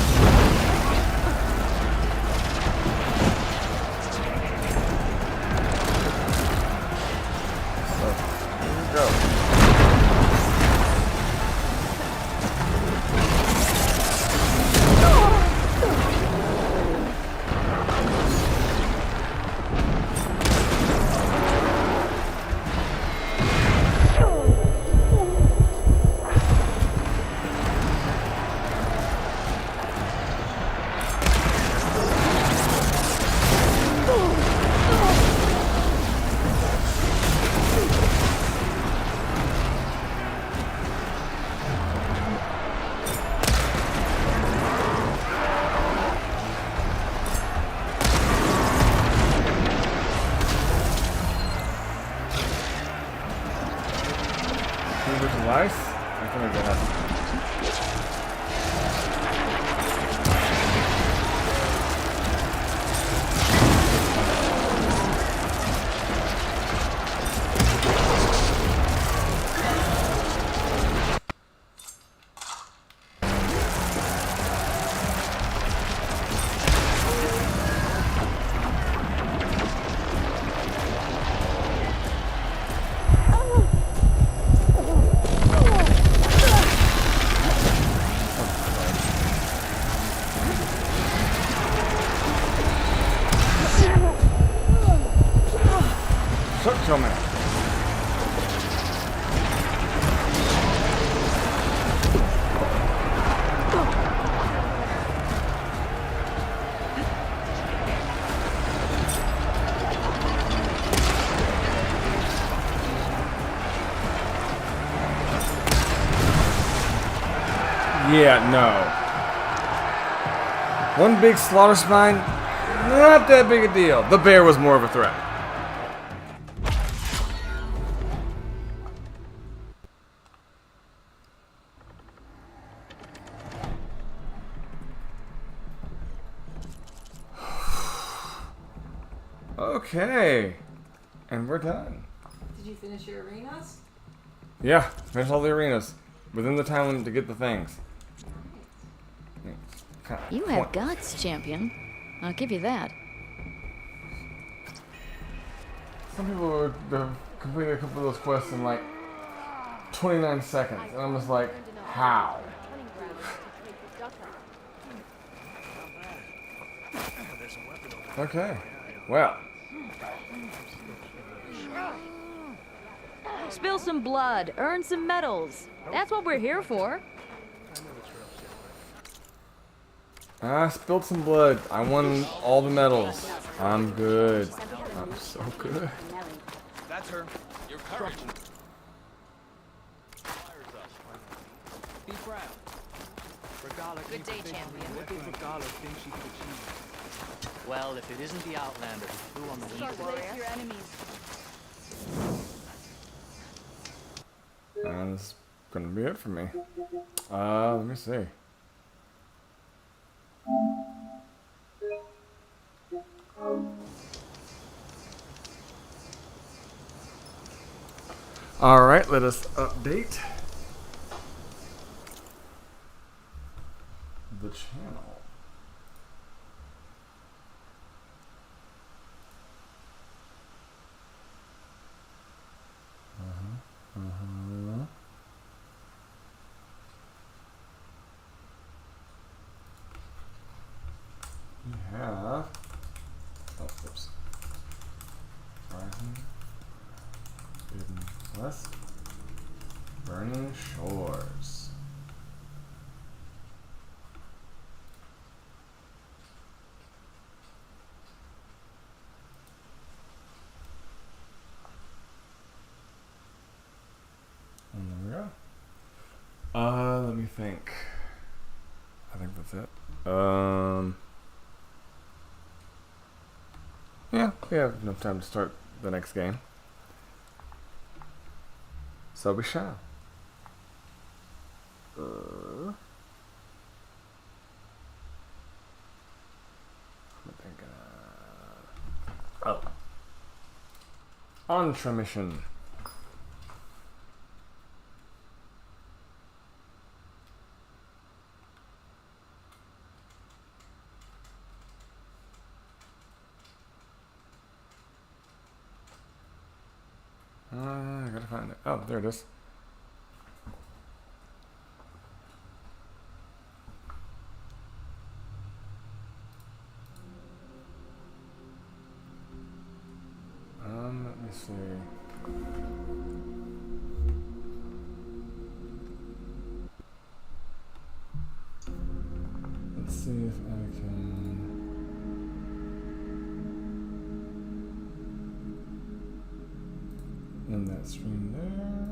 Nice. I can make that happen. Show me. Yeah, no. One big slaughter spine, not that big a deal. The bear was more of a threat. Okay, and we're done. Did you finish your arenas? Yeah, finish all the arenas within the time limit to get the things. You have guts, champion. I'll give you that. Some people would complete a couple of those quests in like 29 seconds, and I'm just like, how? Okay. Well. Spill some blood, earn some medals. That's what we're here for. I spilled some blood. I won all the medals. I'm good. I'm so good. That's her. Your courage. Be proud. Good day, champion. What did Regala think she could achieve? Well, if it isn't the Outlander who flew on the lead. Your enemies. And that's gonna be it for me. Let me see. Alright, let us update the channel. We have, oh, oops. Horizon, Hidden West, Burning Shores. And there we go. Let me think. I think that's it. Yeah, we have enough time to start the next game. So we shall. I'm thinking, oh. Entre mission. I gotta find it. Oh, there it is. Let me see. Let's see if I can. In that stream there.